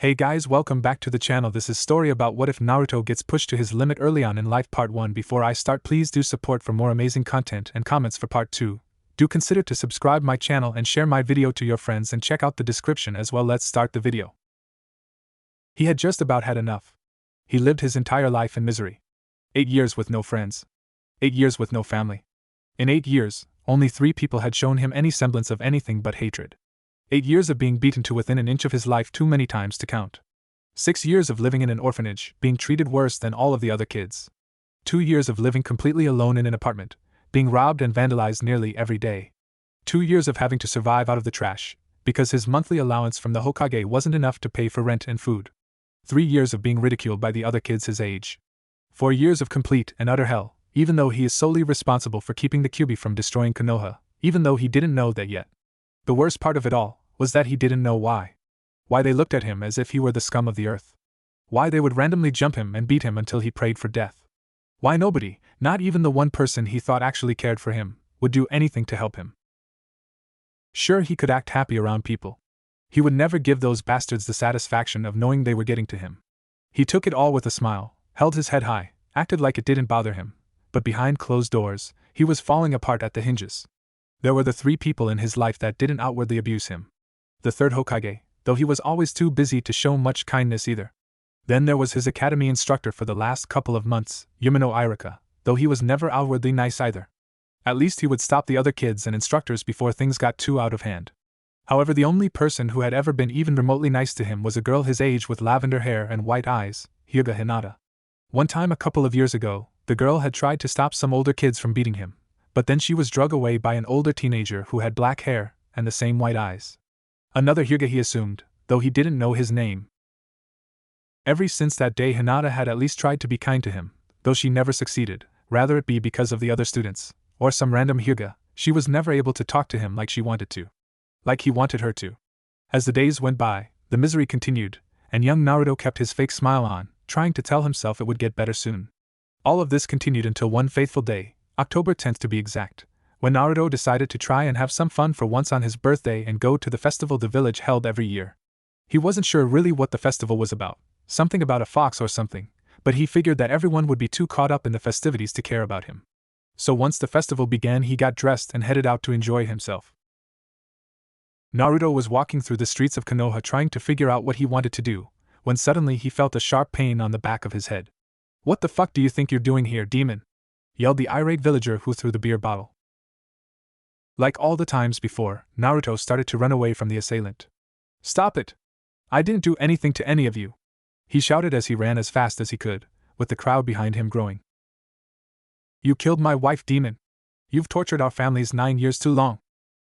Hey guys, welcome back to the channel. This is story about what if Naruto gets pushed to his limit early on in life part 1. Before I start, please do support for more amazing content and comments for part 2. Do consider to subscribe my channel and share my video to your friends and check out the description as well. Let's start the video. He had just about had enough. He lived his entire life in misery. 8 years with no friends. 8 years with no family. In 8 years, only 3 people had shown him any semblance of anything but hatred. 8 years of being beaten to within an inch of his life, too many times to count. 6 years of living in an orphanage, being treated worse than all of the other kids. 2 years of living completely alone in an apartment, being robbed and vandalized nearly every day. 2 years of having to survive out of the trash, because his monthly allowance from the Hokage wasn't enough to pay for rent and food. 3 years of being ridiculed by the other kids his age. 4 years of complete and utter hell, even though he is solely responsible for keeping the Kyuubi from destroying Konoha, even though he didn't know that yet. The worst part of it all was that he didn't know why. Why they looked at him as if he were the scum of the earth. Why they would randomly jump him and beat him until he prayed for death. Why nobody, not even the one person he thought actually cared for him, would do anything to help him. Sure, he could act happy around people. He would never give those bastards the satisfaction of knowing they were getting to him. He took it all with a smile, held his head high, acted like it didn't bother him, but behind closed doors, he was falling apart at the hinges. There were the 3 people in his life that didn't outwardly abuse him. The 3rd Hokage, though he was always too busy to show much kindness either. Then there was his academy instructor for the last couple of months, Yumino Irika, though he was never outwardly nice either. At least he would stop the other kids and instructors before things got too out of hand. However, the only person who had ever been even remotely nice to him was a girl his age with lavender hair and white eyes, Hyuga Hinata. One time a couple of years ago, the girl had tried to stop some older kids from beating him, but then she was drugged away by an older teenager who had black hair and the same white eyes. Another Hyuga, he assumed, though he didn't know his name. Ever since that day, Hinata had at least tried to be kind to him, though she never succeeded, rather it be because of the other students, or some random Hyuga. She was never able to talk to him like she wanted to. Like he wanted her to. As the days went by, the misery continued, and young Naruto kept his fake smile on, trying to tell himself it would get better soon. All of this continued until one fateful day, October 10th to be exact, when Naruto decided to try and have some fun for once on his birthday and go to the festival the village held every year. He wasn't sure really what the festival was about, something about a fox or something, but he figured that everyone would be too caught up in the festivities to care about him. So once the festival began, he got dressed and headed out to enjoy himself. Naruto was walking through the streets of Konoha trying to figure out what he wanted to do, when suddenly he felt a sharp pain on the back of his head. "What the fuck do you think you're doing here, demon?" yelled the irate villager who threw the beer bottle. Like all the times before, Naruto started to run away from the assailant. "Stop it! I didn't do anything to any of you!" he shouted as he ran as fast as he could, with the crowd behind him growing. "You killed my wife, demon! You've tortured our families 9 years too long!"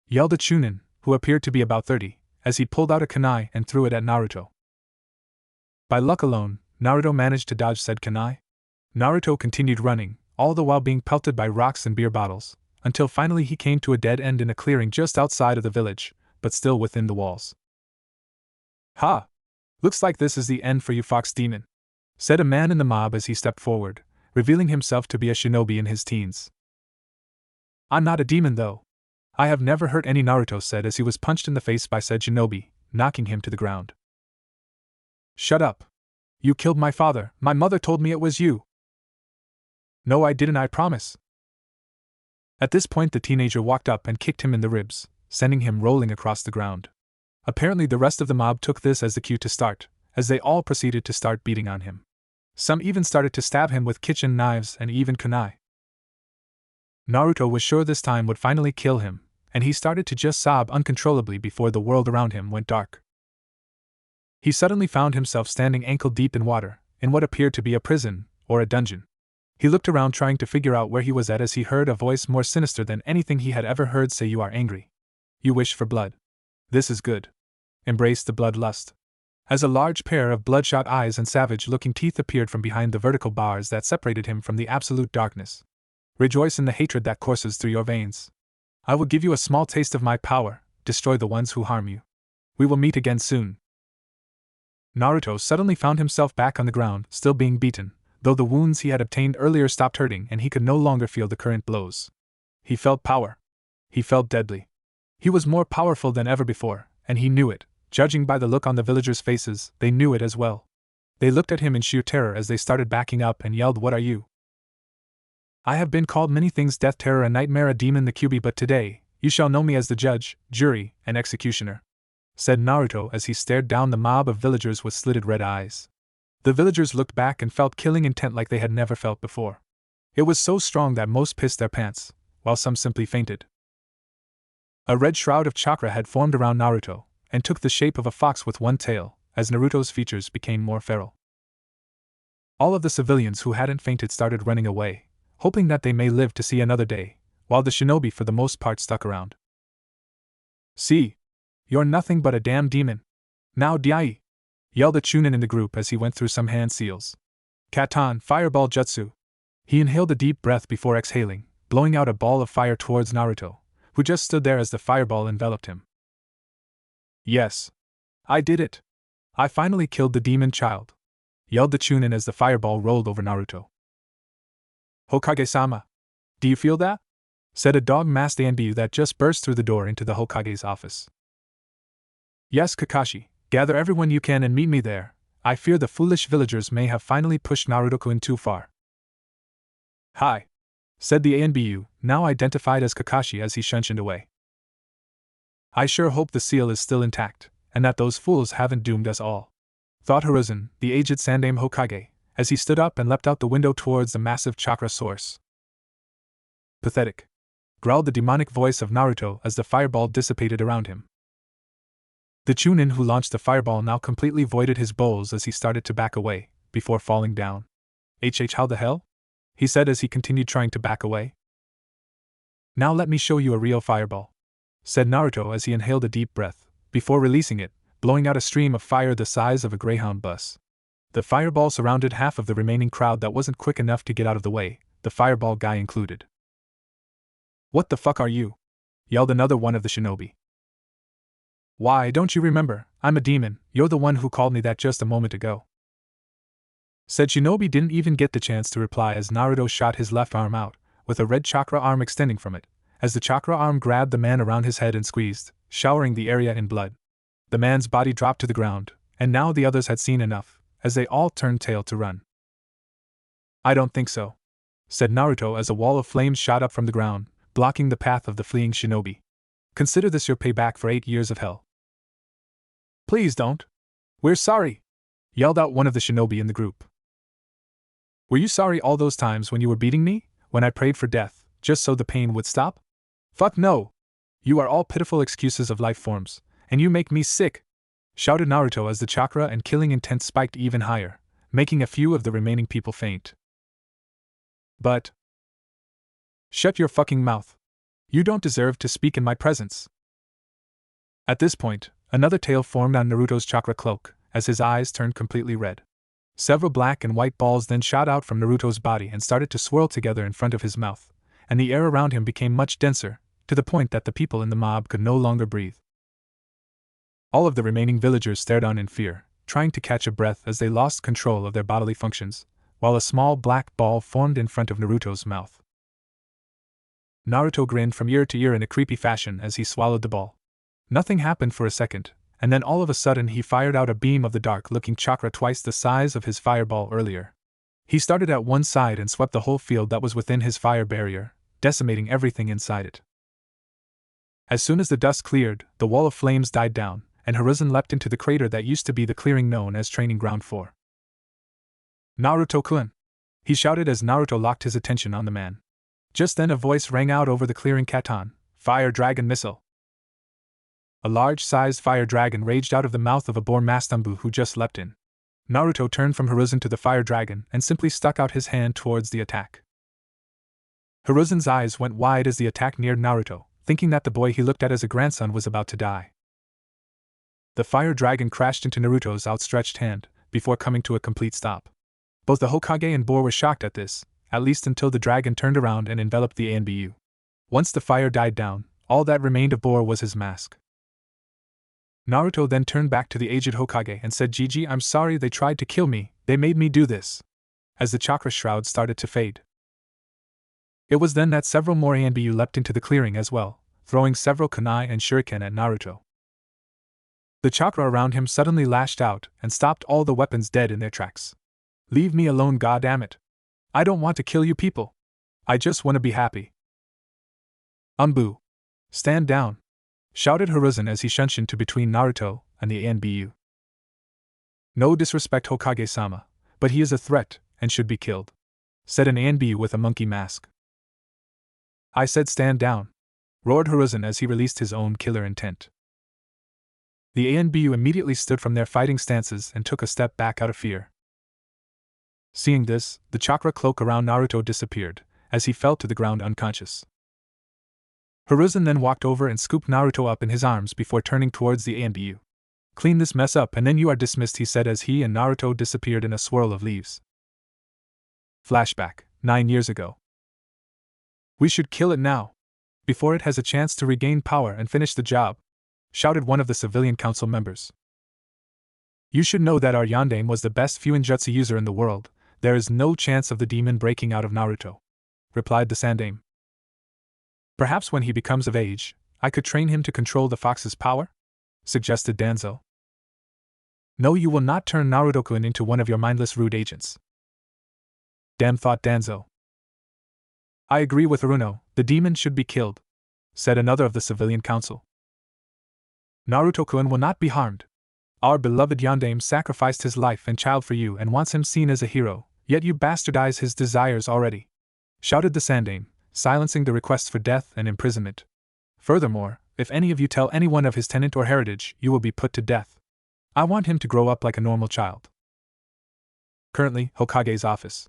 yelled a Chunin, who appeared to be about 30, as he pulled out a kunai and threw it at Naruto. By luck alone, Naruto managed to dodge said kunai. Naruto continued running, all the while being pelted by rocks and beer bottles, until finally he came to a dead end in a clearing just outside of the village, but still within the walls. "Ha! Looks like this is the end for you, fox demon," said a man in the mob as he stepped forward, revealing himself to be a shinobi in his teens. "I'm not a demon though. I have never hurt any," Naruto said as he was punched in the face by said shinobi, knocking him to the ground. "Shut up. You killed my father. My mother told me it was you." "No, I didn't, I promise." At this point the teenager walked up and kicked him in the ribs, sending him rolling across the ground. Apparently the rest of the mob took this as the cue to start, as they all proceeded to start beating on him. Some even started to stab him with kitchen knives and even kunai. Naruto was sure this time would finally kill him, and he started to just sob uncontrollably before the world around him went dark. He suddenly found himself standing ankle-deep in water, in what appeared to be a prison, or a dungeon. He looked around trying to figure out where he was at as he heard a voice more sinister than anything he had ever heard say, "You are angry. You wish for blood. This is good. Embrace the bloodlust." As a large pair of bloodshot eyes and savage-looking teeth appeared from behind the vertical bars that separated him from the absolute darkness. "Rejoice in the hatred that courses through your veins. I will give you a small taste of my power. Destroy the ones who harm you. We will meet again soon." Naruto suddenly found himself back on the ground, still being beaten, though the wounds he had obtained earlier stopped hurting and he could no longer feel the current blows. He felt power. He felt deadly. He was more powerful than ever before, and he knew it, Judging by the look on the villagers' faces, they knew it as well. They looked at him in sheer terror as they started backing up and yelled, "What are you?" "I have been called many things: death, terror, a nightmare, a demon, the QB, but today, you shall know me as the judge, jury, and executioner," said Naruto as he stared down the mob of villagers with slitted red eyes. The villagers looked back and felt killing intent like they had never felt before. It was so strong that most pissed their pants, while some simply fainted. A red shroud of chakra had formed around Naruto, and took the shape of a fox with one tail, as Naruto's features became more feral. All of the civilians who hadn't fainted started running away, hoping that they may live to see another day, while the shinobi for the most part stuck around. "See? You're nothing but a damn demon. Now die!" yelled a chunin in the group as he went through some hand seals. "Katan, fireball jutsu!" He inhaled a deep breath before exhaling, blowing out a ball of fire towards Naruto, who just stood there as the fireball enveloped him. "Yes. I did it. I finally killed the demon child," yelled the chunin as the fireball rolled over Naruto. "Hokage-sama, do you feel that?" said a dog-masked ANBU that just burst through the door into the Hokage's office. "Yes, Kakashi, gather everyone you can and meet me there. I fear the foolish villagers may have finally pushed Naruto-kun too far." "Hi," said the ANBU, now identified as Kakashi, as he shunshined away. "I sure hope the seal is still intact, and that those fools haven't doomed us all," thought Hiruzen, the aged Sandaime Hokage, as he stood up and leapt out the window towards the massive chakra source. "Pathetic," growled the demonic voice of Naruto as the fireball dissipated around him. The chunin who launched the fireball now completely voided his bowls as he started to back away, before falling down. How the hell?" he said as he continued trying to back away. "Now let me show you a real fireball," said Naruto as he inhaled a deep breath, before releasing it, blowing out a stream of fire the size of a Greyhound bus. The fireball surrounded half of the remaining crowd that wasn't quick enough to get out of the way, the fireball guy included. "What the fuck are you?" yelled another one of the shinobi. "Why, don't you remember? I'm a demon. You're the one who called me that just a moment ago." Said shinobi didn't even get the chance to reply as Naruto shot his left arm out, with a red chakra arm extending from it, as the chakra arm grabbed the man around his head and squeezed, showering the area in blood. The man's body dropped to the ground, and now the others had seen enough, as they all turned tail to run. "I don't think so," said Naruto as a wall of flames shot up from the ground, blocking the path of the fleeing shinobi. "Consider this your payback for 8 years of hell." "Please don't. We're sorry," yelled out one of the shinobi in the group. "Were you sorry all those times when you were beating me, when I prayed for death, just so the pain would stop? Fuck no! You are all pitiful excuses of life forms, and you make me sick," shouted Naruto as the chakra and killing intent spiked even higher, making a few of the remaining people faint. "But shut your fucking mouth. You don't deserve to speak in my presence." At this point, another tail formed on Naruto's chakra cloak, as his eyes turned completely red. Several black and white balls then shot out from Naruto's body and started to swirl together in front of his mouth, and the air around him became much denser, to the point that the people in the mob could no longer breathe. All of the remaining villagers stared on in fear, trying to catch a breath as they lost control of their bodily functions, while a small black ball formed in front of Naruto's mouth. Naruto grinned from ear to ear in a creepy fashion as he swallowed the ball. Nothing happened for a second, and then all of a sudden he fired out a beam of the dark-looking chakra twice the size of his fireball earlier. He started at one side and swept the whole field that was within his fire barrier, decimating everything inside it. As soon as the dust cleared, the wall of flames died down, and Hiruzen leapt into the crater that used to be the clearing known as Training Ground 4. "Naruto-kun!" he shouted as Naruto locked his attention on the man. Just then a voice rang out over the clearing: "Katan, fire dragon missile!" A large-sized fire dragon raged out of the mouth of a boar Mastambu who just leapt in. Naruto turned from Hiruzen to the fire dragon and simply stuck out his hand towards the attack. Hiruzen's eyes went wide as the attack neared Naruto, thinking that the boy he looked at as a grandson was about to die. The fire dragon crashed into Naruto's outstretched hand, before coming to a complete stop. Both the Hokage and boar were shocked at this, at least until the dragon turned around and enveloped the ANBU. Once the fire died down, all that remained of boar was his mask. Naruto then turned back to the aged Hokage and said, "Gigi, I'm sorry they tried to kill me, they made me do this," as the chakra shroud started to fade. It was then that several more ANBU leapt into the clearing as well, throwing several kunai and shuriken at Naruto. The chakra around him suddenly lashed out and stopped all the weapons dead in their tracks. Leave me alone, goddammit. I don't want to kill you people. I just want to be happy. Umbu. Stand down, shouted Hiruzen as he shunshed into between Naruto and the ANBU. No disrespect, Hokage-sama, but he is a threat and should be killed, said an ANBU with a monkey mask. I said stand down, roared Hiruzen as he released his own killer intent. The ANBU immediately stood from their fighting stances and took a step back out of fear. Seeing this, the chakra cloak around Naruto disappeared, as he fell to the ground unconscious. Hiruzen then walked over and scooped Naruto up in his arms before turning towards the ANBU. Clean this mess up and then you are dismissed, he said as he and Naruto disappeared in a swirl of leaves. Flashback, 9 years ago. We should kill it now, before it has a chance to regain power and finish the job, shouted one of the civilian council members. You should know that our Yandame was the best Fuinjutsu user in the world. There is no chance of the demon breaking out of Naruto, replied the Sandame. Perhaps when he becomes of age, I could train him to control the fox's power? Suggested Danzo. No, you will not turn Naruto-kun into one of your mindless rude agents. Damn, thought Danzo. I agree with Aruno, the demon should be killed, said another of the civilian council. Naruto-kun will not be harmed. Our beloved Yandame sacrificed his life and child for you and wants him seen as a hero, yet you bastardize his desires already, shouted the Sandame, silencing the requests for death and imprisonment. Furthermore, if any of you tell anyone of his tenet or heritage, you will be put to death. I want him to grow up like a normal child. Currently, Hokage's office.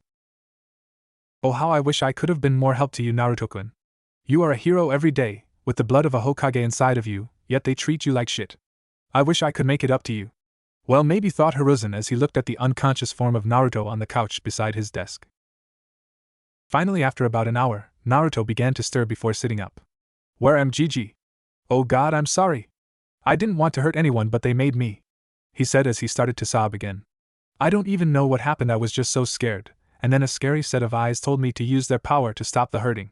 Oh, how I wish I could have been more help to you, Naruto-kun. You are a hero every day, with the blood of a Hokage inside of you, yet they treat you like shit. I wish I could make it up to you. Well, maybe, thought Hiruzen as he looked at the unconscious form of Naruto on the couch beside his desk. Finally, after about an hour, Naruto began to stir before sitting up. Where am Gigi? Oh God, I'm sorry. I didn't want to hurt anyone, but they made me, he said as he started to sob again. I don't even know what happened, I was just so scared, and then a scary set of eyes told me to use their power to stop the hurting.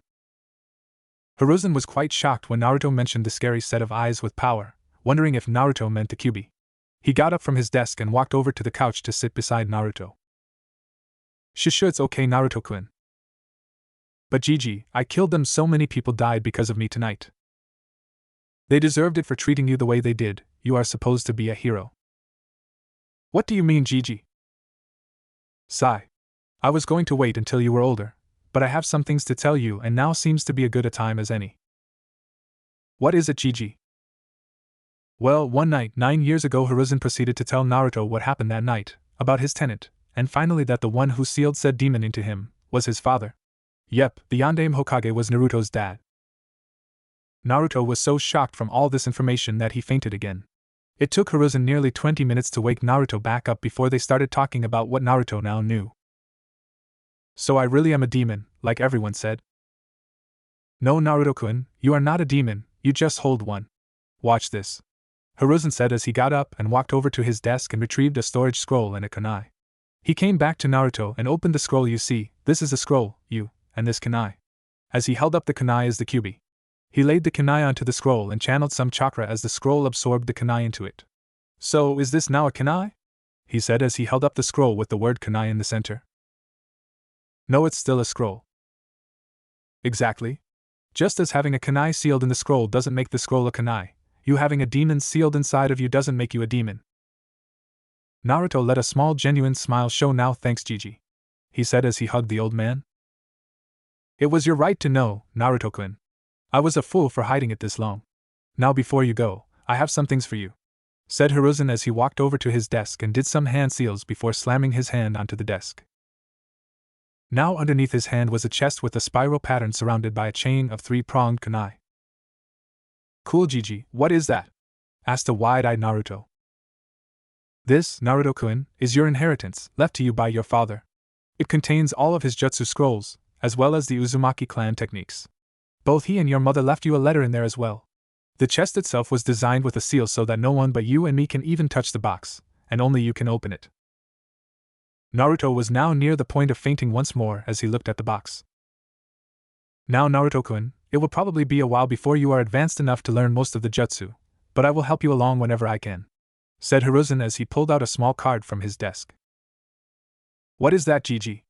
Hiruzen was quite shocked when Naruto mentioned the scary set of eyes with power, wondering if Naruto meant the Kyuubi. He got up from his desk and walked over to the couch to sit beside Naruto. Shushu, it's okay, Naruto-kun. But Gigi, I killed them, so many people died because of me tonight. They deserved it for treating you the way they did, you are supposed to be a hero. What do you mean, Gigi? Sigh. I was going to wait until you were older, but I have some things to tell you and now seems to be a good a time as any. What is it, Gigi? Well, one night, 9 years ago, Hiruzen proceeded to tell Naruto what happened that night, about his tenet, and finally that the one who sealed said demon into him was his father. Yep, the Yandame Hokage was Naruto's dad. Naruto was so shocked from all this information that he fainted again. It took Hiruzen nearly 20 minutes to wake Naruto back up before they started talking about what Naruto now knew. So I really am a demon, like everyone said? No, Naruto-kun, you are not a demon, you just hold one. Watch this, Hiruzen said as he got up and walked over to his desk and retrieved a storage scroll and a kunai. He came back to Naruto and opened the scroll. You see, this is a scroll, you, and this kunai. As he held up the kunai as the Kyuubi. He laid the kunai onto the scroll and channeled some chakra as the scroll absorbed the kunai into it. So, is this now a kunai? He said as he held up the scroll with the word kunai in the center. No, it's still a scroll. Exactly. Just as having a kunai sealed in the scroll doesn't make the scroll a kunai, you having a demon sealed inside of you doesn't make you a demon. Naruto let a small genuine smile show. Now thanks, Gigi, he said as he hugged the old man. It was your right to know, Naruto-kun. I was a fool for hiding it this long. Now before you go, I have some things for you, said Hiruzen as he walked over to his desk and did some hand seals before slamming his hand onto the desk. Now underneath his hand was a chest with a spiral pattern surrounded by a chain of 3-pronged kunai. Cool, Gigi, what is that? Asked a wide-eyed Naruto. This, Naruto-kun, is your inheritance, left to you by your father. It contains all of his jutsu scrolls, as well as the Uzumaki clan techniques. Both he and your mother left you a letter in there as well. The chest itself was designed with a seal so that no one but you and me can even touch the box, and only you can open it. Naruto was now near the point of fainting once more as he looked at the box. Now, Naruto-kun, it will probably be a while before you are advanced enough to learn most of the jutsu, but I will help you along whenever I can. said Hiruzen as he pulled out a small card from his desk. What is that, Gigi?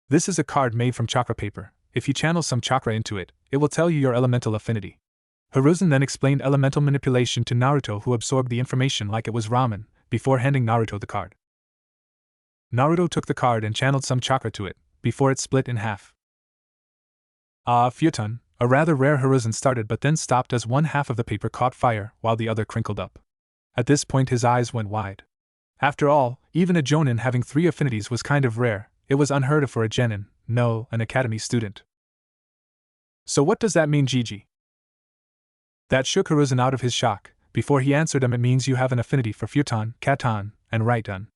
This is a card made from chakra paper. If you channel some chakra into it, it will tell you your elemental affinity. Hiruzen then explained elemental manipulation to Naruto, who absorbed the information like it was ramen, before handing Naruto the card. Naruto took the card and channeled some chakra to it, before it split in half. Futon, a rather rare Hiruzen started but then stopped as one half of the paper caught fire while the other crinkled up. At this point his eyes went wide. After all, even a Jonin having 3 affinities was kind of rare. It was unheard of for a genin, no, an academy student. So what does that mean, Gigi? That shook Hiruzen out of his shock. Before he answered him, it means you have an affinity for Futon, Katan, and Raiden.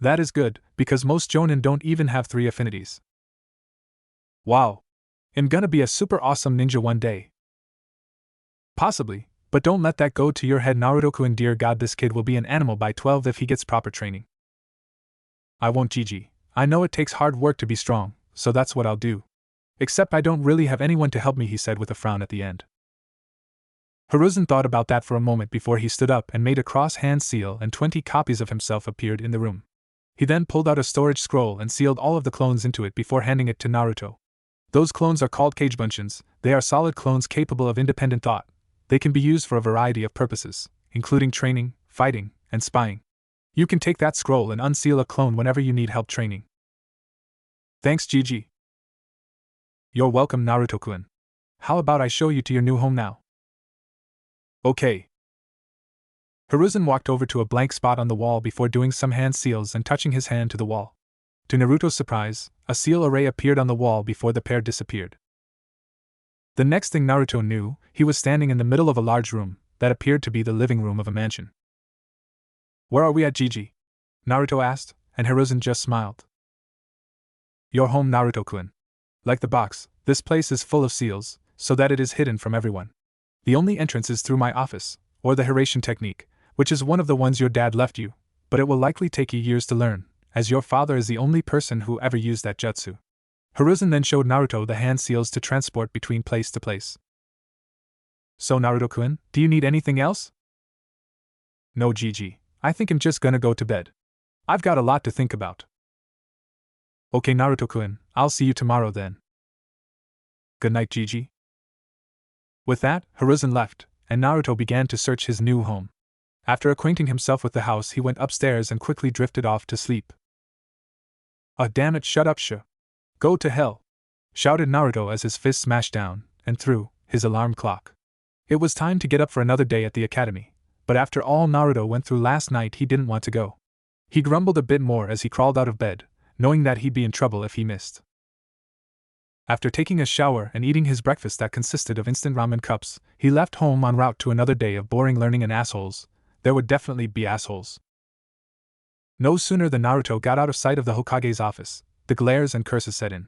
That is good, because most Jonin don't even have 3 affinities. Wow. I'm gonna be a super awesome ninja one day. Possibly, but don't let that go to your head, Naruto-kun. Dear God, this kid will be an animal by 12 if he gets proper training. I won't, Gigi. I know it takes hard work to be strong, so that's what I'll do. Except I don't really have anyone to help me, he said with a frown at the end. Hiruzen thought about that for a moment before he stood up and made a cross-hand seal, and 20 copies of himself appeared in the room. He then pulled out a storage scroll and sealed all of the clones into it before handing it to Naruto. Those clones are called Kagebunshin. They are solid clones capable of independent thought. They can be used for a variety of purposes, including training, fighting, and spying. You can take that scroll and unseal a clone whenever you need help training. Thanks, Gigi. You're welcome, Naruto-kun. How about I show you to your new home now? Okay. Hiruzen walked over to a blank spot on the wall before doing some hand seals and touching his hand to the wall. To Naruto's surprise, a seal array appeared on the wall before the pair disappeared. The next thing Naruto knew, he was standing in the middle of a large room that appeared to be the living room of a mansion. Where are we at, Gigi? Naruto asked, and Hiruzen just smiled. Your home, Naruto-kun. Like the box, this place is full of seals, so that it is hidden from everyone. The only entrance is through my office, or the Hiration technique, which is one of the ones your dad left you, but it will likely take you years to learn, as your father is the only person who ever used that jutsu. Hiruzen then showed Naruto the hand seals to transport between place to place. So Naruto-kun, do you need anything else? No, Gigi, I think I'm just gonna go to bed. I've got a lot to think about. Okay, Naruto-kun, I'll see you tomorrow then. Good night, Gigi. With that, Hiruzen left, and Naruto began to search his new home. After acquainting himself with the house, he went upstairs and quickly drifted off to sleep. Damn it, shut up, Go to hell! Shouted Naruto as his fist smashed down and through his alarm clock. It was time to get up for another day at the academy, but after all Naruto went through last night, he didn't want to go. He grumbled a bit more as he crawled out of bed, knowing that he'd be in trouble if he missed. After taking a shower and eating his breakfast that consisted of instant ramen cups, he left home en route to another day of boring learning and assholes. There would definitely be assholes. No sooner than Naruto got out of sight of the Hokage's office, the glares and curses set in.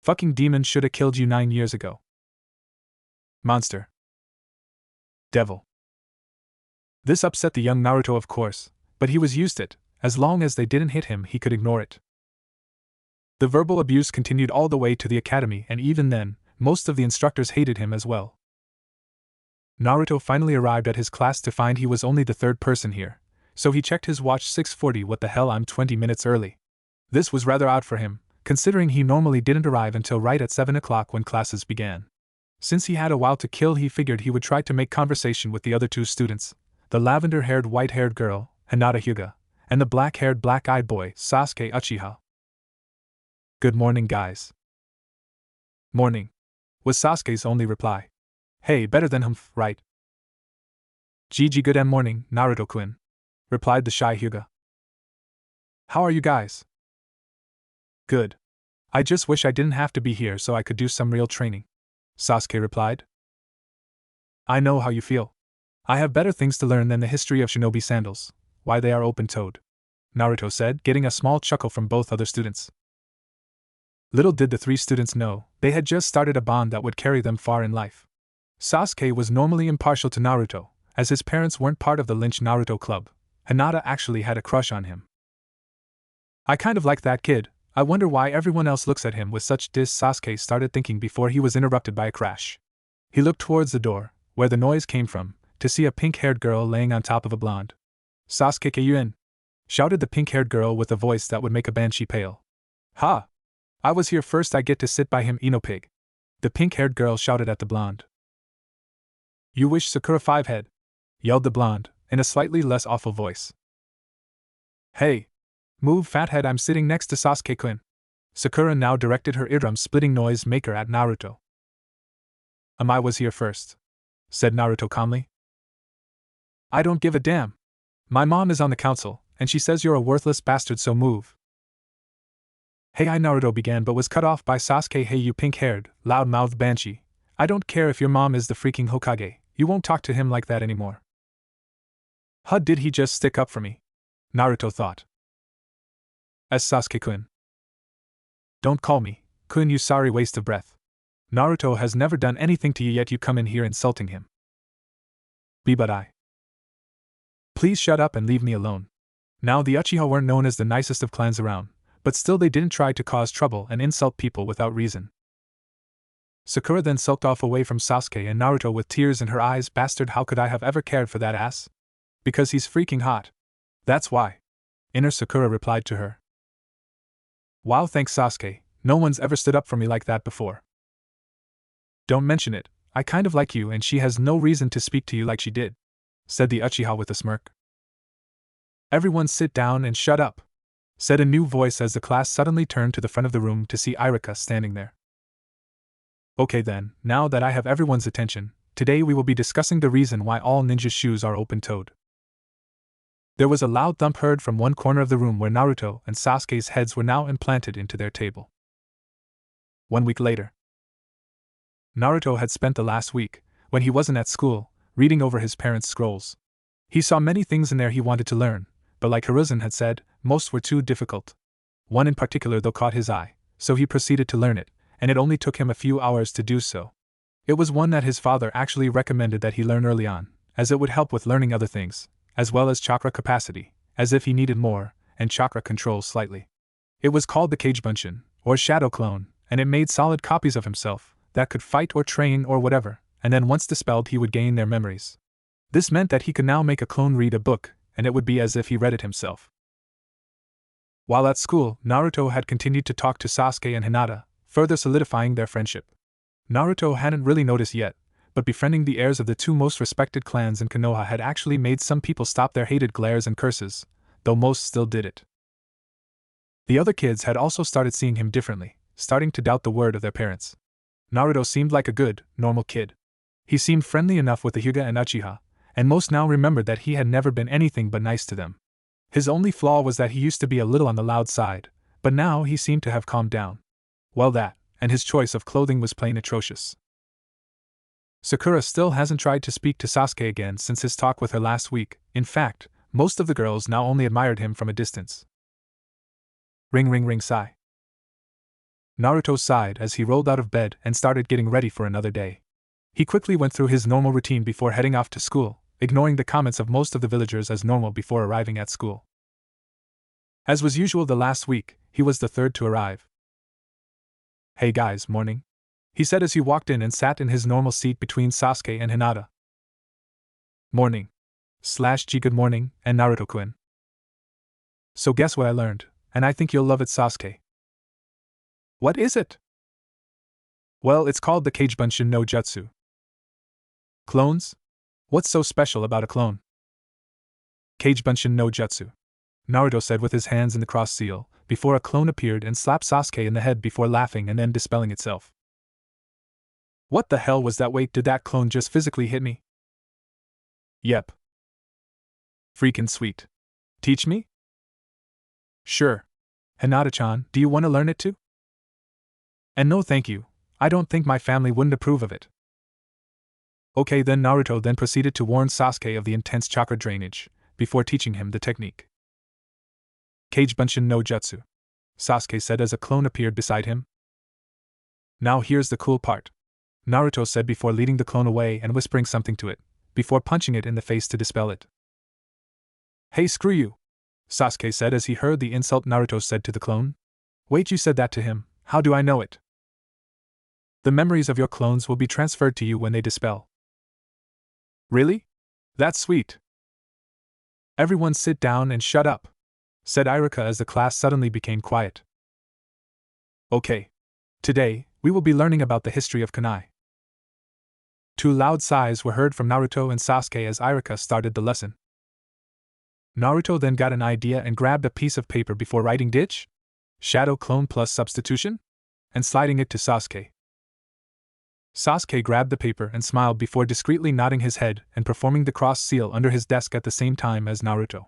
Fucking demon, shoulda killed you 9 years ago. Monster. Devil. This upset the young Naruto, of course, but he was used to it. As long as they didn't hit him, he could ignore it. The verbal abuse continued all the way to the academy, and even then, most of the instructors hated him as well. Naruto finally arrived at his class to find he was only the third person here, so he checked his watch. 6:40. What the hell, I'm 20 minutes early. This was rather odd for him, considering he normally didn't arrive until right at 7 o'clock when classes began. Since he had a while to kill, he figured he would try to make conversation with the other 2 students, the lavender-haired white-haired girl, Hinata Hyuga, and the black-haired black-eyed boy, Sasuke Uchiha. Good morning, guys. Morning, was Sasuke's only reply. Hey, better than humph, right? Gigi, good morning, Naruto-kun, replied the shy Hyuga. How are you guys? Good. I just wish I didn't have to be here so I could do some real training, Sasuke replied. I know how you feel. I have better things to learn than the history of shinobi sandals, why they are open-toed, Naruto said, getting a small chuckle from both other students. Little did the 3 students know, they had just started a bond that would carry them far in life. Sasuke was normally impartial to Naruto, as his parents weren't part of the Lynch Naruto club. Hinata actually had a crush on him. I kind of like that kid, I wonder why everyone else looks at him with such dis, Sasuke started thinking before he was interrupted by a crash. He looked towards the door, where the noise came from, to see a pink-haired girl laying on top of a blonde. "Sasuke Kyuin!" shouted the pink-haired girl with a voice that would make a banshee pale. "Ha! I was here first, I get to sit by him, Ino pig!" the pink-haired girl shouted at the blonde. "You wish, Sakura Fivehead!" yelled the blonde, in a slightly less awful voice. "Hey! Move, fathead, I'm sitting next to Sasuke-kun!" Sakura now directed her eardrum-splitting noise maker at Naruto. "I was here first," said Naruto calmly. "I don't give a damn. My mom is on the council, and she says you're a worthless bastard, so move." "Hey, Naruto began but was cut off by Sasuke. "Hey, you pink-haired, loud-mouthed banshee. I don't care if your mom is the freaking Hokage, you won't talk to him like that anymore." Did he just stick up for me? Naruto thought. As Sasuke-kun. "Don't call me kun, you sorry waste of breath. Naruto has never done anything to you yet you come in here insulting him." But I. Please shut up and leave me alone." Now the Uchiha weren't known as the nicest of clans around, but still they didn't try to cause trouble and insult people without reason. Sakura then sulked off away from Sasuke and Naruto with tears in her eyes. "Bastard, how could I have ever cared for that ass? Because he's freaking hot. That's why." Inner Sakura replied to her. "Wow, thanks Sasuke, no one's ever stood up for me like that before." "Don't mention it, I kind of like you and she has no reason to speak to you like she did," said the Uchiha with a smirk. "Everyone sit down and shut up," said a new voice as the class suddenly turned to the front of the room to see Irika standing there. "Okay then, now that I have everyone's attention, today we will be discussing the reason why all ninja shoes are open-toed." There was a loud thump heard from one corner of the room where Naruto and Sasuke's heads were now implanted into their table. 1 week later. Naruto had spent the last week, when he wasn't at school, reading over his parents' scrolls. He saw many things in there he wanted to learn, but like Hiruzen had said, most were too difficult. One in particular though caught his eye, so he proceeded to learn it, and it only took him a few hours to do so. It was one that his father actually recommended that he learn early on, as it would help with learning other things, as well as chakra capacity, as if he needed more, and chakra control slightly. It was called the Kagebunshin, or Shadow Clone, and it made solid copies of himself, that could fight or train or whatever, and then once dispelled he would gain their memories. This meant that he could now make a clone read a book, and it would be as if he read it himself. While at school, Naruto had continued to talk to Sasuke and Hinata, further solidifying their friendship. Naruto hadn't really noticed yet, but befriending the heirs of the two most respected clans in Konoha had actually made some people stop their hated glares and curses, though most still did it. The other kids had also started seeing him differently, starting to doubt the word of their parents. Naruto seemed like a good, normal kid. He seemed friendly enough with the Hyuga and Uchiha, and most now remembered that he had never been anything but nice to them. His only flaw was that he used to be a little on the loud side, but now he seemed to have calmed down. Well, that, and his choice of clothing was plain atrocious. Sakura still hasn't tried to speak to Sasuke again since his talk with her last week. In fact, most of the girls now only admired him from a distance. Ring ring ring sigh. Naruto sighed as he rolled out of bed and started getting ready for another day. He quickly went through his normal routine before heading off to school, ignoring the comments of most of the villagers as normal before arriving at school. As was usual the last week, he was the third to arrive. "Hey guys, morning," he said as he walked in and sat in his normal seat between Sasuke and Hinata. "Morning. /G good morning, and Naruto-kun. So guess what I learned, and I think you'll love it, Sasuke." "What is it?" "Well, it's called the Kagebunshin no Jutsu." "Clones? What's so special about a clone?" "Kagebunshin no Jutsu," Naruto said with his hands in the cross seal, before a clone appeared and slapped Sasuke in the head before laughing and then dispelling itself. "What the hell was that? Wait, did that clone just physically hit me?" "Yep. Freakin' sweet. Teach me?" "Sure. Hinata-chan, do you want to learn it too?" "And no thank you, I don't think my family wouldn't approve of it." Okay then. Naruto then proceeded to warn Sasuke of the intense chakra drainage, before teaching him the technique. "Kagebunshin no Jutsu," Sasuke said as a clone appeared beside him. "Now here's the cool part," Naruto said before leading the clone away and whispering something to it, before punching it in the face to dispel it. "Hey, screw you," Sasuke said as he heard the insult Naruto said to the clone. "Wait, you said that to him? How do I know it?" "The memories of your clones will be transferred to you when they dispel." "Really?" That's sweet. Everyone sit down and shut up, said Irika as the class suddenly became quiet. Okay. Today, we will be learning about the history of kunai. Two loud sighs were heard from Naruto and Sasuke as Irika started the lesson. Naruto then got an idea and grabbed a piece of paper before writing ditch, shadow clone plus substitution, and sliding it to Sasuke. Sasuke grabbed the paper and smiled before discreetly nodding his head and performing the cross seal under his desk at the same time as Naruto.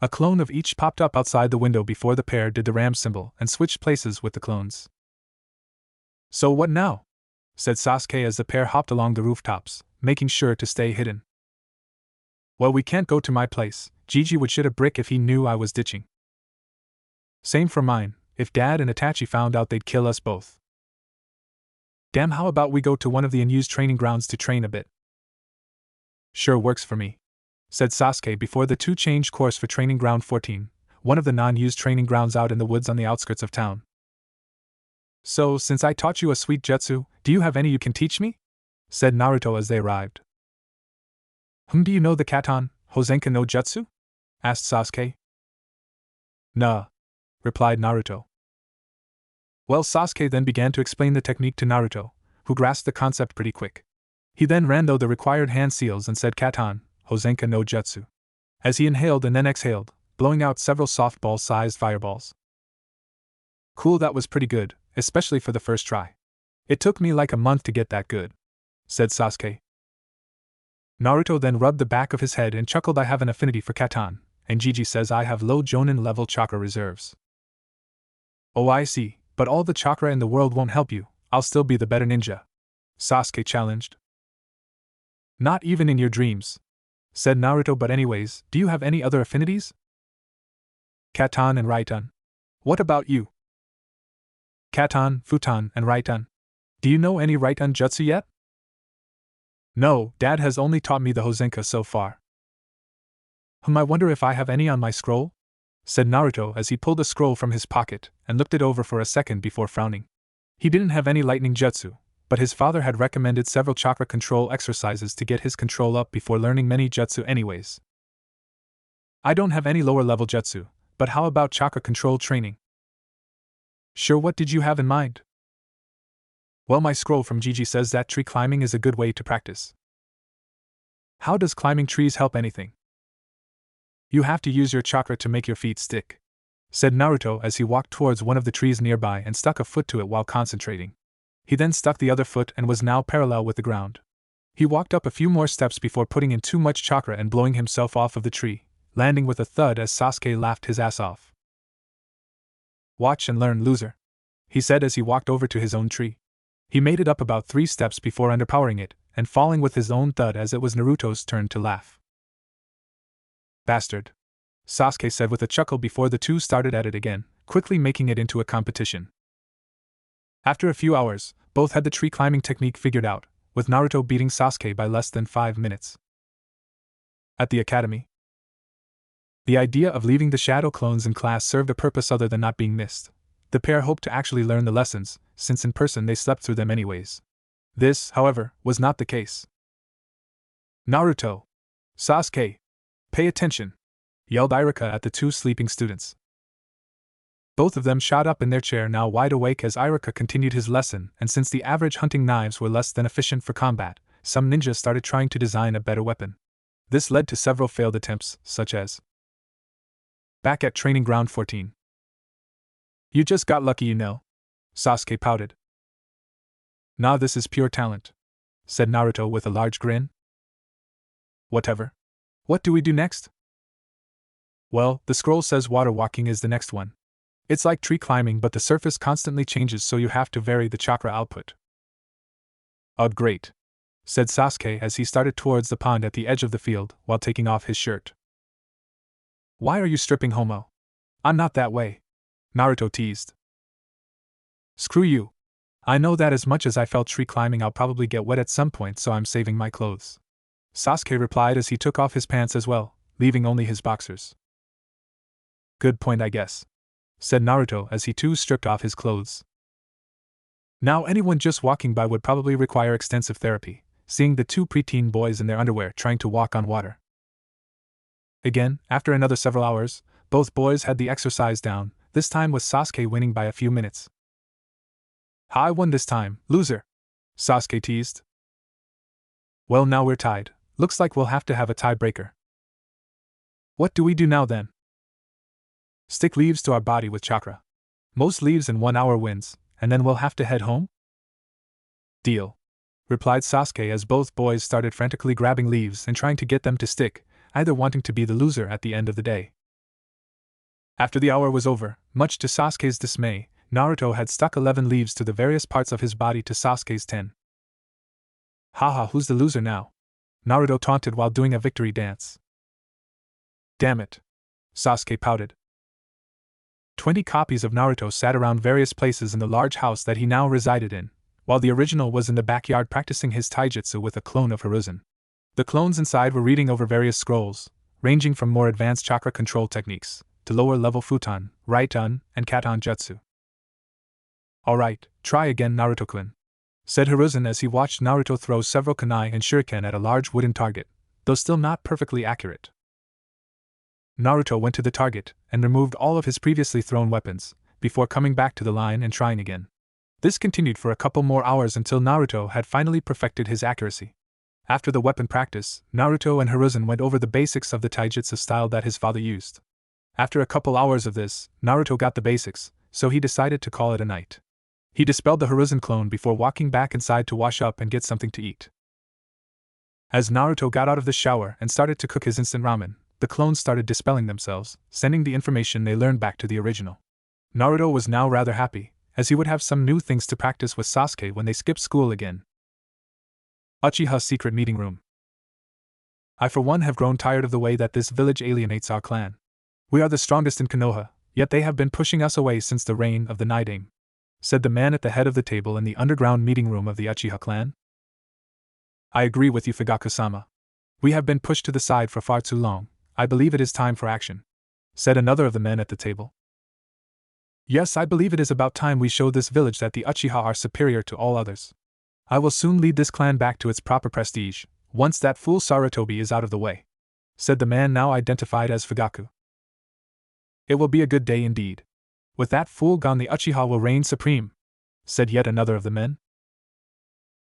A clone of each popped up outside the window before the pair did the ram symbol and switched places with the clones. So what now? Said Sasuke as the pair hopped along the rooftops, making sure to stay hidden. Well, we can't go to my place. Gigi would shit a brick if he knew I was ditching. Same for mine. If Dad and Itachi found out, they'd kill us both. Damn, how about we go to one of the unused training grounds to train a bit? Sure, works for me, said Sasuke before the two changed course for training ground 14, one of the non-used training grounds out in the woods on the outskirts of town. So, since I taught you a sweet jutsu, do you have any you can teach me? Said Naruto as they arrived. Do you know the Katan, Hosenka no Jutsu? Asked Sasuke. Nah, replied Naruto. Well, Sasuke then began to explain the technique to Naruto, who grasped the concept pretty quick. He then ran through the required hand seals and said Katan, Hosenka no Jutsu, as he inhaled and then exhaled, blowing out several softball-sized fireballs. Cool, that was pretty good, especially for the first try. It took me like a month to get that good, said Sasuke. Naruto then rubbed the back of his head and chuckled. I have an affinity for Katan, and Gigi says I have low Jonin level chakra reserves. Oh, I see. But all the chakra in the world won't help you. I'll still be the better ninja, Sasuke challenged. Not even in your dreams, said Naruto. But anyways, do you have any other affinities? Katan and Raitan. What about you? Katan, Futon, and Raitan. Do you know any Raitan jutsu yet? No, Dad has only taught me the Hosenka so far. I wonder if I have any on my scroll? Said Naruto as he pulled a scroll from his pocket and looked it over for a second before frowning. He didn't have any lightning jutsu, but his father had recommended several chakra control exercises to get his control up before learning many jutsu anyways. I don't have any lower level jutsu, but how about chakra control training? Sure, what did you have in mind? Well, my scroll from Gigi says that tree climbing is a good way to practice. How does climbing trees help anything? You have to use your chakra to make your feet stick, said Naruto as he walked towards one of the trees nearby and stuck a foot to it while concentrating. He then stuck the other foot and was now parallel with the ground. He walked up a few more steps before putting in too much chakra and blowing himself off of the tree, landing with a thud as Sasuke laughed his ass off. Watch and learn, loser, he said as he walked over to his own tree. He made it up about 3 steps before underpowering it and falling with his own thud as it was Naruto's turn to laugh. Bastard, Sasuke said with a chuckle before the two started at it again, quickly making it into a competition. After a few hours, both had the tree climbing technique figured out, with Naruto beating Sasuke by less than 5 minutes. At the academy, the idea of leaving the shadow clones in class served a purpose other than not being missed. The pair hoped to actually learn the lessons, since in person they slept through them anyways. This, however, was not the case. Naruto! Sasuke! Pay attention! Yelled Irika at the two sleeping students. Both of them shot up in their chair, now wide awake as Irika continued his lesson, and since the average hunting knives were less than efficient for combat, some ninjas started trying to design a better weapon. This led to several failed attempts, such as back at Training Ground 14. You just got lucky, you know, Sasuke pouted. Nah, this is pure talent, said Naruto with a large grin. Whatever. What do we do next? Well, the scroll says water walking is the next one. It's like tree climbing, but the surface constantly changes, so you have to vary the chakra output. Oh, great, said Sasuke as he started towards the pond at the edge of the field while taking off his shirt. Why are you stripping, homo? I'm not that way, Naruto teased. Screw you. I know that as much as I felt tree climbing, I'll probably get wet at some point, so I'm saving my clothes, Sasuke replied as he took off his pants as well, leaving only his boxers. Good point, I guess, said Naruto as he too stripped off his clothes. Now anyone just walking by would probably require extensive therapy, seeing the two preteen boys in their underwear trying to walk on water. Again, after another several hours, both boys had the exercise down, this time with Sasuke winning by a few minutes. "Ha, I won this time, loser!" Sasuke teased. "Well, now we're tied. Looks like we'll have to have a tiebreaker." "What do we do now then?" "Stick leaves to our body with chakra. Most leaves in 1 hour wins, and then we'll have to head home?" "Deal," replied Sasuke as both boys started frantically grabbing leaves and trying to get them to stick, either wanting to be the loser at the end of the day. After the hour was over, much to Sasuke's dismay, Naruto had stuck 11 leaves to the various parts of his body to Sasuke's 10. "Haha, who's the loser now?" Naruto taunted while doing a victory dance. "Damn it," Sasuke pouted. 20 copies of Naruto sat around various places in the large house that he now resided in, while the original was in the backyard practicing his taijutsu with a clone of Hiruzen. The clones inside were reading over various scrolls, ranging from more advanced chakra control techniques to lower-level futon, Raiton, and Katon jutsu. "Alright, try again, Naruto-kun," said Hiruzen as he watched Naruto throw several kunai and shuriken at a large wooden target, though still not perfectly accurate. Naruto went to the target and removed all of his previously thrown weapons, before coming back to the line and trying again. This continued for a couple more hours until Naruto had finally perfected his accuracy. After the weapon practice, Naruto and Hiruzen went over the basics of the taijutsu style that his father used. After a couple hours of this, Naruto got the basics, so he decided to call it a night. He dispelled the Hiruzen clone before walking back inside to wash up and get something to eat. As Naruto got out of the shower and started to cook his instant ramen, the clones started dispelling themselves, sending the information they learned back to the original. Naruto was now rather happy, as he would have some new things to practice with Sasuke when they skipped school again. Uchiha's secret meeting room. "I for one have grown tired of the way that this village alienates our clan. We are the strongest in Konoha, yet they have been pushing us away since the reign of the Night Dame," said the man at the head of the table in the underground meeting room of the Uchiha clan. "I agree with you, Fugaku-sama. We have been pushed to the side for far too long. I believe it is time for action," said another of the men at the table. "Yes, I believe it is about time we show this village that the Uchiha are superior to all others. I will soon lead this clan back to its proper prestige, once that fool Sarutobi is out of the way," said the man now identified as Fugaku. "It will be a good day indeed. With that fool gone, the Uchiha will reign supreme," said yet another of the men.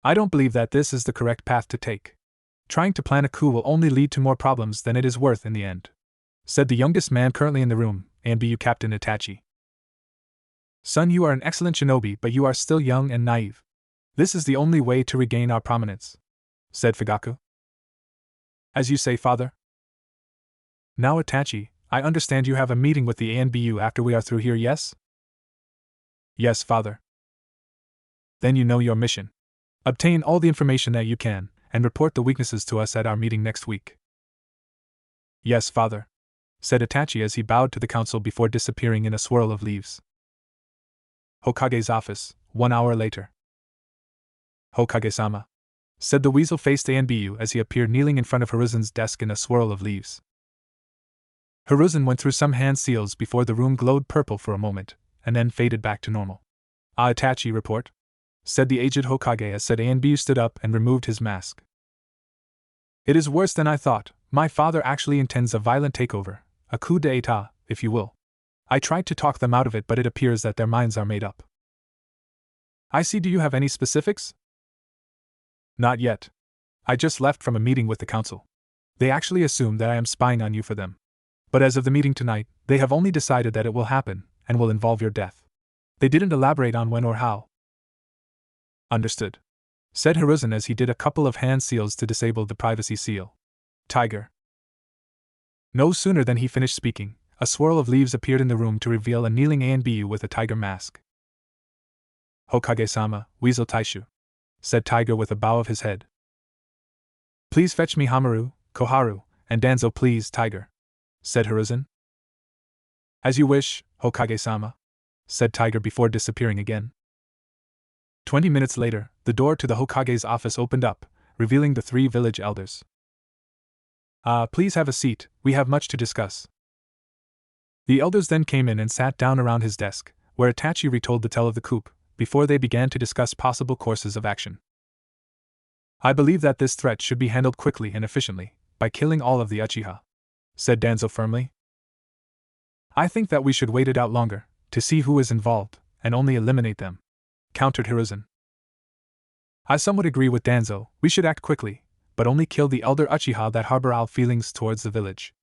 "I don't believe that this is the correct path to take. Trying to plan a coup will only lead to more problems than it is worth in the end," said the youngest man currently in the room, ANBU Captain Itachi. "Son, you are an excellent shinobi, but you are still young and naive. This is the only way to regain our prominence," said Fugaku. "As you say, father." "Now, Itachi, I understand you have a meeting with the ANBU after we are through here, yes?" "Yes, father." "Then you know your mission. Obtain all the information that you can, and report the weaknesses to us at our meeting next week." "Yes, father," said Itachi as he bowed to the council before disappearing in a swirl of leaves. Hokage's office, 1 hour later. "Hokage-sama," said the weasel-faced ANBU as he appeared kneeling in front of Hiruzen's desk in a swirl of leaves. Hiruzen went through some hand seals before the room glowed purple for a moment, and then faded back to normal. "Ah, Itachi, report," said the aged Hokage as said ANBU stood up and removed his mask. "It is worse than I thought. My father actually intends a violent takeover, a coup d'état, if you will. I tried to talk them out of it, but it appears that their minds are made up." "I see. Do you have any specifics?" "Not yet. I just left from a meeting with the council. They actually assume that I am spying on you for them. But as of the meeting tonight, they have only decided that it will happen, and will involve your death. They didn't elaborate on when or how." "Understood," said Hiruzen as he did a couple of hand seals to disable the privacy seal. "Tiger." No sooner than he finished speaking, a swirl of leaves appeared in the room to reveal a kneeling ANBU with a tiger mask. "Hokage-sama, Weasel Taishu," said Tiger with a bow of his head. "Please fetch me Hamaru, Koharu, and Danzo, please, Tiger," said Hiruzen. "As you wish, Hokage-sama," said Tiger before disappearing again. 20 minutes later, the door to the Hokage's office opened up, revealing the 3 village elders. Please have a seat, we have much to discuss." The elders then came in and sat down around his desk, where Itachi retold the tale of the coup, before they began to discuss possible courses of action. "I believe that this threat should be handled quickly and efficiently, by killing all of the Uchiha," said Danzo firmly. I think that we should wait it out longer, to see who is involved, and only eliminate them, countered Hiruzen. I somewhat agree with Danzo, we should act quickly, but only kill the elder Uchiha that harbor ill feelings towards the village.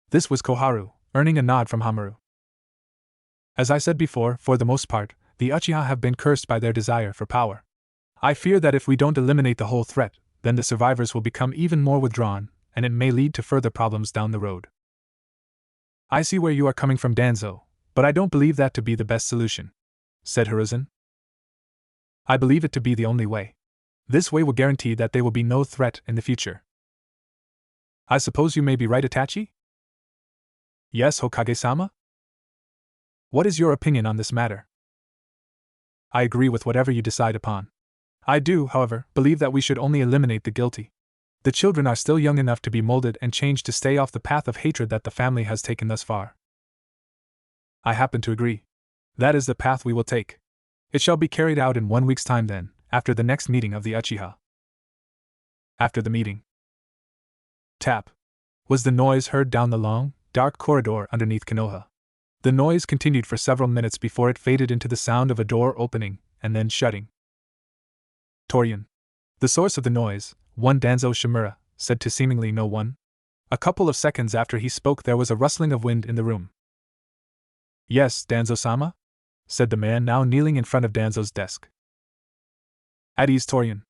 This was Koharu, earning a nod from Hamaru. As I said before, for the most part, the Uchiha have been cursed by their desire for power. I fear that if we don't eliminate the whole threat, then the survivors will become even more withdrawn, and it may lead to further problems down the road. I see where you are coming from, Danzo, but I don't believe that to be the best solution, said Hiruzen. I believe it to be the only way. This way will guarantee that there will be no threat in the future. I suppose you may be right, Itachi? Yes, Hokage-sama? What is your opinion on this matter? I agree with whatever you decide upon. I do, however, believe that we should only eliminate the guilty. The children are still young enough to be molded and changed to stay off the path of hatred that the family has taken thus far. I happen to agree. That is the path we will take. It shall be carried out in 1 week's time then, after the next meeting of the Uchiha. After the meeting. Tap. Was the noise heard down the long, dark corridor underneath Konoha. The noise continued for several minutes before it faded into the sound of a door opening and then shutting. Torian. The source of the noise, one Danzo Shimura, said to seemingly no one. A couple of seconds after he spoke there was a rustling of wind in the room. Yes, Danzo-sama? Said the man now kneeling in front of Danzo's desk. At ease, Torian,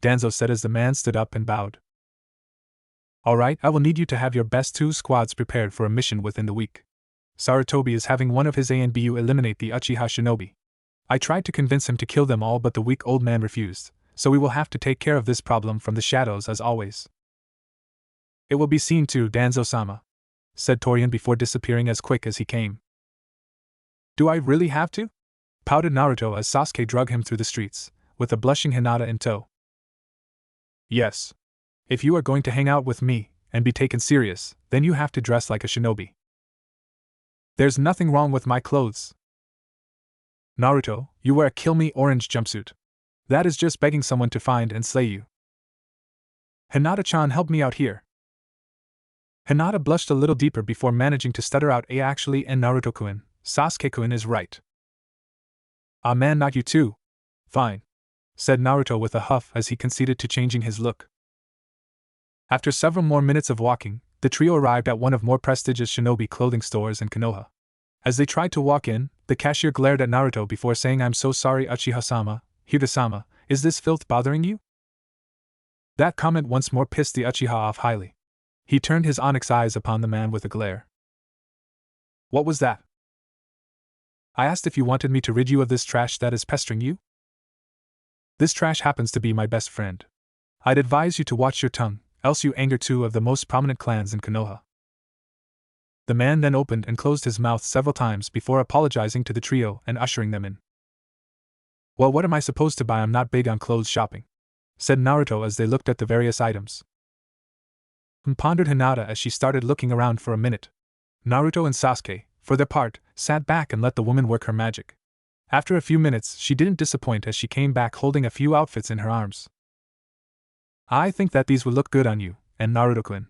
Danzo said as the man stood up and bowed. All right, I will need you to have your best 2 squads prepared for a mission within the week. Sarutobi is having one of his ANBU eliminate the Uchiha shinobi. I tried to convince him to kill them all, but the weak old man refused, so we will have to take care of this problem from the shadows as always. It will be seen to, Danzo-sama, said Torian before disappearing as quick as he came. Do I really have to? Pouted Naruto as Sasuke drug him through the streets, with a blushing Hinata in tow. Yes. If you are going to hang out with me, and be taken serious, then you have to dress like a shinobi. There's nothing wrong with my clothes. Naruto, you wear a kill me orange jumpsuit. That is just begging someone to find and slay you. Hinata-chan, help me out here. Hinata blushed a little deeper before managing to stutter out, actually, and Naruto-kun, Sasuke-kun is right. Ah man, not you too. Fine, said Naruto with a huff as he conceded to changing his look. After several more minutes of walking, the trio arrived at one of more prestigious shinobi clothing stores in Konoha. As they tried to walk in, the cashier glared at Naruto before saying, I'm so sorry, Uchiha-sama, Hida-sama, is this filth bothering you? That comment once more pissed the Uchiha off highly. He turned his onyx eyes upon the man with a glare. What was that? I asked if you wanted me to rid you of this trash that is pestering you? This trash happens to be my best friend. I'd advise you to watch your tongue, else you anger 2 of the most prominent clans in Konoha. The man then opened and closed his mouth several times before apologizing to the trio and ushering them in. Well, what am I supposed to buy? I'm not big on clothes shopping, said Naruto as they looked at the various items. Pondered Hinata as she started looking around for a minute. Naruto and Sasuke, for their part, sat back and let the woman work her magic. After a few minutes, she didn't disappoint as she came back holding a few outfits in her arms. I think that these would look good on you, and Naruto-kun.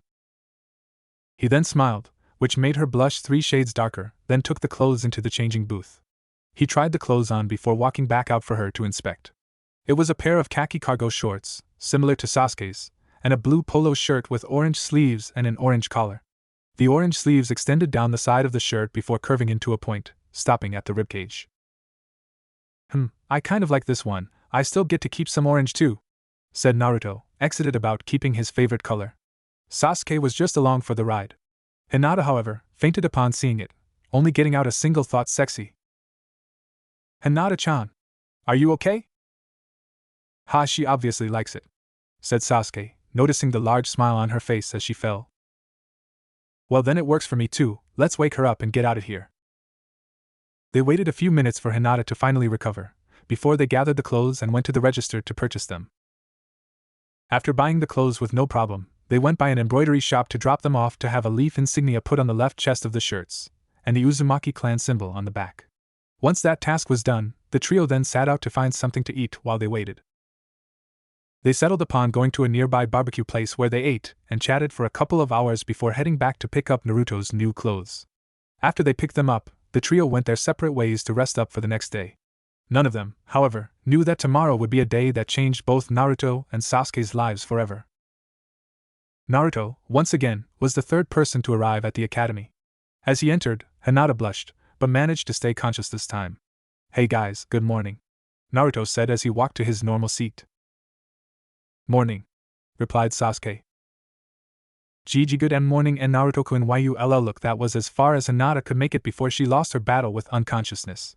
He then smiled, which made her blush 3 shades darker, then took the clothes into the changing booth. He tried the clothes on before walking back out for her to inspect. It was a pair of khaki cargo shorts, similar to Sasuke's, and a blue polo shirt with orange sleeves and an orange collar. The orange sleeves extended down the side of the shirt before curving into a point, stopping at the ribcage. I kind of like this one, I still get to keep some orange too, said Naruto, excited about keeping his favorite color. Sasuke was just along for the ride. Hinata, however, fainted upon seeing it, only getting out a single thought, sexy. Hinata-chan, are you okay? Ha, she obviously likes it, said Sasuke, noticing the large smile on her face as she fell. Well then it works for me too, let's wake her up and get out of here. They waited a few minutes for Hinata to finally recover, before they gathered the clothes and went to the register to purchase them. After buying the clothes with no problem, they went by an embroidery shop to drop them off to have a leaf insignia put on the left chest of the shirts, and the Uzumaki clan symbol on the back. Once that task was done, the trio then sat out to find something to eat while they waited. They settled upon going to a nearby barbecue place where they ate and chatted for a couple of hours before heading back to pick up Naruto's new clothes. After they picked them up, the trio went their separate ways to rest up for the next day. None of them, however, knew that tomorrow would be a day that changed both Naruto and Sasuke's lives forever. Naruto, once again, was the third person to arrive at the academy. As he entered, Hinata blushed, but managed to stay conscious this time. "Hey guys, good morning," Naruto said as he walked to his normal seat. "Morning," replied Sasuke. "Gigi good and morning and Naruto-kun yull look that was as far as Hinata could make it before she lost her battle with unconsciousness.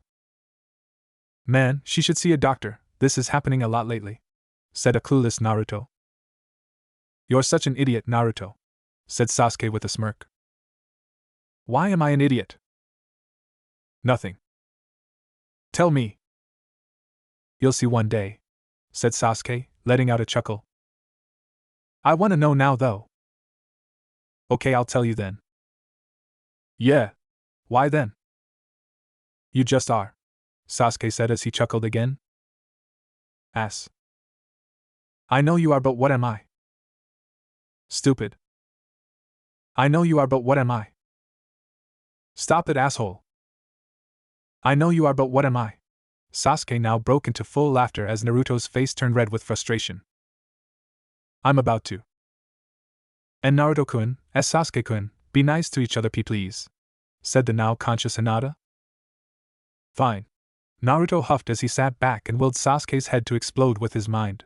Man, she should see a doctor, this is happening a lot lately," said a clueless Naruto. "You're such an idiot, Naruto," said Sasuke with a smirk. "Why am I an idiot?" "Nothing. Tell me." "You'll see one day," said Sasuke, letting out a chuckle. "I want to know now though." "Okay, I'll tell you then." "Yeah. Why then?" "You just are," Sasuke said as he chuckled again. "Ass. I know you are, but what am I?" "Stupid. I know you are, but what am I?" "Stop it, asshole." "I know you are, but what am I?" Sasuke now broke into full laughter as Naruto's face turned red with frustration. "I'm about to." "And Naruto-kun, as Sasuke-kun, be nice to each other please," said the now conscious Hinata. "Fine." Naruto huffed as he sat back and willed Sasuke's head to explode with his mind.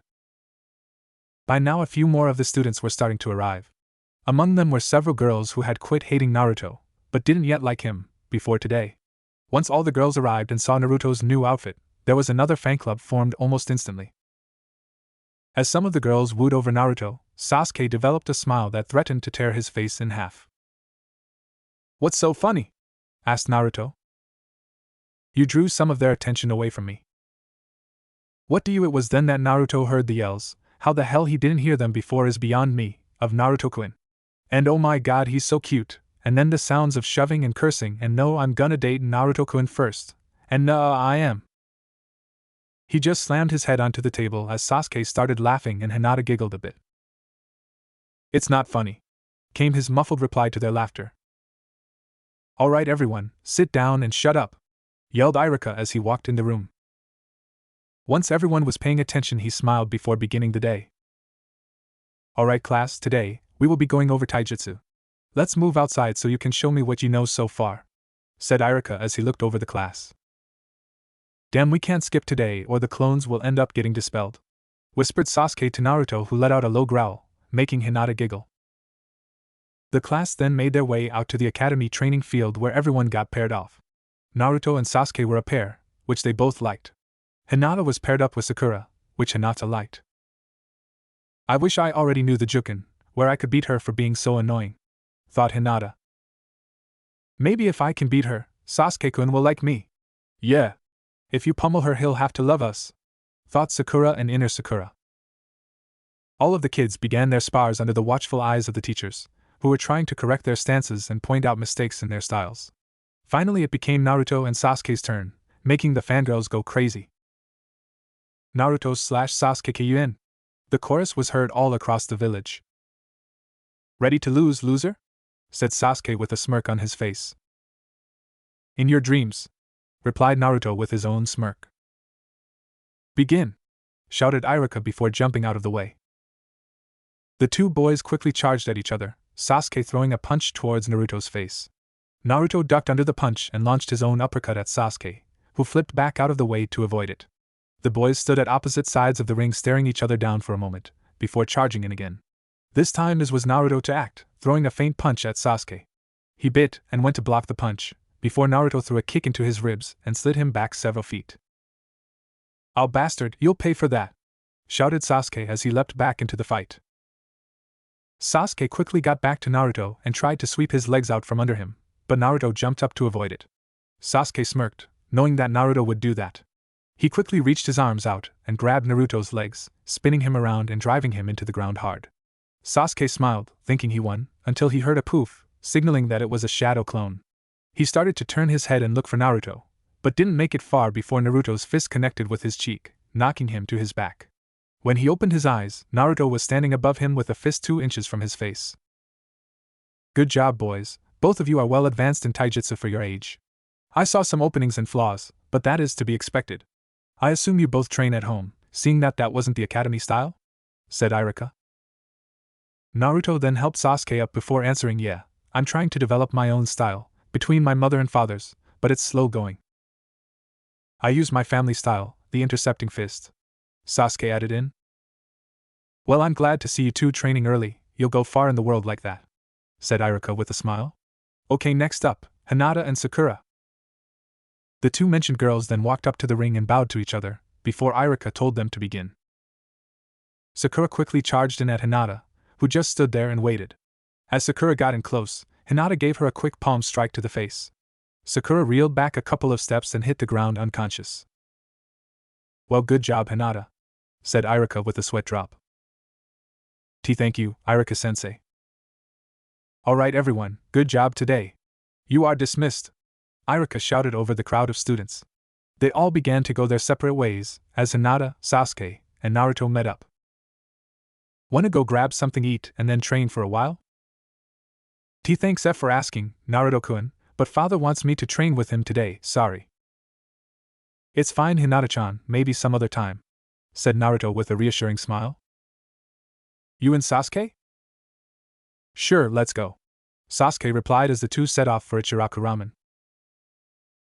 By now a few more of the students were starting to arrive. Among them were several girls who had quit hating Naruto, but didn't yet like him, before today. Once all the girls arrived and saw Naruto's new outfit, there was another fan club formed almost instantly. As some of the girls wooed over Naruto, Sasuke developed a smile that threatened to tear his face in half. "What's so funny?" asked Naruto. "You drew some of their attention away from me." "What do you?" It was then that Naruto heard the yells. How the hell he didn't hear them before is beyond me, of Naruto-kun. And oh my god, he's so cute, and then the sounds of shoving and cursing, and no, I'm gonna date Naruto-kun first, and no, I am. He just slammed his head onto the table as Sasuke started laughing and Hinata giggled a bit. "It's not funny," came his muffled reply to their laughter. "Alright everyone, sit down and shut up," yelled Iruka as he walked in the room. Once everyone was paying attention, he smiled before beginning the day. "Alright class, today, we will be going over taijutsu. Let's move outside so you can show me what you know so far," said Iruka as he looked over the class. "Damn, we can't skip today or the clones will end up getting dispelled," whispered Sasuke to Naruto, who let out a low growl, making Hinata giggle. The class then made their way out to the academy training field where everyone got paired off. Naruto and Sasuke were a pair, which they both liked. Hinata was paired up with Sakura, which Hinata liked. "I wish I already knew the Juken, where I could beat her for being so annoying," thought Hinata. "Maybe if I can beat her, Sasuke-kun will like me. Yeah. If you pummel her, he'll have to love us," thought Sakura and inner Sakura. All of the kids began their spars under the watchful eyes of the teachers, who were trying to correct their stances and point out mistakes in their styles. Finally it became Naruto and Sasuke's turn, making the fangirls go crazy. "Naruto/Sasuke-kun." The chorus was heard all across the village. "Ready to lose, loser?" said Sasuke with a smirk on his face. "In your dreams," replied Naruto with his own smirk. "Begin!" shouted Iruka before jumping out of the way. The two boys quickly charged at each other, Sasuke throwing a punch towards Naruto's face. Naruto ducked under the punch and launched his own uppercut at Sasuke, who flipped back out of the way to avoid it. The boys stood at opposite sides of the ring staring each other down for a moment, before charging in again. This time it was Naruto to act, throwing a feint punch at Sasuke. He bit and went to block the punch, before Naruto threw a kick into his ribs and slid him back several feet. "Oh bastard, you'll pay for that!" shouted Sasuke as he leapt back into the fight. Sasuke quickly got back to Naruto and tried to sweep his legs out from under him, but Naruto jumped up to avoid it. Sasuke smirked, knowing that Naruto would do that. He quickly reached his arms out and grabbed Naruto's legs, spinning him around and driving him into the ground hard. Sasuke smiled, thinking he won, until he heard a poof, signaling that it was a shadow clone. He started to turn his head and look for Naruto, but didn't make it far before Naruto's fist connected with his cheek, knocking him to his back. When he opened his eyes, Naruto was standing above him with a fist 2 inches from his face. Good job, boys. Both of you are well advanced in taijutsu for your age. I saw some openings and flaws, but that is to be expected. I assume you both train at home, seeing that wasn't the academy style? Said Iruka. Naruto then helped Sasuke up before answering, yeah, I'm trying to develop my own style, between my mother and father's, but it's slow going. I use my family style, the intercepting fist. Sasuke added in. Well, I'm glad to see you two training early, you'll go far in the world like that, said Iruka with a smile. Okay, next up, Hinata and Sakura. The two mentioned girls then walked up to the ring and bowed to each other, before Iruka told them to begin. Sakura quickly charged in at Hinata, who just stood there and waited. As Sakura got in close, Hinata gave her a quick palm strike to the face. Sakura reeled back a couple of steps and hit the ground unconscious. Well, good job, Hinata, said Iruka with a sweat drop. Thank you, Iruka-sensei. Alright everyone, good job today. You are dismissed, Iruka shouted over the crowd of students. They all began to go their separate ways, as Hinata, Sasuke, and Naruto met up. Wanna go grab something eat and then train for a while? Thanks for asking, Naruto-kun, but father wants me to train with him today, sorry. It's fine, Hinata-chan, maybe some other time, said Naruto with a reassuring smile. You and Sasuke? Sure, let's go, Sasuke replied as the two set off for Ichiraku Ramen.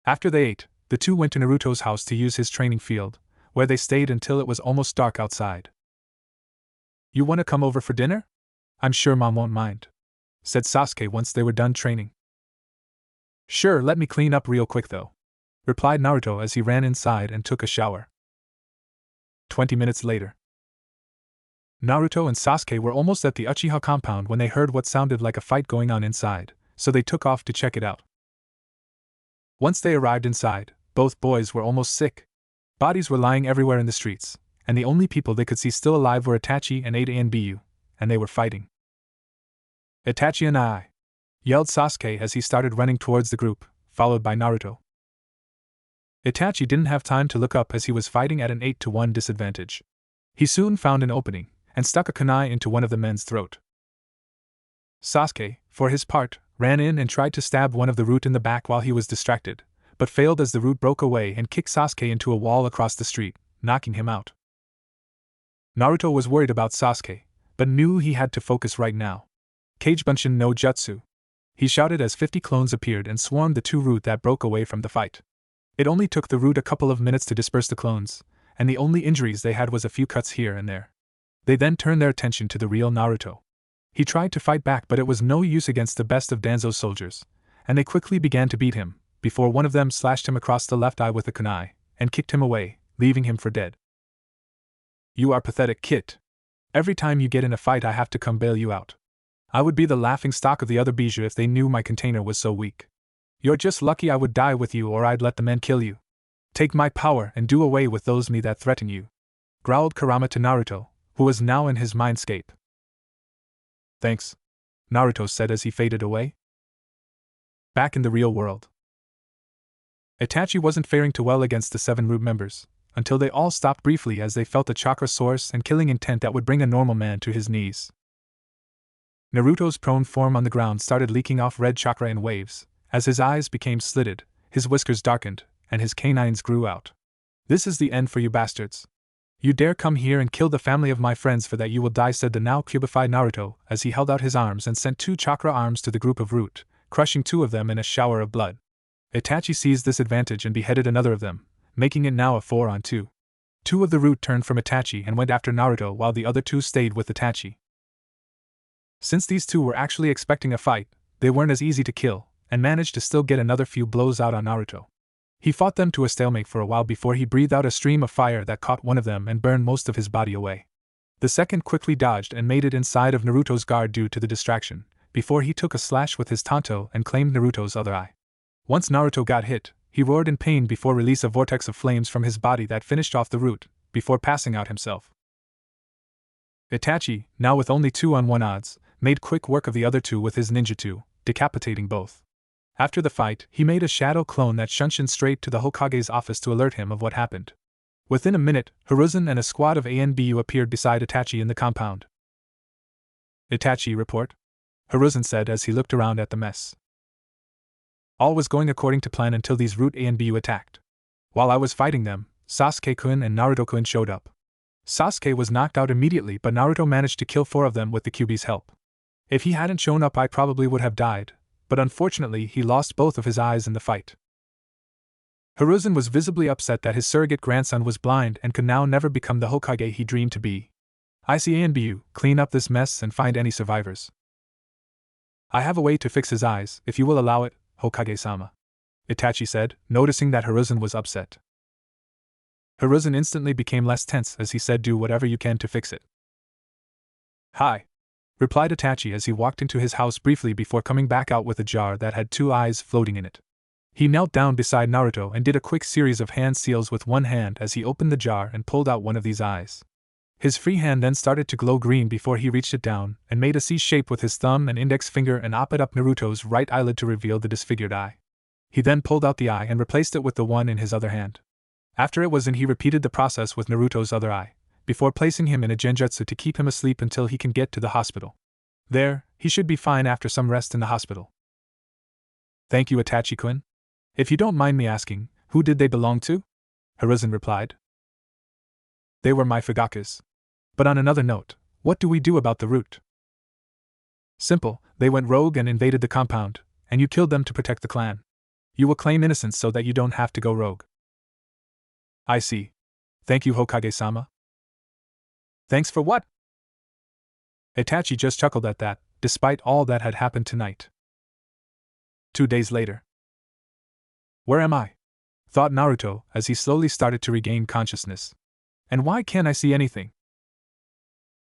After they ate, the two went to Naruto's house to use his training field, where they stayed until it was almost dark outside. You want to come over for dinner? I'm sure Mom won't mind, said Sasuke once they were done training. Sure, let me clean up real quick though, replied Naruto as he ran inside and took a shower. 20 minutes later. Naruto and Sasuke were almost at the Uchiha compound when they heard what sounded like a fight going on inside, so they took off to check it out. Once they arrived inside, both boys were almost sick. Bodies were lying everywhere in the streets, and the only people they could see still alive were Itachi and Ada and Biyu, and they were fighting. Itachi and I! Yelled Sasuke as he started running towards the group, followed by Naruto. Itachi didn't have time to look up as he was fighting at an 8-to-1 disadvantage. He soon found an opening, and stuck a kunai into one of the men's throat. Sasuke, for his part, ran in and tried to stab one of the root in the back while he was distracted, but failed as the root broke away and kicked Sasuke into a wall across the street, knocking him out. Naruto was worried about Sasuke, but knew he had to focus right now. Kagebunshin no Jutsu. He shouted as 50 clones appeared and swarmed the two root that broke away from the fight. It only took the root a couple of minutes to disperse the clones, and the only injuries they had was a few cuts here and there. They then turned their attention to the real Naruto. He tried to fight back, but it was no use against the best of Danzo's soldiers, and they quickly began to beat him, before one of them slashed him across the left eye with a kunai, and kicked him away, leaving him for dead. You are pathetic, Kit. Every time you get in a fight I have to come bail you out. I would be the laughing stock of the other Bijou if they knew my container was so weak. You're just lucky I would die with you or I'd let the men kill you. Take my power and do away with those me that threaten you, growled Kurama to Naruto, who was now in his mindscape. Thanks, Naruto said as he faded away. Back in the real world. Itachi wasn't faring too well against the 7 root members, until they all stopped briefly as they felt a chakra source and killing intent that would bring a normal man to his knees. Naruto's prone form on the ground started leaking off red chakra in waves, as his eyes became slitted, his whiskers darkened, and his canines grew out. This is the end for you bastards. You dare come here and kill the family of my friends, for that you will die, said the now cubified Naruto as he held out his arms and sent 2 chakra arms to the group of root, crushing 2 of them in a shower of blood. Itachi seized this advantage and beheaded another of them, making it now a 4-on-2. 2 of the root turned from Itachi and went after Naruto while the other 2 stayed with Itachi. Since these 2 were actually expecting a fight, they weren't as easy to kill, and managed to still get another few blows out on Naruto. He fought them to a stalemate for a while before he breathed out a stream of fire that caught one of them and burned most of his body away. The second quickly dodged and made it inside of Naruto's guard due to the distraction, before he took a slash with his tanto and claimed Naruto's other eye. Once Naruto got hit, he roared in pain before release a vortex of flames from his body that finished off the root, before passing out himself. Itachi, now with only 2-on-1 odds, made quick work of the other 2 with his ninjutsu, decapitating both. After the fight, he made a shadow clone that shunshined straight to the Hokage's office to alert him of what happened. Within a minute, Hiruzen and a squad of ANBU appeared beside Itachi in the compound. Itachi, report, Hiruzen said as he looked around at the mess. All was going according to plan until these root ANBU attacked. While I was fighting them, Sasuke-kun and Naruto-kun showed up. Sasuke was knocked out immediately, but Naruto managed to kill 4 of them with the Kyuubi's help. If he hadn't shown up, I probably would have died, but unfortunately he lost both of his eyes in the fight. Hiruzen was visibly upset that his surrogate grandson was blind and could now never become the Hokage he dreamed to be. I see ANBU, clean up this mess and find any survivors. I have a way to fix his eyes, if you will allow it, Hokage-sama, Itachi said, noticing that Hiruzen was upset. Hiruzen instantly became less tense as he said, do whatever you can to fix it. Hi, replied Itachi as he walked into his house briefly before coming back out with a jar that had 2 eyes floating in it. He knelt down beside Naruto and did a quick series of hand seals with one hand as he opened the jar and pulled out one of these eyes. His free hand then started to glow green before he reached it down and made a C shape with his thumb and index finger and opted up Naruto's right eyelid to reveal the disfigured eye. He then pulled out the eye and replaced it with the one in his other hand. After it was in, he repeated the process with Naruto's other eye, before placing him in a genjutsu to keep him asleep until he can get to the hospital. There, he should be fine after some rest in the hospital. Thank you, Itachi-kun. If you don't mind me asking, who did they belong to? Hiruzen replied. They were my Fugakus. But on another note, what do we do about the root? Simple, they went rogue and invaded the compound, and you killed them to protect the clan. You will claim innocence so that you don't have to go rogue. I see. Thank you, Hokage-sama. Thanks for what? Itachi just chuckled at that, despite all that had happened tonight. 2 days later. Where am I? Thought Naruto as he slowly started to regain consciousness. And why can't I see anything?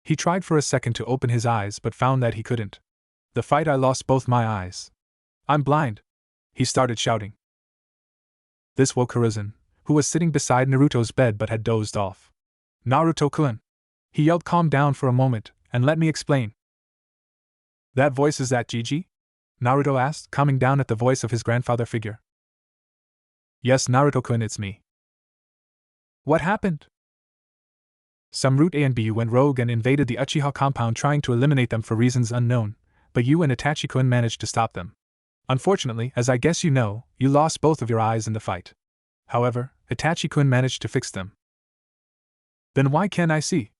He tried for a second to open his eyes but found that he couldn't. The fight, I lost both my eyes. I'm blind. He started shouting. This woke Hiruzen, who was sitting beside Naruto's bed but had dozed off. Naruto-kun. He yelled, calm down for a moment, and let me explain. That voice, is that Gigi? Naruto asked, calming down at the voice of his grandfather figure. Yes, Naruto-kun, it's me. What happened? Some root ANBU went rogue and invaded the Uchiha compound trying to eliminate them for reasons unknown, but you and Itachi-kun managed to stop them. Unfortunately, as I guess you know, you lost both of your eyes in the fight. However, Itachi-kun managed to fix them. Then why can't I see?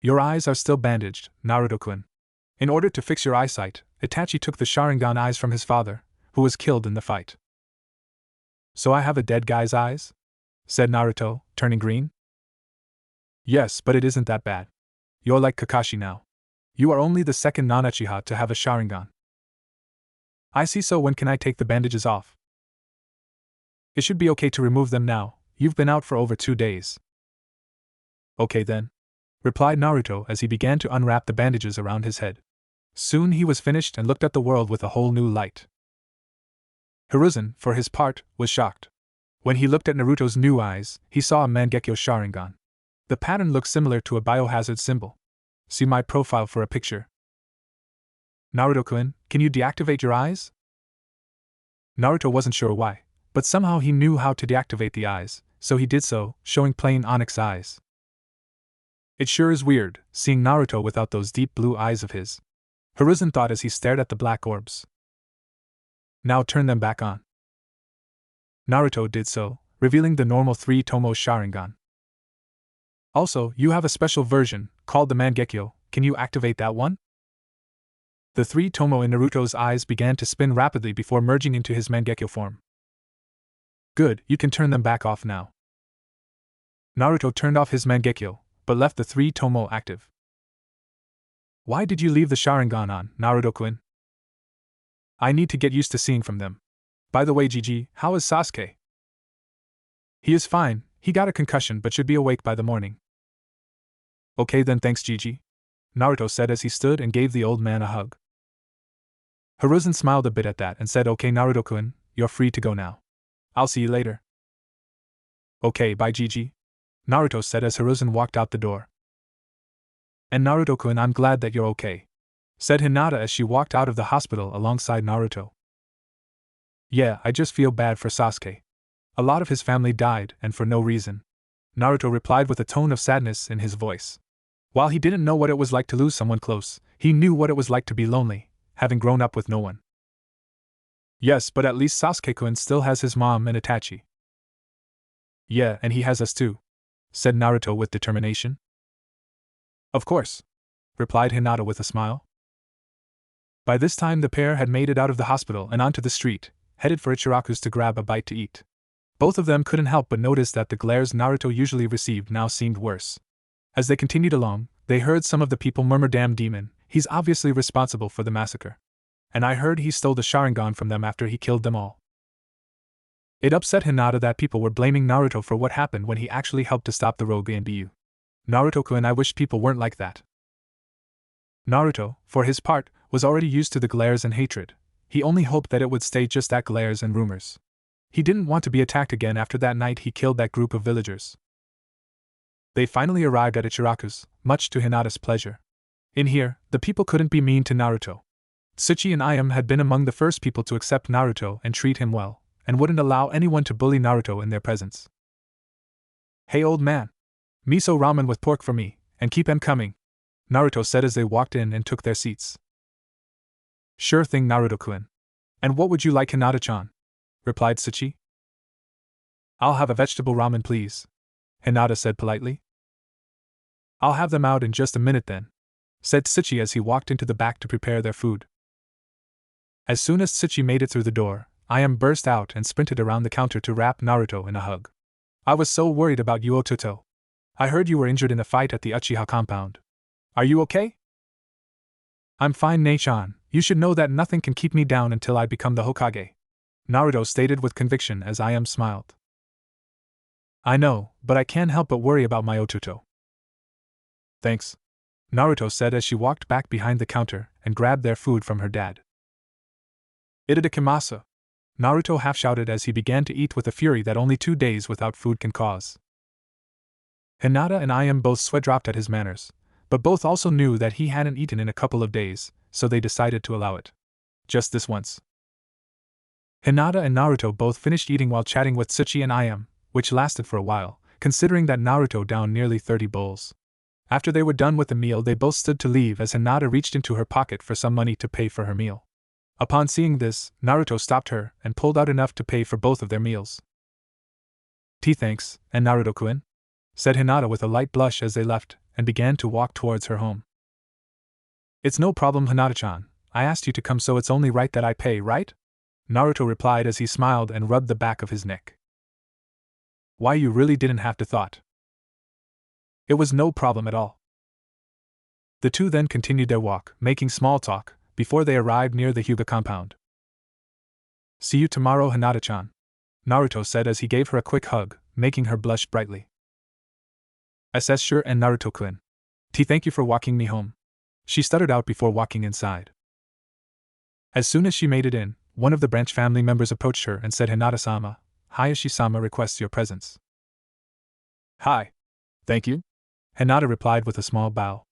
Your eyes are still bandaged, Naruto-kun. In order to fix your eyesight, Itachi took the Sharingan eyes from his father, who was killed in the fight. So I have a dead guy's eyes? Said Naruto, turning green. Yes, but it isn't that bad. You're like Kakashi now. You are only the second non-Uchiha to have a Sharingan. I see, so when can I take the bandages off? It should be okay to remove them now, you've been out for over 2 days. Okay then, replied Naruto as he began to unwrap the bandages around his head. Soon he was finished and looked at the world with a whole new light. Hiruzen, for his part, was shocked. When he looked at Naruto's new eyes, he saw a Mangekyo Sharingan. The pattern looked similar to a biohazard symbol. See my profile for a picture. Naruto-kun, can you deactivate your eyes? Naruto wasn't sure why, but somehow he knew how to deactivate the eyes, so he did so, showing plain onyx eyes. It sure is weird, seeing Naruto without those deep blue eyes of his. Hiruzen thought as he stared at the black orbs. Now turn them back on. Naruto did so, revealing the normal 3-tomo Sharingan. Also, you have a special version, called the Mangekyo, can you activate that one? The 3-tomo in Naruto's eyes began to spin rapidly before merging into his Mangekyo form. Good, you can turn them back off now. Naruto turned off his Mangekyo, but left the 3-tomo active. Why did you leave the Sharingan on, Naruto-kun? I need to get used to seeing from them. By the way, Gigi, how is Sasuke? He is fine, he got a concussion but should be awake by the morning. Okay then, thanks Gigi, Naruto said as he stood and gave the old man a hug. Hiruzen smiled a bit at that and said, okay Naruto-kun, you're free to go now. I'll see you later. Okay, bye Gigi, Naruto said as Hiruzen walked out the door. And Naruto-kun, I'm glad that you're okay, said Hinata as she walked out of the hospital alongside Naruto. Yeah, I just feel bad for Sasuke. A lot of his family died, and for no reason. Naruto replied with a tone of sadness in his voice. While he didn't know what it was like to lose someone close, he knew what it was like to be lonely, having grown up with no one. Yes, but at least Sasuke-kun still has his mom and Itachi. Yeah, and he has us too, said Naruto with determination. Of course, replied Hinata with a smile. By this time the pair had made it out of the hospital and onto the street, headed for Ichiraku's to grab a bite to eat. Both of them couldn't help but notice that the glares Naruto usually received now seemed worse. As they continued along, they heard some of the people murmur, "Damn demon, he's obviously responsible for the massacre. And I heard he stole the Sharingan from them after he killed them all." It upset Hinata that people were blaming Naruto for what happened when he actually helped to stop the rogue and Bu. Naruto-kun, I wish people weren't like that. Naruto, for his part, was already used to the glares and hatred. He only hoped that it would stay just that, glares and rumors. He didn't want to be attacked again after that night he killed that group of villagers. They finally arrived at Ichiraku's, much to Hinata's pleasure. In here, the people couldn't be mean to Naruto. Tsuchi and Ayam had been among the first people to accept Naruto and treat him well, and wouldn't allow anyone to bully Naruto in their presence. "Hey old man! Miso ramen with pork for me, and keep 'em coming," Naruto said as they walked in and took their seats. "Sure thing, Naruto-kun. And what would you like, Hinata-chan?" replied Tsuchi. "I'll have a vegetable ramen, please," Hinata said politely. "I'll have them out in just a minute then," said Tsuchi as he walked into the back to prepare their food. As soon as Tsuchi made it through the door, Ayam burst out and sprinted around the counter to wrap Naruto in a hug. "I was so worried about you, Ototo. I heard you were injured in a fight at the Uchiha compound. Are you okay?" "I'm fine, Nei-chan. You should know that nothing can keep me down until I become the Hokage," Naruto stated with conviction as Ayam smiled. "I know, but I can't help but worry about my Ototo." "Thanks," Naruto said as she walked back behind the counter and grabbed their food from her dad. "Itadakimasu," Naruto half-shouted as he began to eat with a fury that only 2 days without food can cause. Hinata and Ayam both sweat-dropped at his manners, but both also knew that he hadn't eaten in a couple of days, so they decided to allow it. Just this once. Hinata and Naruto both finished eating while chatting with Tsuchi and Ayam, which lasted for a while, considering that Naruto downed nearly 30 bowls. After they were done with the meal, they both stood to leave as Hinata reached into her pocket for some money to pay for her meal. Upon seeing this, Naruto stopped her and pulled out enough to pay for both of their meals. "Tea, thanks, and Naruto-kun," said Hinata with a light blush as they left, and began to walk towards her home. "It's no problem, Hinata-chan. I asked you to come, so it's only right that I pay, right?" Naruto replied as he smiled and rubbed the back of his neck. "Why, you really didn't have to thought. It was no problem at all." The two then continued their walk, making small talk, before they arrived near the Hyuga compound. "See you tomorrow, Hinata-chan," Naruto said as he gave her a quick hug, making her blush brightly. "SS sure, and Naruto-kun. Thank you for walking me home," she stuttered out before walking inside. As soon as she made it in, one of the branch family members approached her and said, "Hinata-sama, Hayashi-sama requests your presence." "Hi. Thank you," Hinata replied with a small bow.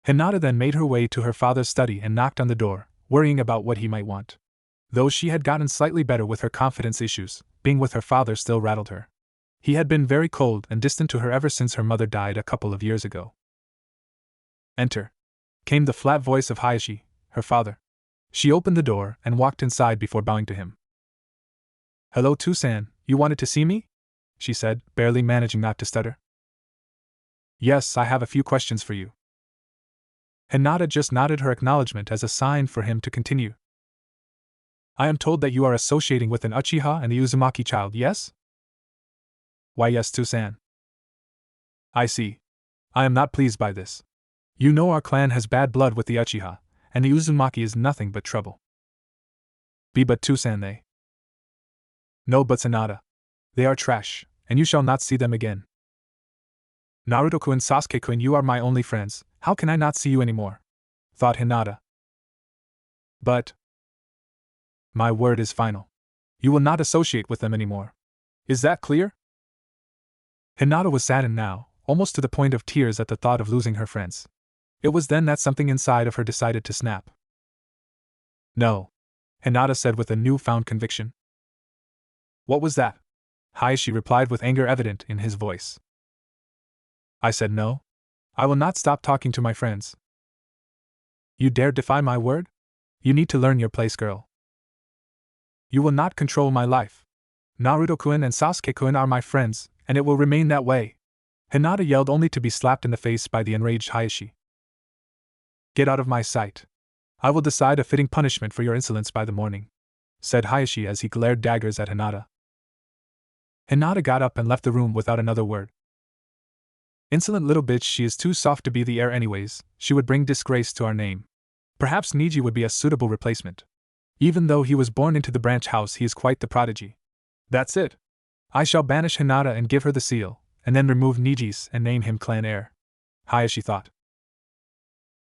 Hinata then made her way to her father's study and knocked on the door, worrying about what he might want. Though she had gotten slightly better with her confidence issues, being with her father still rattled her. He had been very cold and distant to her ever since her mother died a couple of years ago. "Enter," came the flat voice of Hayashi, her father. She opened the door and walked inside before bowing to him. "Hello, Tusan, you wanted to see me?" she said, barely managing not to stutter. "Yes, I have a few questions for you." Hinata just nodded her acknowledgement as a sign for him to continue. "I am told that you are associating with an Uchiha and the Uzumaki child, yes?" "Why, yes, Tusan." "I see. I am not pleased by this. You know our clan has bad blood with the Uchiha, and the Uzumaki is nothing but trouble." But Tusan, they." "No buts, Hinata. They are trash, and you shall not see them again." "Naruto-kun, Sasuke-kun, you are my only friends, how can I not see you anymore?" thought Hinata. "But my word is final. You will not associate with them anymore. Is that clear?" Hinata was saddened now, almost to the point of tears at the thought of losing her friends. It was then that something inside of her decided to snap. "No," Hinata said with a newfound conviction. "What was that?" Hayashi replied with anger evident in his voice. I said no. I will not stop talking to my friends. You dare defy my word? You need to learn your place, girl. You will not control my life. Naruto-kun and Sasuke-kun are my friends, and it will remain that way. Hinata yelled only to be slapped in the face by the enraged Hayashi. Get out of my sight. I will decide a fitting punishment for your insolence by the morning, said Hayashi as he glared daggers at Hinata. Hinata got up and left the room without another word. Insolent little bitch, she is too soft to be the heir anyways, she would bring disgrace to our name. Perhaps Niji would be a suitable replacement. Even though he was born into the branch house, he is quite the prodigy. That's it. I shall banish Hinata and give her the seal, and then remove Niji's and name him clan heir, Hayashi thought.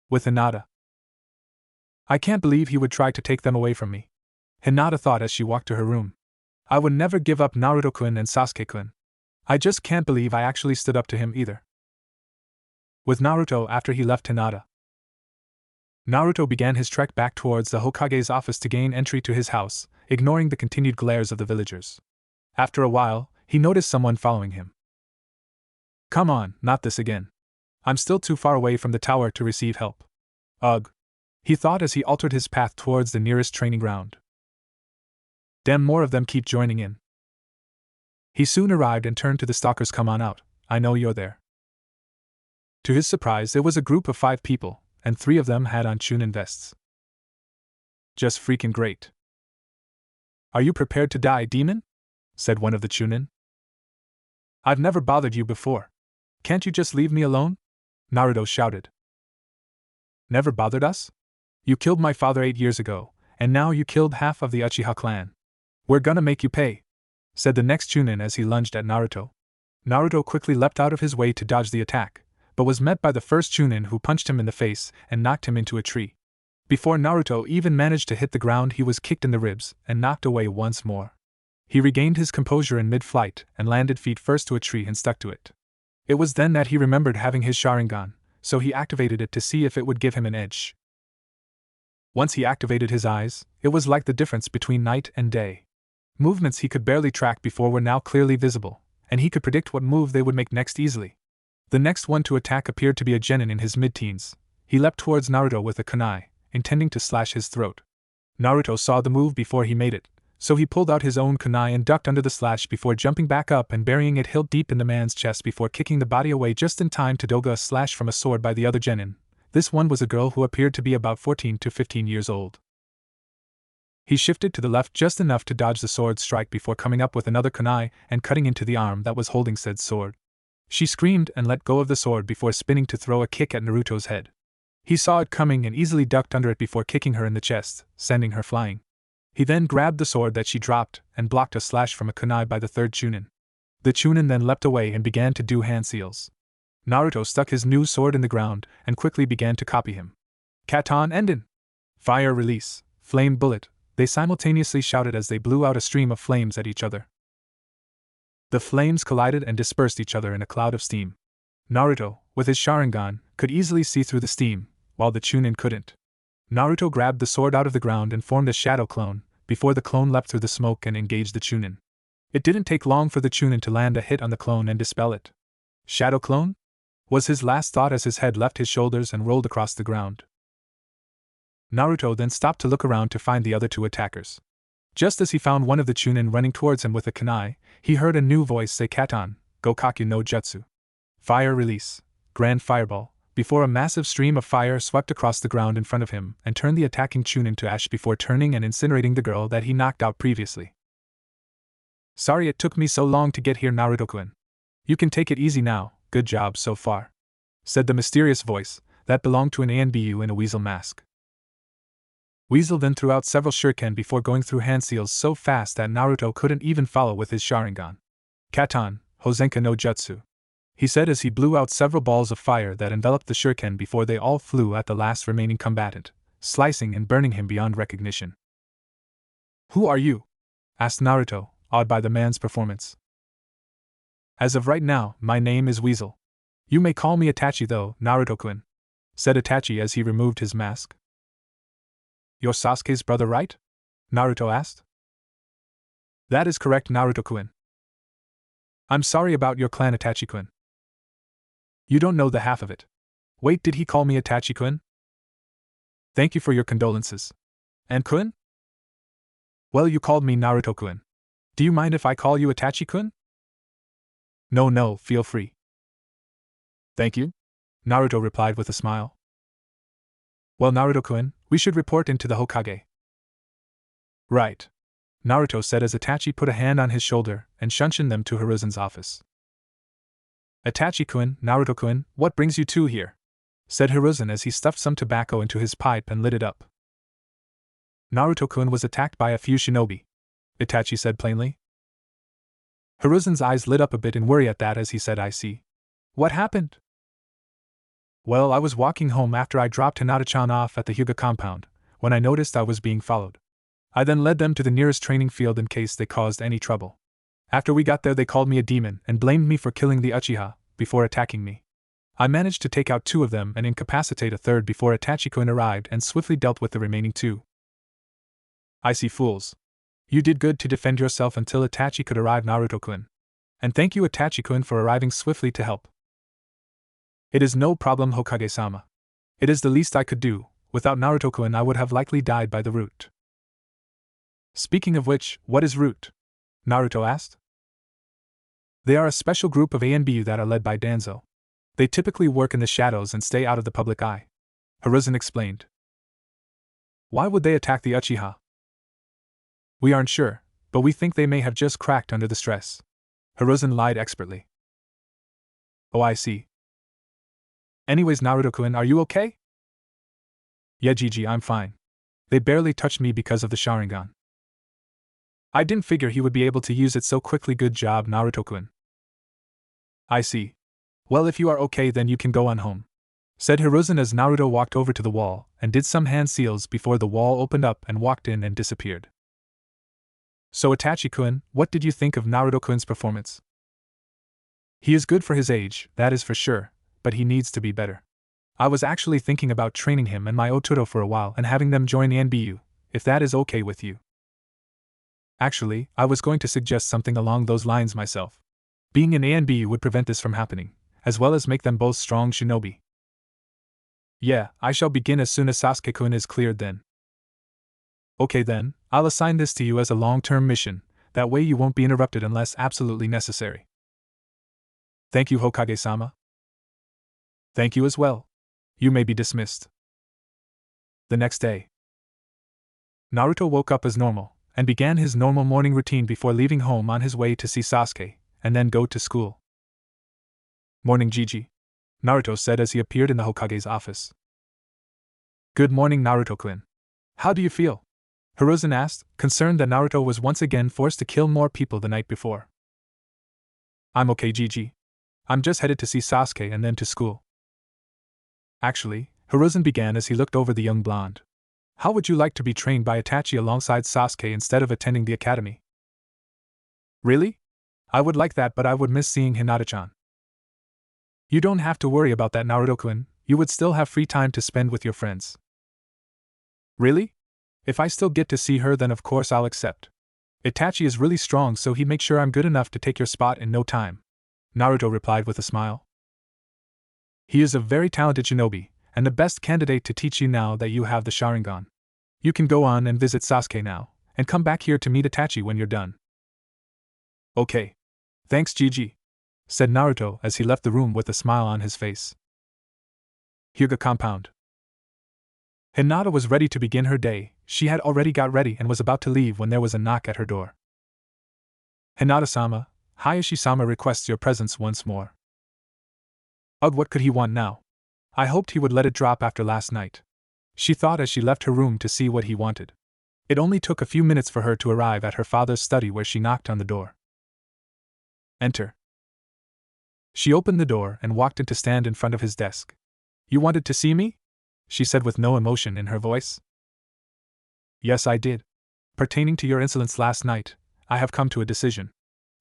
With Hinata. I can't believe he would try to take them away from me, Hinata thought as she walked to her room. I would never give up Naruto-kun and Sasuke-kun. I just can't believe I actually stood up to him either. With Naruto after he left Hinata. Naruto began his trek back towards the Hokage's office to gain entry to his house, ignoring the continued glares of the villagers. After a while, he noticed someone following him. Come on, not this again. I'm still too far away from the tower to receive help. Ugh. He thought as he altered his path towards the nearest training ground. Damn, more of them keep joining in. He soon arrived and turned to the stalkers. Come on out, I know you're there. To his surprise, it was a group of 5 people, and 3 of them had on Chunin vests. Just freaking great. Are you prepared to die, demon? Said one of the Chunin. I've never bothered you before. Can't you just leave me alone? Naruto shouted. Never bothered us? You killed my father 8 years ago, and now you killed half of the Uchiha clan. We're gonna make you pay, said the next Chunin as he lunged at Naruto. Naruto quickly leapt out of his way to dodge the attack, but was met by the first Chunin, who punched him in the face and knocked him into a tree. Before Naruto even managed to hit the ground, he was kicked in the ribs and knocked away once more. He regained his composure in mid-flight and landed feet first to a tree and stuck to it. It was then that he remembered having his Sharingan, so he activated it to see if it would give him an edge. Once he activated his eyes, it was like the difference between night and day. Movements he could barely track before were now clearly visible, and he could predict what move they would make next easily. The next one to attack appeared to be a genin in his mid-teens. He leapt towards Naruto with a kunai, intending to slash his throat. Naruto saw the move before he made it, so he pulled out his own kunai and ducked under the slash before jumping back up and burying it hilt deep in the man's chest before kicking the body away just in time to dodge a slash from a sword by the other genin. This one was a girl who appeared to be about 14 to 15 years old. He shifted to the left just enough to dodge the sword strike before coming up with another kunai and cutting into the arm that was holding said sword. She screamed and let go of the sword before spinning to throw a kick at Naruto's head. He saw it coming and easily ducked under it before kicking her in the chest, sending her flying. He then grabbed the sword that she dropped and blocked a slash from a kunai by the third Chunin. The Chunin then leapt away and began to do hand seals. Naruto stuck his new sword in the ground and quickly began to copy him. Katon Enden! Fire release, flame bullet, they simultaneously shouted as they blew out a stream of flames at each other. The flames collided and dispersed each other in a cloud of steam. Naruto, with his Sharingan, could easily see through the steam, while the Chunin couldn't. Naruto grabbed the sword out of the ground and formed a shadow clone, before the clone leapt through the smoke and engaged the Chunin. It didn't take long for the Chunin to land a hit on the clone and dispel it. Shadow clone? Was his last thought as his head left his shoulders and rolled across the ground. Naruto then stopped to look around to find the other 2 attackers. Just as he found one of the Chunin running towards him with a kunai, he heard a new voice say Katon, Gokaku no Jutsu. Fire release, Grand Fireball, before a massive stream of fire swept across the ground in front of him and turned the attacking Chunin to ash before turning and incinerating the girl that he knocked out previously. Sorry it took me so long to get here, Naruto-kun. You can take it easy now, good job so far, said the mysterious voice that belonged to an ANBU in a weasel mask. Weasel then threw out several shuriken before going through hand seals so fast that Naruto couldn't even follow with his Sharingan. Katon, Hozenka no Jutsu, he said as he blew out several balls of fire that enveloped the shuriken before they all flew at the last remaining combatant, slicing and burning him beyond recognition. Who are you? Asked Naruto, awed by the man's performance. As of right now, my name is Weasel. You may call me Itachi though, Naruto-kun, said Itachi as he removed his mask. You're Sasuke's brother, right? Naruto asked. That is correct, Naruto-kun. I'm sorry about your clan, Itachi-kun. You don't know the half of it. Wait, did he call me Itachi-kun? Thank you for your condolences. And kun? Well, you called me Naruto-kun. Do you mind if I call you Itachi-kun? No, feel free. Thank you, Naruto replied with a smile. Well, Naruto-kun, we should report into the Hokage. Right, Naruto said as Itachi put a hand on his shoulder and shunshined them to Hiruzen's office. Itachi-kun, Naruto-kun, what brings you two here? Said Hiruzen as he stuffed some tobacco into his pipe and lit it up. Naruto-kun was attacked by a few shinobi, Itachi said plainly. Hiruzen's eyes lit up a bit in worry at that as he said, I see. What happened? Well, I was walking home after I dropped Hinata-chan off at the Hyuga compound, when I noticed I was being followed. I then led them to the nearest training field in case they caused any trouble. After we got there, they called me a demon and blamed me for killing the Uchiha, before attacking me. I managed to take out two of them and incapacitate a third before Itachi-kun arrived and swiftly dealt with the remaining two. I see, fools. You did good to defend yourself until Itachi could arrive, Naruto-kun. And thank you, Itachi-kun, for arriving swiftly to help. It is no problem, Hokage-sama. It is the least I could do. Without Naruto-kun, I would have likely died by the root. Speaking of which, what is root? Naruto asked. They are a special group of ANBU that are led by Danzo. They typically work in the shadows and stay out of the public eye, Hiruzen explained. Why would they attack the Uchiha? We aren't sure, but we think they may have just cracked under the stress. Hiruzen lied expertly. Oh, I see. Anyways, Naruto-kun, are you okay? Yeah, Gigi, I'm fine. They barely touched me because of the Sharingan. I didn't figure he would be able to use it so quickly. Good job, Naruto-kun. I see. Well, if you are okay, then you can go on home, said Hiruzen as Naruto walked over to the wall and did some hand seals before the wall opened up and walked in and disappeared. So Itachi-kun, what did you think of Naruto-kun's performance? He is good for his age, that is for sure, but he needs to be better. I was actually thinking about training him and my Otoro for a while and having them join the NBU, if that is okay with you. Actually, I was going to suggest something along those lines myself. Being in ANBU would prevent this from happening, as well as make them both strong shinobi. Yeah, I shall begin as soon as Sasuke-kun is cleared then. Okay then, I'll assign this to you as a long-term mission, that way you won't be interrupted unless absolutely necessary. Thank you, Hokage-sama. Thank you as well. You may be dismissed. The next day, Naruto woke up as normal, and began his normal morning routine before leaving home on his way to see Sasuke, and then go to school. Morning, Gigi, Naruto said as he appeared in the Hokage's office. Good morning, Naruto-kun. How do you feel? Hiruzen asked, concerned that Naruto was once again forced to kill more people the night before. I'm okay, Gigi. I'm just headed to see Sasuke and then to school. Actually, Hiruzen began as he looked over the young blonde. How would you like to be trained by Itachi alongside Sasuke instead of attending the academy? Really? I would like that, but I would miss seeing Hinata-chan. You don't have to worry about that, Naruto-kun. You would still have free time to spend with your friends. Really? If I still get to see her, then of course I'll accept. Itachi is really strong, so he'd make sure I'm good enough to take your spot in no time, Naruto replied with a smile. He is a very talented shinobi, and the best candidate to teach you now that you have the Sharingan. You can go on and visit Sasuke now, and come back here to meet Itachi when you're done. Okay. Thanks, Gigi, said Naruto as he left the room with a smile on his face. Hyuga compound. Hinata was ready to begin her day. She had already got ready and was about to leave when there was a knock at her door. Hinata-sama, Hayashi-sama requests your presence once more. Ugh, what could he want now? I hoped he would let it drop after last night, she thought as she left her room to see what he wanted. It only took a few minutes for her to arrive at her father's study, where she knocked on the door. Enter. She opened the door and walked in to stand in front of his desk. You wanted to see me? She said with no emotion in her voice. Yes, I did. Pertaining to your insolence last night, I have come to a decision.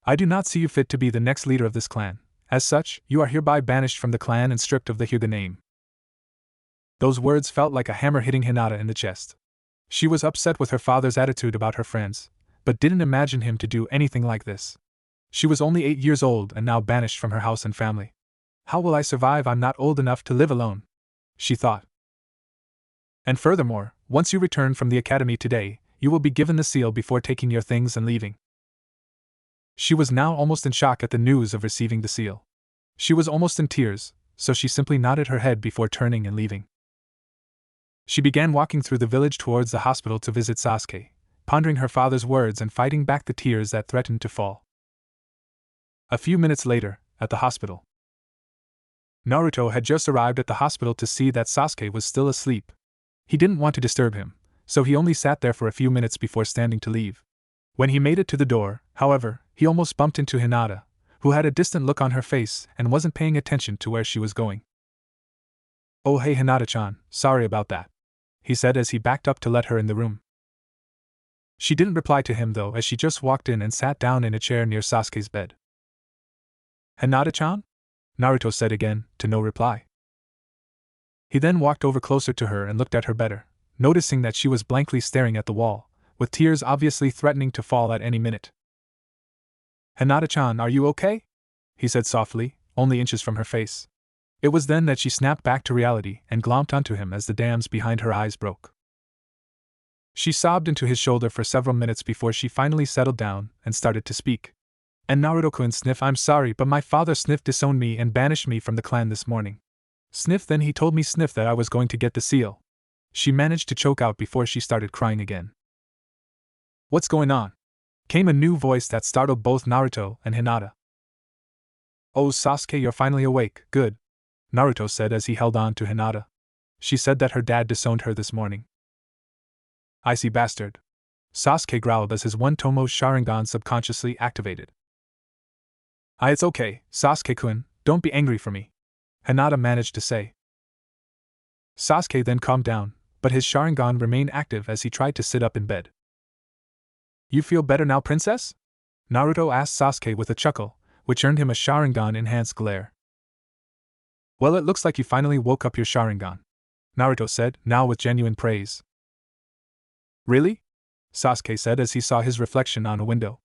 I do not see you fit to be the next leader of this clan. As such, you are hereby banished from the clan and stripped of the Hyuga name. Those words felt like a hammer hitting Hinata in the chest. She was upset with her father's attitude about her friends, but didn't imagine him to do anything like this. She was only 8 years old and now banished from her house and family. How will I survive? I'm not old enough to live alone, she thought. And furthermore, once you return from the academy today, you will be given the seal before taking your things and leaving. She was now almost in shock at the news of receiving the seal. She was almost in tears, so she simply nodded her head before turning and leaving. She began walking through the village towards the hospital to visit Sasuke, pondering her father's words and fighting back the tears that threatened to fall. A few minutes later, at the hospital. Naruto had just arrived at the hospital to see that Sasuke was still asleep. He didn't want to disturb him, so he only sat there for a few minutes before standing to leave. When he made it to the door, however, he almost bumped into Hinata, who had a distant look on her face and wasn't paying attention to where she was going. "Oh hey Hinata-chan, sorry about that," he said as he backed up to let her in the room. She didn't reply to him though, as she just walked in and sat down in a chair near Sasuke's bed. "Hinata-chan?" Naruto said again, to no reply. He then walked over closer to her and looked at her better, noticing that she was blankly staring at the wall, with tears obviously threatening to fall at any minute. "Hinata-chan, are you okay?" he said softly, only inches from her face. It was then that she snapped back to reality and glommed onto him as the dams behind her eyes broke. She sobbed into his shoulder for several minutes before she finally settled down and started to speak. "And Naruto-kun, sniff, I'm sorry, but my father Sniff disowned me and banished me from the clan this morning. Sniff, then he told me Sniff that I was going to get the seal." She managed to choke out before she started crying again. "What's going on?" came a new voice that startled both Naruto and Hinata. "Oh Sasuke, you're finally awake, good," Naruto said as he held on to Hinata. "She said that her dad disowned her this morning." "Icy bastard," Sasuke growled as his one Tomo Sharingan subconsciously activated. It's okay, Sasuke-kun, don't be angry for me," Hinata managed to say. Sasuke then calmed down, but his Sharingan remained active as he tried to sit up in bed. "You feel better now, princess?" Naruto asked Sasuke with a chuckle, which earned him a Sharingan-enhanced glare. "Well, it looks like you finally woke up your Sharingan," Naruto said, now with genuine praise. "Really?" Sasuke said as he saw his reflection on a window.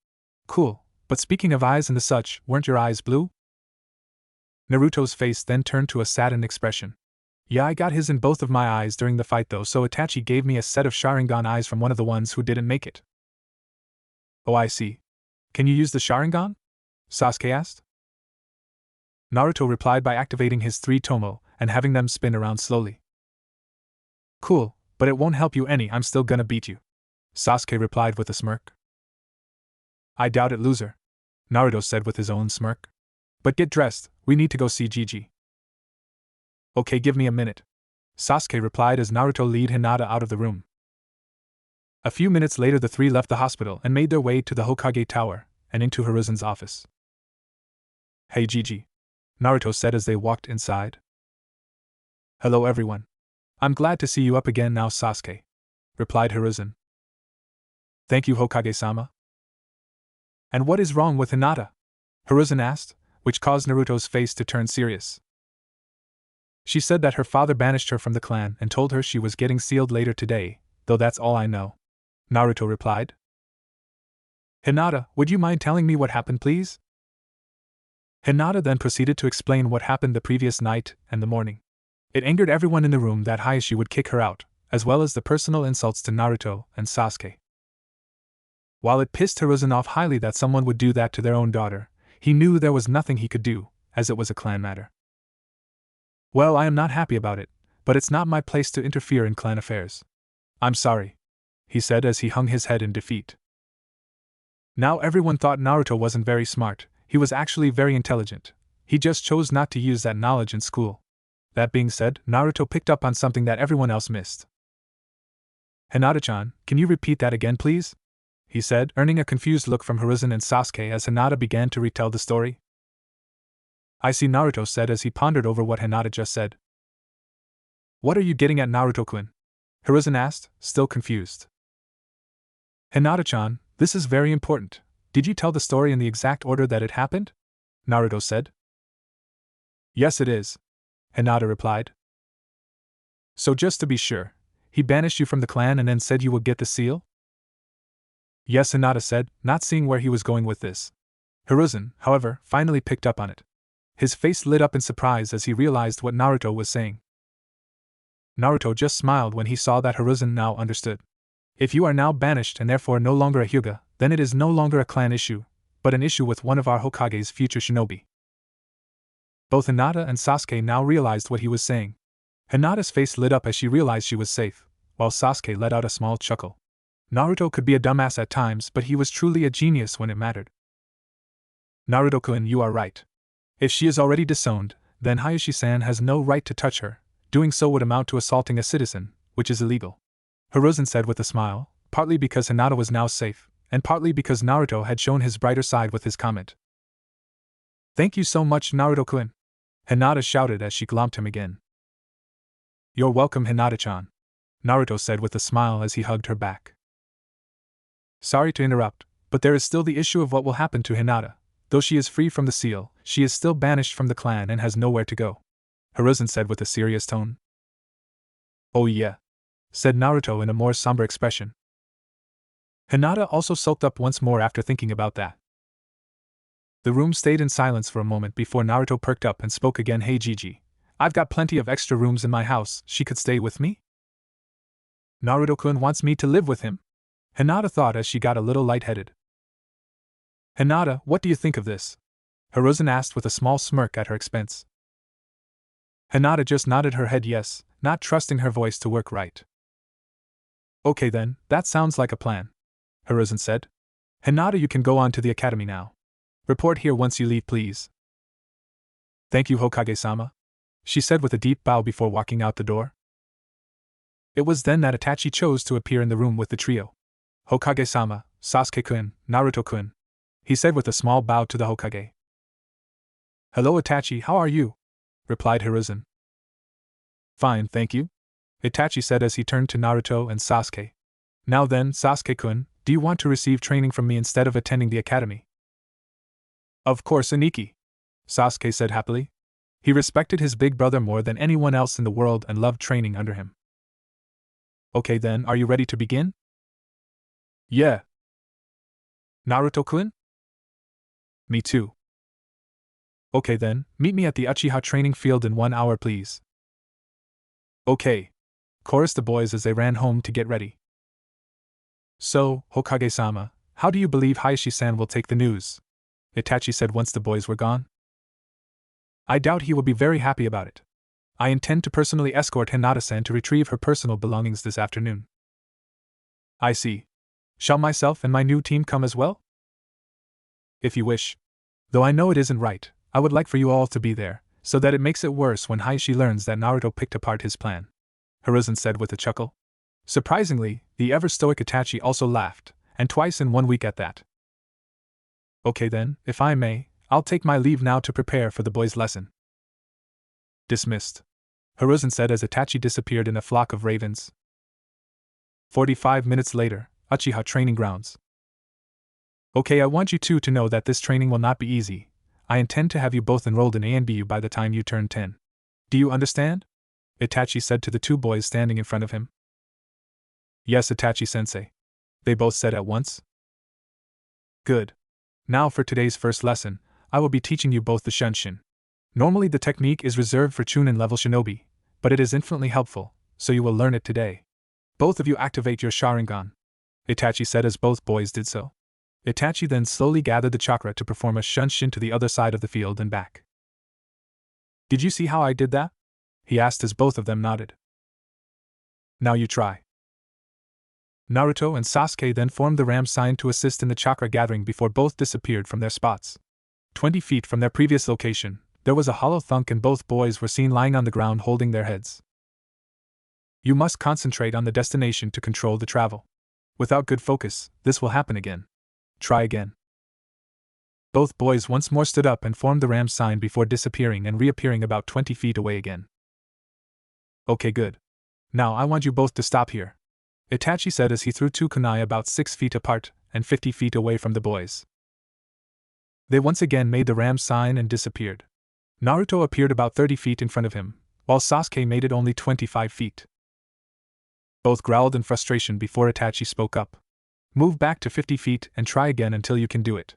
"Cool, but speaking of eyes and the such, weren't your eyes blue?" Naruto's face then turned to a saddened expression. "Yeah, I got his in both of my eyes during the fight though, so Itachi gave me a set of Sharingan eyes from one of the ones who didn't make it." "Oh, I see. Can you use the Sharingan?" Sasuke asked. Naruto replied by activating his 3 Tomo and having them spin around slowly. "Cool, but it won't help you any, I'm still gonna beat you," Sasuke replied with a smirk. "I doubt it, loser," Naruto said with his own smirk. "But get dressed, we need to go see Gigi." "Okay, give me a minute," Sasuke replied as Naruto led Hinata out of the room. A few minutes later the three left the hospital and made their way to the Hokage Tower and into Hiruzen's office. "Hey Gigi," Naruto said as they walked inside. "Hello everyone. I'm glad to see you up again now, Sasuke," replied Hiruzen. "Thank you, Hokage-sama." "And what is wrong with Hinata?" Hiruzen asked, which caused Naruto's face to turn serious. "She said that her father banished her from the clan and told her she was getting sealed later today, though that's all I know," Naruto replied. "Hinata, would you mind telling me what happened, please?" Hinata then proceeded to explain what happened the previous night and the morning. It angered everyone in the room that Hiashi would kick her out, as well as the personal insults to Naruto and Sasuke. While it pissed Hiruzen off highly that someone would do that to their own daughter, he knew there was nothing he could do, as it was a clan matter. "Well, I am not happy about it, but it's not my place to interfere in clan affairs. I'm sorry," he said as he hung his head in defeat. Now everyone thought Naruto wasn't very smart, he was actually very intelligent. He just chose not to use that knowledge in school. That being said, Naruto picked up on something that everyone else missed. "Hinata-chan, can you repeat that again, please?" he said, earning a confused look from Hiruzen and Sasuke as Hinata began to retell the story. "I see," Naruto said as he pondered over what Hinata just said. "What are you getting at, Naruto-kun?" Hiruzen asked, still confused. "Hinata-chan, this is very important. Did you tell the story in the exact order that it happened?" Naruto said. "Yes, it is," Hinata replied. "So just to be sure, he banished you from the clan and then said you would get the seal?" "Yes," Hinata said, not seeing where he was going with this. Hiruzen, however, finally picked up on it. His face lit up in surprise as he realized what Naruto was saying. Naruto just smiled when he saw that Hiruzen now understood. If you are now banished and therefore no longer a Hyuga, then it is no longer a clan issue, but an issue with one of our Hokage's future shinobi. Both Hinata and Sasuke now realized what he was saying. Hinata's face lit up as she realized she was safe, while Sasuke let out a small chuckle. Naruto could be a dumbass at times, but he was truly a genius when it mattered. Naruto-kun, you are right. If she is already disowned, then Hayashi-san has no right to touch her. Doing so would amount to assaulting a citizen, which is illegal. Hiruzen said with a smile, partly because Hinata was now safe, and partly because Naruto had shown his brighter side with his comment. Thank you so much, Naruto-kun, Hinata shouted as she glommed him again. You're welcome, Hinata-chan, Naruto said with a smile as he hugged her back. Sorry to interrupt, but there is still the issue of what will happen to Hinata. Though she is free from the seal, she is still banished from the clan and has nowhere to go, Hiruzen said with a serious tone. Oh yeah, said Naruto in a more somber expression. Hinata also sulked up once more after thinking about that. The room stayed in silence for a moment before Naruto perked up and spoke again. Hey Gigi, I've got plenty of extra rooms in my house, she could stay with me? Naruto-kun wants me to live with him? Hinata thought as she got a little lightheaded. Hinata, what do you think of this? Hiruzen asked with a small smirk at her expense. Hinata just nodded her head yes, not trusting her voice to work right. Okay then, that sounds like a plan, Hiruzen said. Hinata, you can go on to the academy now. Report here once you leave, please. Thank you, Hokage-sama, she said with a deep bow before walking out the door. It was then that Itachi chose to appear in the room with the trio. Hokage-sama, Sasuke-kun, Naruto-kun, he said with a small bow to the Hokage. Hello Itachi, how are you? Replied Hiruzen. Fine, thank you, Itachi said as he turned to Naruto and Sasuke. Now then, Sasuke-kun, do you want to receive training from me instead of attending the academy? Of course, Aniki, Sasuke said happily. He respected his big brother more than anyone else in the world and loved training under him. Okay then, are you ready to begin? Yeah. Naruto-kun? Me too. Okay then, meet me at the Uchiha training field in 1 hour please. Okay, chorused the boys as they ran home to get ready. So, Hokage-sama, how do you believe Hayashi-san will take the news? Itachi said once the boys were gone. I doubt he will be very happy about it. I intend to personally escort Hinata-san to retrieve her personal belongings this afternoon. I see. Shall myself and my new team come as well? If you wish. Though I know it isn't right, I would like for you all to be there, so that it makes it worse when Hayashi learns that Naruto picked apart his plan, Hiruzen said with a chuckle. Surprisingly, the ever-stoic Itachi also laughed, and twice in 1 week at that. Okay then, if I may, I'll take my leave now to prepare for the boys' lesson. Dismissed, Hiruzen said as Itachi disappeared in a flock of ravens. 45 minutes later, Uchiha training grounds. Okay, I want you two to know that this training will not be easy. I intend to have you both enrolled in A and BU by the time you turn 10. Do you understand? Itachi said to the two boys standing in front of him. Yes, Itachi-sensei, they both said at once. Good. Now for today's first lesson, I will be teaching you both the Shunshin. Normally the technique is reserved for Chunin level shinobi, but it is infinitely helpful, so you will learn it today. Both of you activate your Sharingan, Itachi said as both boys did so. Itachi then slowly gathered the chakra to perform a Shunshin to the other side of the field and back. Did you see how I did that? He asked as both of them nodded. Now you try. Naruto and Sasuke then formed the ram sign to assist in the chakra gathering before both disappeared from their spots. 20 feet from their previous location, there was a hollow thunk and both boys were seen lying on the ground holding their heads. You must concentrate on the destination to control the travel. Without good focus, this will happen again. Try again. Both boys once more stood up and formed the ram sign before disappearing and reappearing about 20 feet away again. Okay, good. Now I want you both to stop here, Itachi said as he threw two kunai about 6 feet apart and 50 feet away from the boys. They once again made the ram sign and disappeared. Naruto appeared about 30 feet in front of him, while Sasuke made it only 25 feet. Both growled in frustration before Itachi spoke up. Move back to 50 feet and try again until you can do it.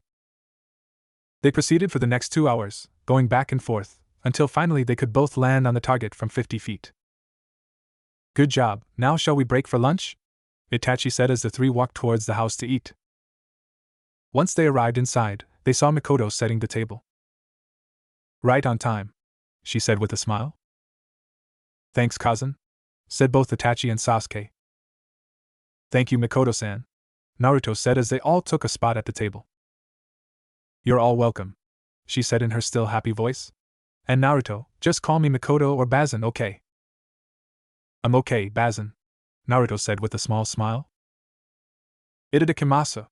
They proceeded for the next 2 hours, going back and forth, until finally they could both land on the target from 50 feet. Good job, now shall we break for lunch? Itachi said as the three walked towards the house to eat. Once they arrived inside, they saw Mikoto setting the table. Right on time, she said with a smile. Thanks, cousin, said both Itachi and Sasuke. Thank you, Mikoto-san, Naruto said as they all took a spot at the table. You're all welcome, she said in her still happy voice. And Naruto, just call me Mikoto or Bazin, okay? I'm okay, Bazin, Naruto said with a small smile. Itadakimasu,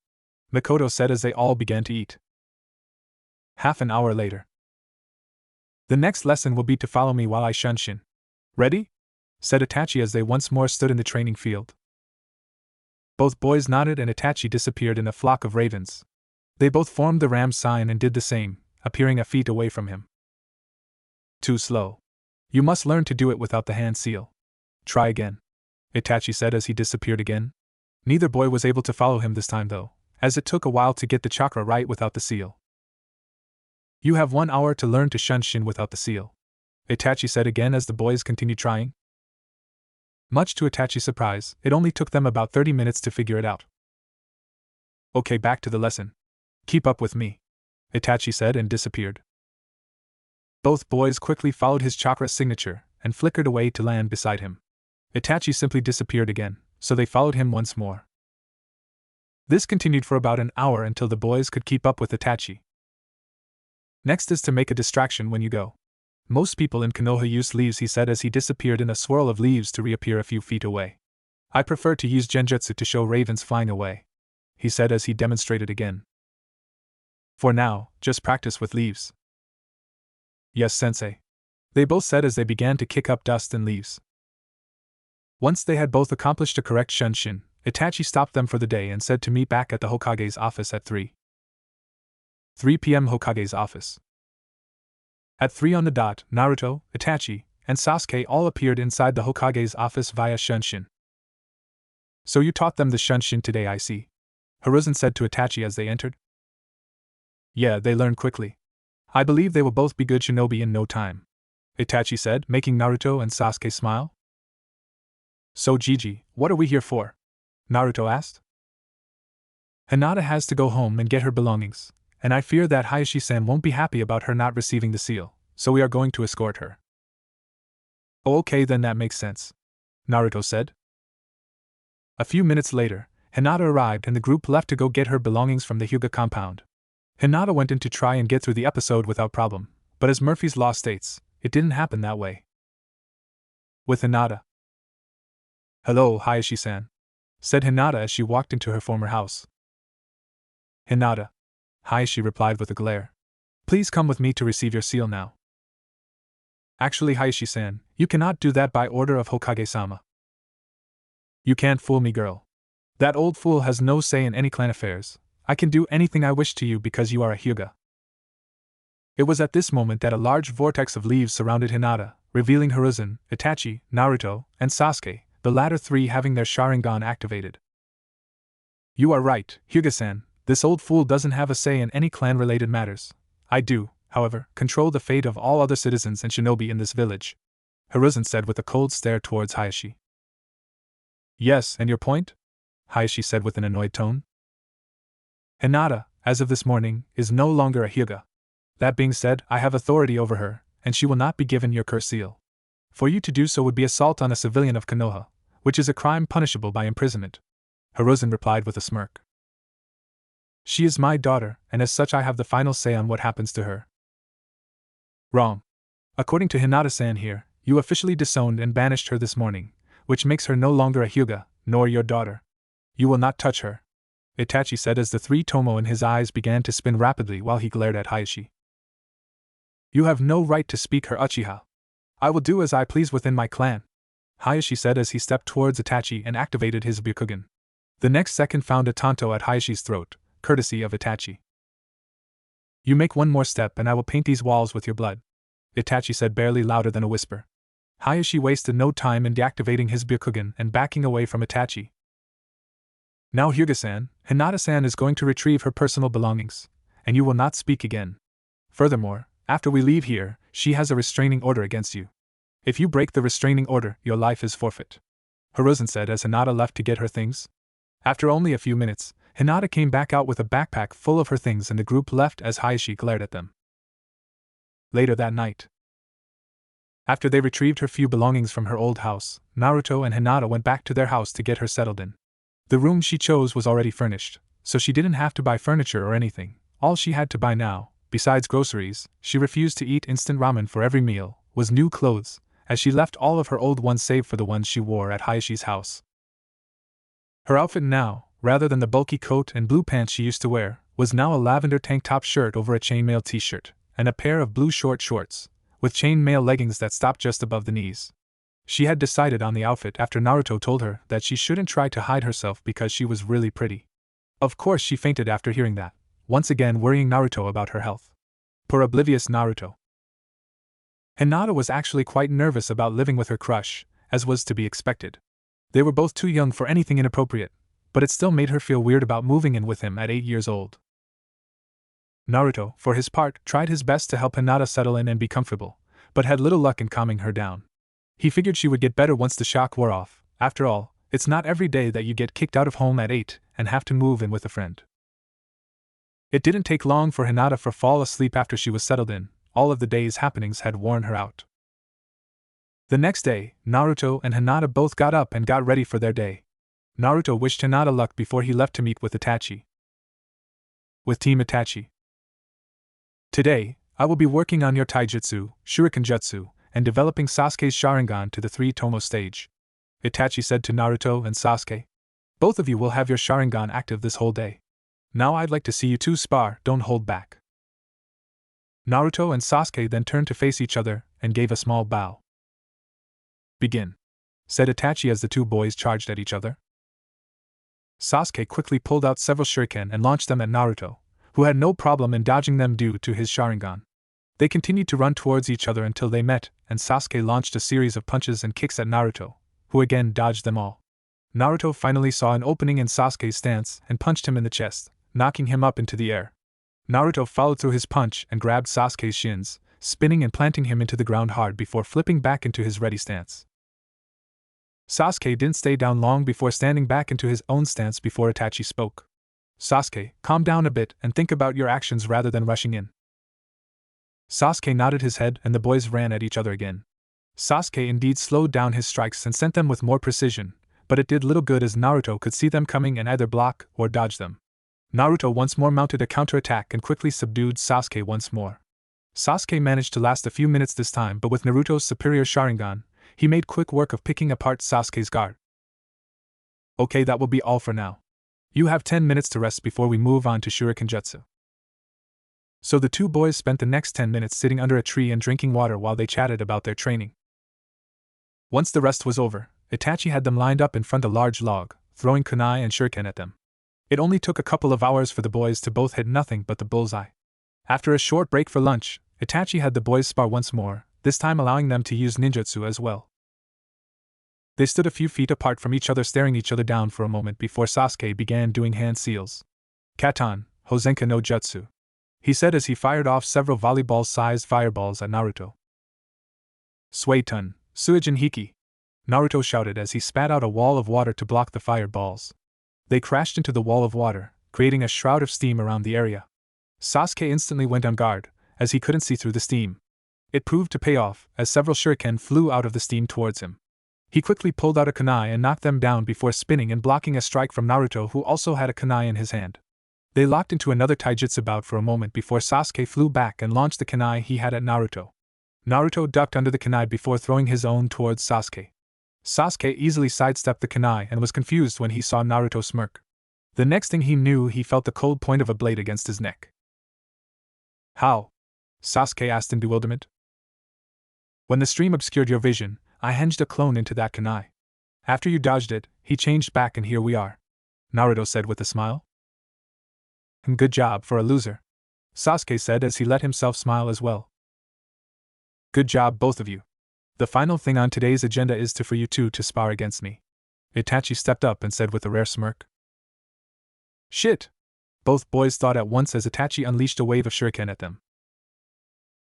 Mikoto said as they all began to eat. Half an hour later. The next lesson will be to follow me while I shunshin. Ready? Said Itachi as they once more stood in the training field. Both boys nodded and Itachi disappeared in a flock of ravens. They both formed the ram sign and did the same, appearing a feet away from him. Too slow. You must learn to do it without the hand seal. Try again, Itachi said as he disappeared again. Neither boy was able to follow him this time though, as it took a while to get the chakra right without the seal. You have 1 hour to learn to shunshin without the seal, Itachi said again as the boys continued trying. Much to Itachi's surprise, it only took them about 30 minutes to figure it out. Okay, back to the lesson. Keep up with me, Itachi said and disappeared. Both boys quickly followed his chakra signature and flickered away to land beside him. Itachi simply disappeared again, so they followed him once more. This continued for about an hour until the boys could keep up with Itachi. Next is to make a distraction when you go. Most people in Konoha use leaves, he said as he disappeared in a swirl of leaves to reappear a few feet away. I prefer to use genjutsu to show ravens flying away, he said as he demonstrated again. For now, just practice with leaves. Yes, sensei, they both said as they began to kick up dust and leaves. Once they had both accomplished a correct shunshin, Itachi stopped them for the day and said to meet back at the Hokage's office at 3 p.m. Hokage's office. At 3 on the dot, Naruto, Itachi, and Sasuke all appeared inside the Hokage's office via shunshin. So you taught them the shunshin today, I see, Hiruzen said to Itachi as they entered. Yeah, they learned quickly. I believe they will both be good shinobi in no time, Itachi said, making Naruto and Sasuke smile. So Gigi, what are we here for? Naruto asked. Hinata has to go home and get her belongings, and I fear that Hayashi-san won't be happy about her not receiving the seal, so we are going to escort her. Oh, okay, then that makes sense, Naruto said. A few minutes later, Hinata arrived and the group left to go get her belongings from the Hyuga compound. Hinata went in to try and get through the episode without problem, but as Murphy's Law states, it didn't happen that way. With Hinata. Hello, Hayashi-san, said Hinata as she walked into her former house. Hinata, Hayashi replied with a glare. Please come with me to receive your seal now. Actually, Hayashi-san, you cannot do that by order of Hokage-sama. You can't fool me, girl. That old fool has no say in any clan affairs. I can do anything I wish to you because you are a Hyuga. It was at this moment that a large vortex of leaves surrounded Hinata, revealing Hiruzen, Itachi, Naruto, and Sasuke, the latter three having their Sharingan activated. You are right, Hyuga-san, this old fool doesn't have a say in any clan-related matters. I do, however, control the fate of all other citizens and shinobi in this village, Hiruzen said with a cold stare towards Hayashi. Yes, and your point? Hayashi said with an annoyed tone. Hinata, as of this morning, is no longer a Hyuga. That being said, I have authority over her, and she will not be given your curse seal. For you to do so would be assault on a civilian of Konoha, which is a crime punishable by imprisonment, Hiruzen replied with a smirk. She is my daughter, and as such I have the final say on what happens to her. Wrong. According to Hinata-san here, you officially disowned and banished her this morning, which makes her no longer a Hyuga, nor your daughter. You will not touch her, Itachi said as the three tomo in his eyes began to spin rapidly while he glared at Hayashi. You have no right to speak her Uchiha. I will do as I please within my clan, Hayashi said as he stepped towards Itachi and activated his Byakugan. The next second found a tanto at Hayashi's throat, courtesy of Itachi. You make one more step and I will paint these walls with your blood, Itachi said barely louder than a whisper. Hayashi wasted no time in deactivating his Byakugan and backing away from Itachi. Now Hyuga-san, Hinata-san is going to retrieve her personal belongings, and you will not speak again, Furthermore, after we leave here, she has a restraining order against you. If you break the restraining order, your life is forfeit. Hiruzen said as Hinata left to get her things. After only a few minutes, Hinata came back out with a backpack full of her things and the group left as Hayashi glared at them. Later that night, after they retrieved her few belongings from her old house, Naruto and Hinata went back to their house to get her settled in. The room she chose was already furnished, so she didn't have to buy furniture or anything. All she had to buy now, besides groceries, she refused to eat instant ramen for every meal, was new clothes, as she left all of her old ones save for the ones she wore at Hayashi's house. Her outfit now, rather than the bulky coat and blue pants she used to wear, was now a lavender tank top shirt over a chainmail t-shirt, and a pair of blue short shorts, with chainmail leggings that stopped just above the knees. She had decided on the outfit after Naruto told her that she shouldn't try to hide herself because she was really pretty. Of course she fainted after hearing that, once again worrying Naruto about her health. Poor oblivious Naruto. Hinata was actually quite nervous about living with her crush, as was to be expected. They were both too young for anything inappropriate, but it still made her feel weird about moving in with him at 8 years old. Naruto, for his part, tried his best to help Hinata settle in and be comfortable, but had little luck in calming her down. He figured she would get better once the shock wore off. After all, it's not every day that you get kicked out of home at 8 and have to move in with a friend. It didn't take long for Hinata to fall asleep after she was settled in. All of the day's happenings had worn her out. The next day, Naruto and Hinata both got up and got ready for their day. Naruto wished Hinata luck before he left to meet with Itachi. With Team Itachi. Today, I will be working on your taijutsu, shuriken jutsu, and developing Sasuke's Sharingan to the 3-tomo stage, Itachi said to Naruto and Sasuke. Both of you will have your Sharingan active this whole day. Now I'd like to see you two spar, don't hold back. Naruto and Sasuke then turned to face each other and gave a small bow. Begin, said Itachi as the two boys charged at each other. Sasuke quickly pulled out several shuriken and launched them at Naruto, who had no problem in dodging them due to his Sharingan. They continued to run towards each other until they met, and Sasuke launched a series of punches and kicks at Naruto, who again dodged them all. Naruto finally saw an opening in Sasuke's stance and punched him in the chest, knocking him up into the air. Naruto followed through his punch and grabbed Sasuke's shins, spinning and planting him into the ground hard before flipping back into his ready stance. Sasuke didn't stay down long before standing back into his own stance before Itachi spoke. Sasuke, calm down a bit and think about your actions rather than rushing in. Sasuke nodded his head and the boys ran at each other again. Sasuke indeed slowed down his strikes and sent them with more precision, but it did little good as Naruto could see them coming and either block or dodge them. Naruto once more mounted a counterattack and quickly subdued Sasuke once more. Sasuke managed to last a few minutes this time, but with Naruto's superior Sharingan, he made quick work of picking apart Sasuke's guard. Okay, that will be all for now. You have 10 minutes to rest before we move on to Shuriken Jutsu. So the two boys spent the next 10 minutes sitting under a tree and drinking water while they chatted about their training. Once the rest was over, Itachi had them lined up in front of a large log, throwing kunai and shuriken at them. It only took a couple of hours for the boys to both hit nothing but the bullseye. After a short break for lunch, Itachi had the boys spar once more, this time allowing them to use ninjutsu as well. They stood a few feet apart from each other, staring each other down for a moment before Sasuke began doing hand seals. Katan, Hozenka no Jutsu, he said as he fired off several volleyball-sized fireballs at Naruto. Suiton, Suijin Hiki, Naruto shouted as he spat out a wall of water to block the fireballs. They crashed into the wall of water, creating a shroud of steam around the area. Sasuke instantly went on guard, as he couldn't see through the steam. It proved to pay off, as several shuriken flew out of the steam towards him. He quickly pulled out a kunai and knocked them down before spinning and blocking a strike from Naruto, who also had a kunai in his hand. They locked into another taijutsu bout for a moment before Sasuke flew back and launched the kunai he had at Naruto. Naruto ducked under the kunai before throwing his own towards Sasuke. Sasuke easily sidestepped the kunai and was confused when he saw Naruto smirk. The next thing he knew, he felt the cold point of a blade against his neck. How? Sasuke asked in bewilderment. When the stream obscured your vision, I hinged a clone into that kunai. After you dodged it, he changed back and here we are, Naruto said with a smile. Good job for a loser, Sasuke said as he let himself smile as well. Good job both of you. The final thing on today's agenda is for you two to spar against me. Itachi stepped up and said with a rare smirk. Shit! Both boys thought at once as Itachi unleashed a wave of shuriken at them.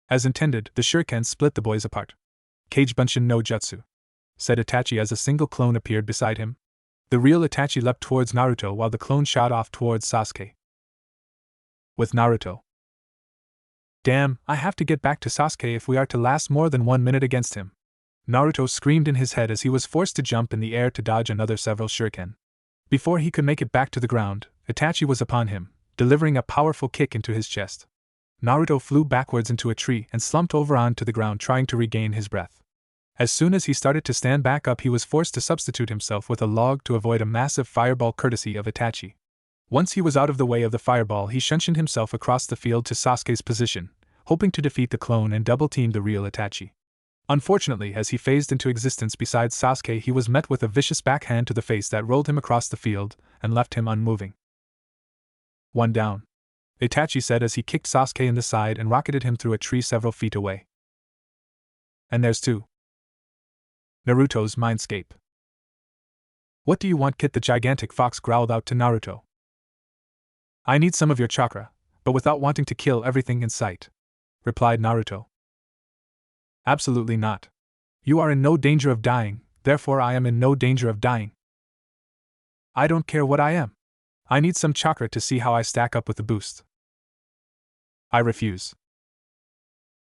As intended, the shuriken split the boys apart. Kage Bunshin no Jutsu, said Itachi as a single clone appeared beside him. The real Itachi leapt towards Naruto while the clone shot off towards Sasuke. With Naruto. Damn, I have to get back to Sasuke if we are to last more than 1 minute against him. Naruto screamed in his head as he was forced to jump in the air to dodge another several shuriken. Before he could make it back to the ground, Itachi was upon him, delivering a powerful kick into his chest. Naruto flew backwards into a tree and slumped over onto the ground trying to regain his breath. As soon as he started to stand back up, he was forced to substitute himself with a log to avoid a massive fireball courtesy of Itachi. Once he was out of the way of the fireball, he shunshined himself across the field to Sasuke's position, hoping to defeat the clone and double-team the real Itachi. Unfortunately, as he phased into existence beside Sasuke, he was met with a vicious backhand to the face that rolled him across the field and left him unmoving. One down, Itachi said as he kicked Sasuke in the side and rocketed him through a tree several feet away. And there's two. Naruto's mindscape. What do you want, Kit? The gigantic fox growled out to Naruto. I need some of your chakra, but without wanting to kill everything in sight, replied Naruto. Absolutely not. You are in no danger of dying, therefore I am in no danger of dying. I don't care what I am. I need some chakra to see how I stack up with the boost. I refuse.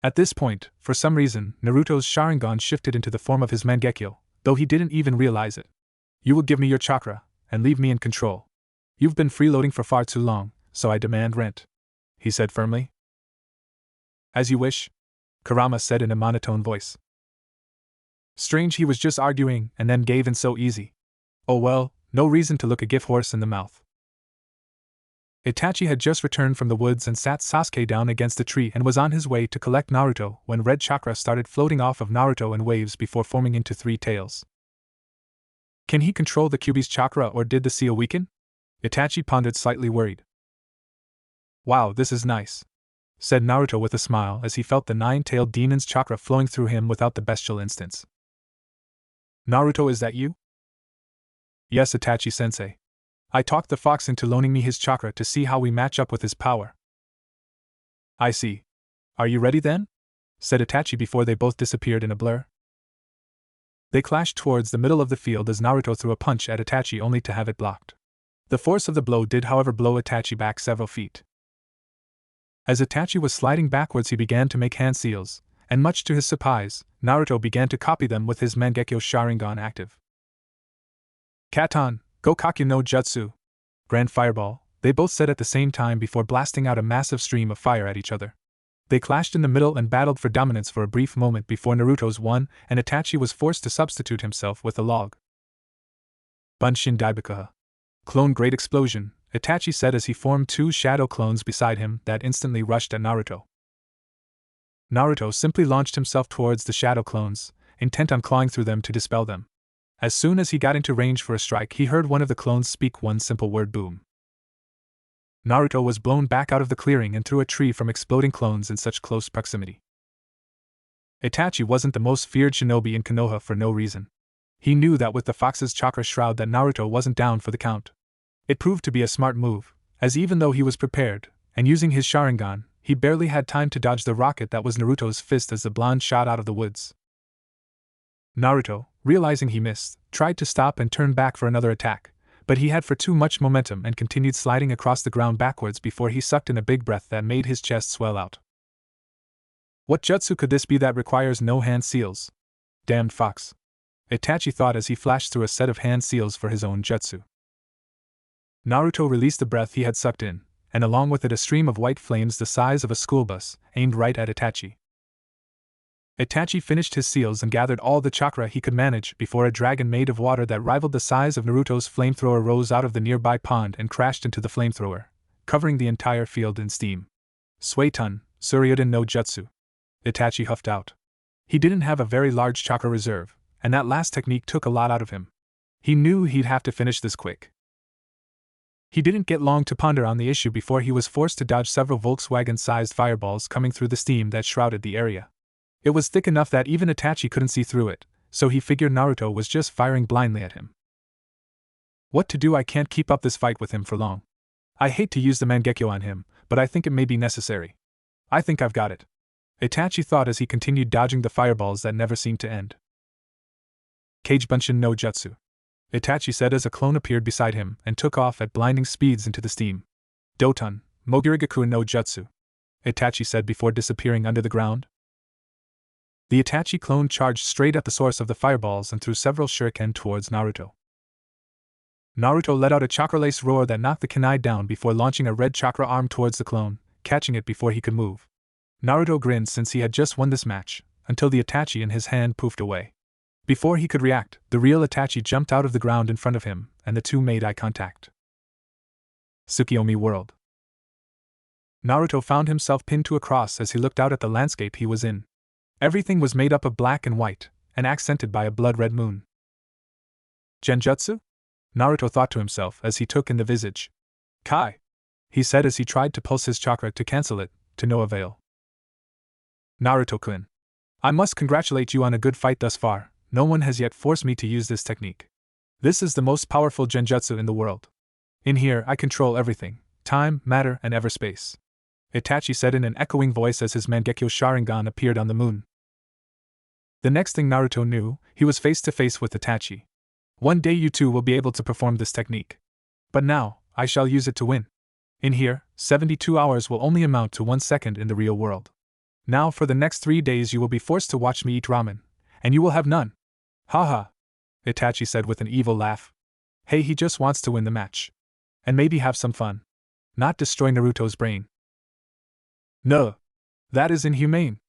At this point, for some reason, Naruto's Sharingan shifted into the form of his Mangekyo, though he didn't even realize it. You will give me your chakra, and leave me in control. You've been freeloading for far too long, so I demand rent, he said firmly. As you wish, Kurama said in a monotone voice. Strange, he was just arguing and then gave in so easy. Oh well, no reason to look a gift horse in the mouth. Itachi had just returned from the woods and sat Sasuke down against a tree and was on his way to collect Naruto when red chakra started floating off of Naruto in waves before forming into three tails. Can he control the Kyuubi's chakra, or did the seal weaken? Itachi pondered, slightly worried. Wow, this is nice, said Naruto with a smile as he felt the nine-tailed demon's chakra flowing through him without the bestial instance. Naruto, is that you? Yes, Itachi-sensei. I talked the fox into loaning me his chakra to see how we match up with his power. I see. Are you ready then? Said Itachi before they both disappeared in a blur. They clashed towards the middle of the field as Naruto threw a punch at Itachi only to have it blocked. The force of the blow did, however, blow Itachi back several feet. As Itachi was sliding backwards, he began to make hand seals, and much to his surprise, Naruto began to copy them with his Mangekyo Sharingan active. Katan, Gokakyu no Jutsu, Grand Fireball, they both said at the same time before blasting out a massive stream of fire at each other. They clashed in the middle and battled for dominance for a brief moment before Naruto's won and Itachi was forced to substitute himself with a log. Bunshin Daibakaha. Clone Great Explosion, Itachi said as he formed two shadow clones beside him that instantly rushed at Naruto. Naruto simply launched himself towards the shadow clones, intent on clawing through them to dispel them. As soon as he got into range for a strike, he heard one of the clones speak one simple word: boom. Naruto was blown back out of the clearing and through a tree from exploding clones in such close proximity. Itachi wasn't the most feared shinobi in Konoha for no reason. He knew that with the fox's chakra shroud that Naruto wasn't down for the count. It proved to be a smart move, as even though he was prepared, and using his Sharingan, he barely had time to dodge the rocket that was Naruto's fist as the blonde shot out of the woods. Naruto, realizing he missed, tried to stop and turn back for another attack, but he had for too much momentum and continued sliding across the ground backwards before he sucked in a big breath that made his chest swell out. What jutsu could this be that requires no hand seals? Damned fox, Itachi thought as he flashed through a set of hand seals for his own jutsu. Naruto released the breath he had sucked in, and along with it a stream of white flames the size of a school bus, aimed right at Itachi. Itachi finished his seals and gathered all the chakra he could manage before a dragon made of water that rivaled the size of Naruto's flamethrower rose out of the nearby pond and crashed into the flamethrower, covering the entire field in steam. Suiton, Suryudan no Jutsu, Itachi huffed out. He didn't have a very large chakra reserve, and that last technique took a lot out of him. He knew he'd have to finish this quick. He didn't get long to ponder on the issue before he was forced to dodge several Volkswagen-sized fireballs coming through the steam that shrouded the area. It was thick enough that even Itachi couldn't see through it, so he figured Naruto was just firing blindly at him. What to do? I can't keep up this fight with him for long. I hate to use the Mangekyo on him, but I think it may be necessary. I think I've got it. Itachi thought as he continued dodging the fireballs that never seemed to end. Kage Bunshin no Jutsu, Itachi said as a clone appeared beside him and took off at blinding speeds into the steam. Doton, Mogirigaku no Jutsu, Itachi said before disappearing under the ground. The Itachi clone charged straight at the source of the fireballs and threw several shuriken towards Naruto. Naruto let out a chakra-lace roar that knocked the kunai down before launching a red chakra arm towards the clone, catching it before he could move. Naruto grinned since he had just won this match, until the Itachi in his hand poofed away. Before he could react, the real Itachi jumped out of the ground in front of him, and the two made eye contact. Tsukiyomi World. Naruto found himself pinned to a cross as he looked out at the landscape he was in. Everything was made up of black and white, and accented by a blood-red moon. Genjutsu? Naruto thought to himself as he took in the visage. Kai! He said as he tried to pulse his chakra to cancel it, to no avail. Naruto-kun. I must congratulate you on a good fight thus far. No one has yet forced me to use this technique. This is the most powerful genjutsu in the world. In here I control everything, time, matter, and everspace. Itachi said in an echoing voice as his Mangekyo Sharingan appeared on the moon. The next thing Naruto knew, he was face to face with Itachi. One day you two will be able to perform this technique. But now, I shall use it to win. In here, 72 hours will only amount to 1 second in the real world. Now for the next 3 days you will be forced to watch me eat ramen, and you will have none. Haha, Itachi said with an evil laugh. Hey, he just wants to win the match. And maybe have some fun. Not destroy Naruto's brain. No. That is inhumane.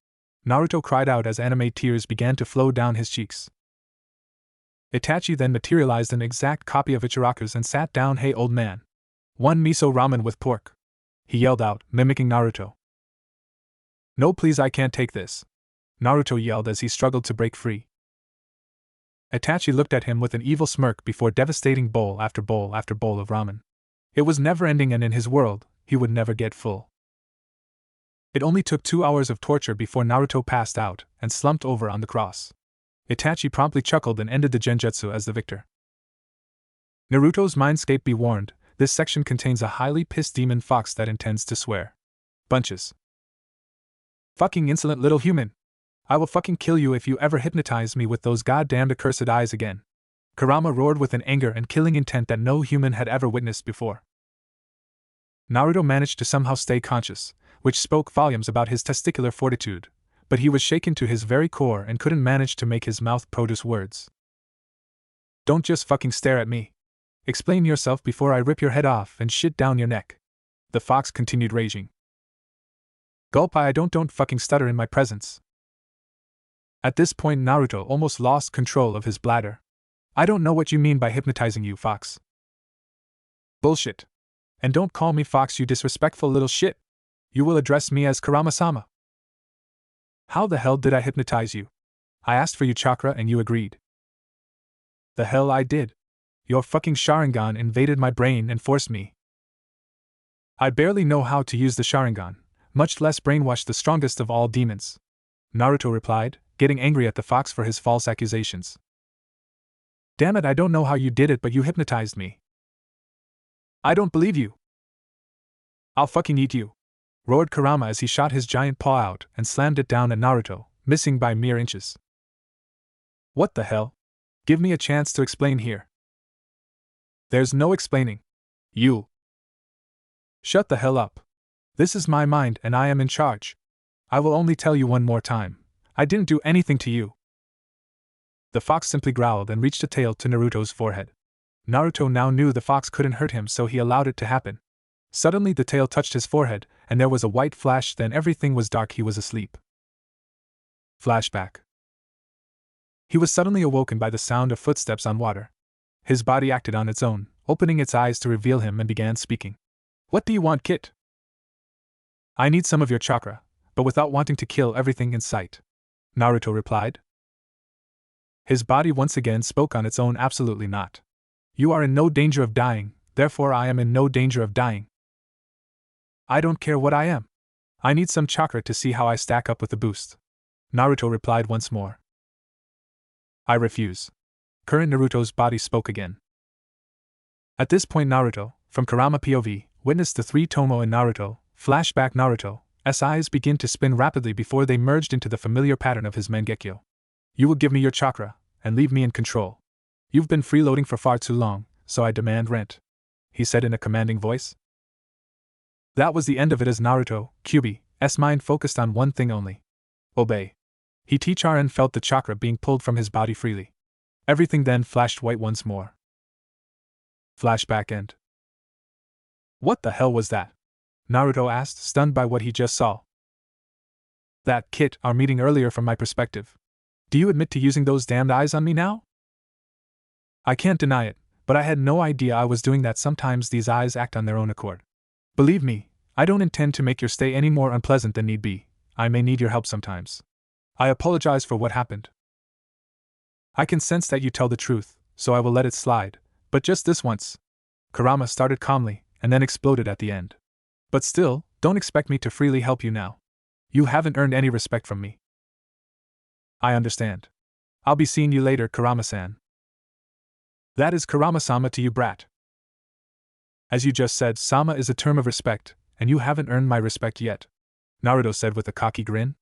Naruto cried out as anime tears began to flow down his cheeks. Itachi then materialized an exact copy of Ichiraku's and sat down. Hey old man. One miso ramen with pork. He yelled out, mimicking Naruto. No please, I can't take this. Naruto yelled as he struggled to break free. Itachi looked at him with an evil smirk before devastating bowl after bowl after bowl of ramen. It was never ending, and in his world, he would never get full. It only took 2 hours of torture before Naruto passed out and slumped over on the cross. Itachi promptly chuckled and ended the genjutsu as the victor. Naruto's mindscape. Be warned, this section contains a highly pissed demon fox that intends to swear. Bunches. Fucking insolent little human. I will fucking kill you if you ever hypnotize me with those goddamned accursed eyes again. Kurama roared with an anger and killing intent that no human had ever witnessed before. Naruto managed to somehow stay conscious, which spoke volumes about his testicular fortitude, but he was shaken to his very core and couldn't manage to make his mouth produce words. Don't just fucking stare at me. Explain yourself before I rip your head off and shit down your neck. The fox continued raging. Gulp, I don't fucking stutter in my presence. At this point Naruto almost lost control of his bladder. I don't know what you mean by hypnotizing you, fox. Bullshit. And don't call me fox, you disrespectful little shit. You will address me as Kurama-sama. How the hell did I hypnotize you? I asked for you chakra and you agreed. The hell I did. Your fucking Sharingan invaded my brain and forced me. I barely know how to use the Sharingan, much less brainwash the strongest of all demons. Naruto replied, getting angry at the fox for his false accusations. Damn it, I don't know how you did it, but you hypnotized me. I don't believe you. I'll fucking eat you, roared Kurama as he shot his giant paw out and slammed it down at Naruto, missing by mere inches. What the hell? Give me a chance to explain here. There's no explaining. You. Shut the hell up. This is my mind and I am in charge. I will only tell you one more time. I didn't do anything to you. The fox simply growled and reached a tail to Naruto's forehead. Naruto now knew the fox couldn't hurt him, so he allowed it to happen. Suddenly the tail touched his forehead, and there was a white flash, then everything was dark. He was asleep. Flashback. He was suddenly awoken by the sound of footsteps on water. His body acted on its own, opening its eyes to reveal him and began speaking. What do you want, Kit? I need some of your chakra, but without wanting to kill everything in sight. Naruto replied. His body once again spoke on its own. Absolutely not. You are in no danger of dying, therefore I am in no danger of dying. I don't care what I am. I need some chakra to see how I stack up with the boost. Naruto replied once more. I refuse. Current Naruto's body spoke again. At this point Naruto, from Kurama POV, witnessed the three Tomo in Naruto, flashback Naruto, eyes begin to spin rapidly before they merged into the familiar pattern of his Mangekyo. You will give me your chakra, and leave me in control. You've been freeloading for far too long, so I demand rent, he said in a commanding voice. That was the end of it as Naruto, Kyuubi's mind focused on one thing only. Obey. He T-Charan felt the chakra being pulled from his body freely. Everything then flashed white once more. Flashback end. What the hell was that? Naruto asked, stunned by what he just saw. That Kit, our meeting earlier from my perspective. Do you admit to using those damned eyes on me now? I can't deny it, but I had no idea I was doing that. Sometimes these eyes act on their own accord. Believe me, I don't intend to make your stay any more unpleasant than need be. I may need your help sometimes. I apologize for what happened. I can sense that you tell the truth, so I will let it slide, but just this once. Kurama started calmly, and then exploded at the end. But still, don't expect me to freely help you now. You haven't earned any respect from me. I understand. I'll be seeing you later, Kurama-san. That is Kurama-sama to you, brat. As you just said, Sama is a term of respect, and you haven't earned my respect yet, Naruto said with a cocky grin.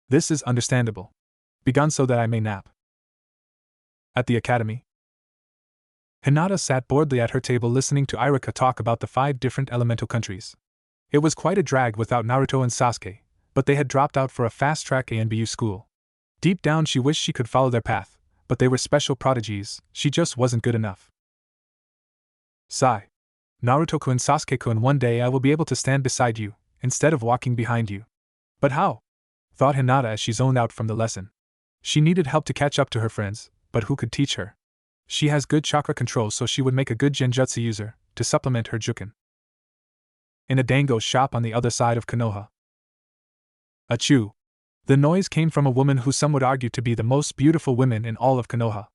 This is understandable. Begone so that I may nap. At the academy, Hinata sat boredly at her table listening to Irika talk about the 5 different elemental countries. It was quite a drag without Naruto and Sasuke, but they had dropped out for a fast-track ANBU school. Deep down she wished she could follow their path, but they were special prodigies, she just wasn't good enough. Sigh. Naruto-kun, Sasuke-kun, one day I will be able to stand beside you, instead of walking behind you. But how? Thought Hinata as she zoned out from the lesson. She needed help to catch up to her friends, but who could teach her? She has good chakra control, so she would make a good genjutsu user, to supplement her juken. In a dango shop on the other side of Konoha. Achoo! The noise came from a woman who some would argue to be the most beautiful woman in all of Konoha.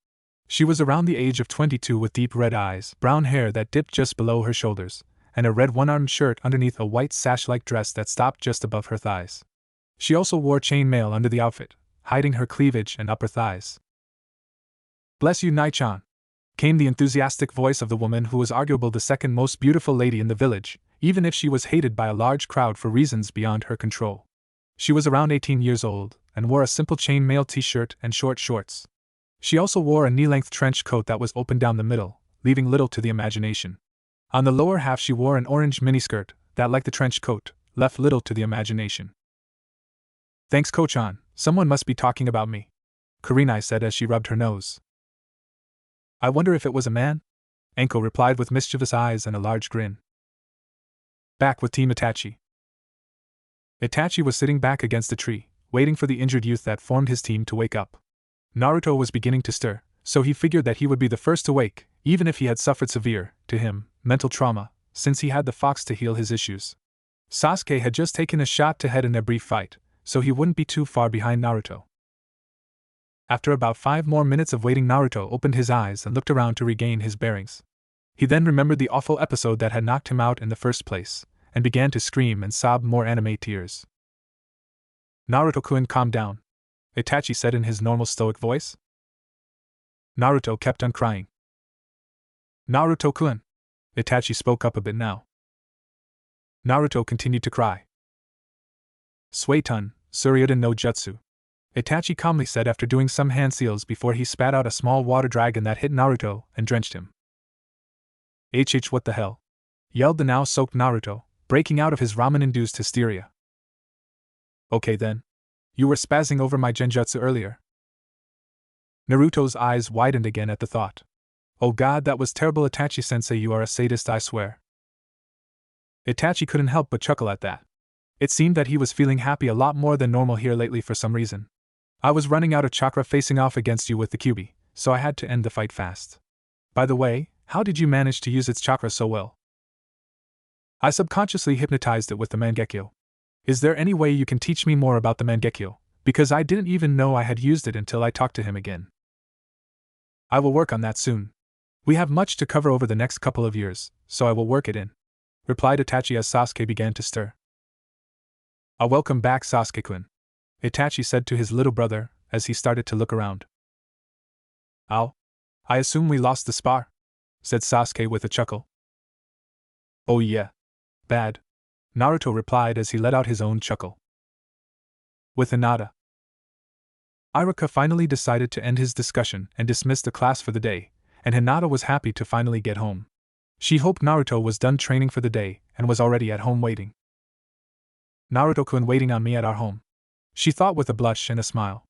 She was around the age of 22 with deep red eyes, brown hair that dipped just below her shoulders, and a red one-armed shirt underneath a white sash-like dress that stopped just above her thighs. She also wore chainmail under the outfit, hiding her cleavage and upper thighs. Bless you, Nai-chan, came the enthusiastic voice of the woman who was arguably the second most beautiful lady in the village, even if she was hated by a large crowd for reasons beyond her control. She was around 18 years old, and wore a simple chainmail t-shirt and short shorts. She also wore a knee-length trench coat that was open down the middle, leaving little to the imagination. On the lower half she wore an orange miniskirt that, like the trench coat, left little to the imagination. Thanks, Ko-chan, someone must be talking about me, Kurenai said as she rubbed her nose. I wonder if it was a man? Enko replied with mischievous eyes and a large grin. Back with Team Itachi. Itachi was sitting back against a tree, waiting for the injured youth that formed his team to wake up. Naruto was beginning to stir, so he figured that he would be the first to wake, even if he had suffered severe, to him, mental trauma, since he had the fox to heal his issues. Sasuke had just taken a shot to head in their brief fight, so he wouldn't be too far behind Naruto. After about 5 more minutes of waiting, Naruto opened his eyes and looked around to regain his bearings. He then remembered the awful episode that had knocked him out in the first place, and began to scream and sob more anime tears. Naruto-kun, calm down, Itachi said in his normal stoic voice. Naruto kept on crying. Naruto-kun, Itachi spoke up a bit now. Naruto continued to cry. Suetun, Suryudan no Jutsu, Itachi calmly said after doing some hand seals before he spat out a small water dragon that hit Naruto and drenched him. What the hell? Yelled the now soaked Naruto, breaking out of his ramen-induced hysteria. Okay then. You were spazzing over my genjutsu earlier. Naruto's eyes widened again at the thought. Oh god, that was terrible, Itachi-sensei, you are a sadist, I swear. Itachi couldn't help but chuckle at that. It seemed that he was feeling happy a lot more than normal here lately for some reason. I was running out of chakra facing off against you with the Kyuubi, so I had to end the fight fast. By the way, how did you manage to use its chakra so well? I subconsciously hypnotized it with the Mangekyo. Is there any way you can teach me more about the Mangekyo, because I didn't even know I had used it until I talked to him again. I will work on that soon. We have much to cover over the next couple of years, so I will work it in, replied Itachi as Sasuke began to stir. Welcome back, Sasuke-kun, Itachi said to his little brother as he started to look around. Ow. I assume we lost the spar, said Sasuke with a chuckle. Oh yeah. Bad. Naruto replied as he let out his own chuckle. With Hinata, Iruka finally decided to end his discussion and dismiss the class for the day, and Hinata was happy to finally get home. She hoped Naruto was done training for the day and was already at home waiting. Naruto-kun waiting on me at our home, she thought with a blush and a smile.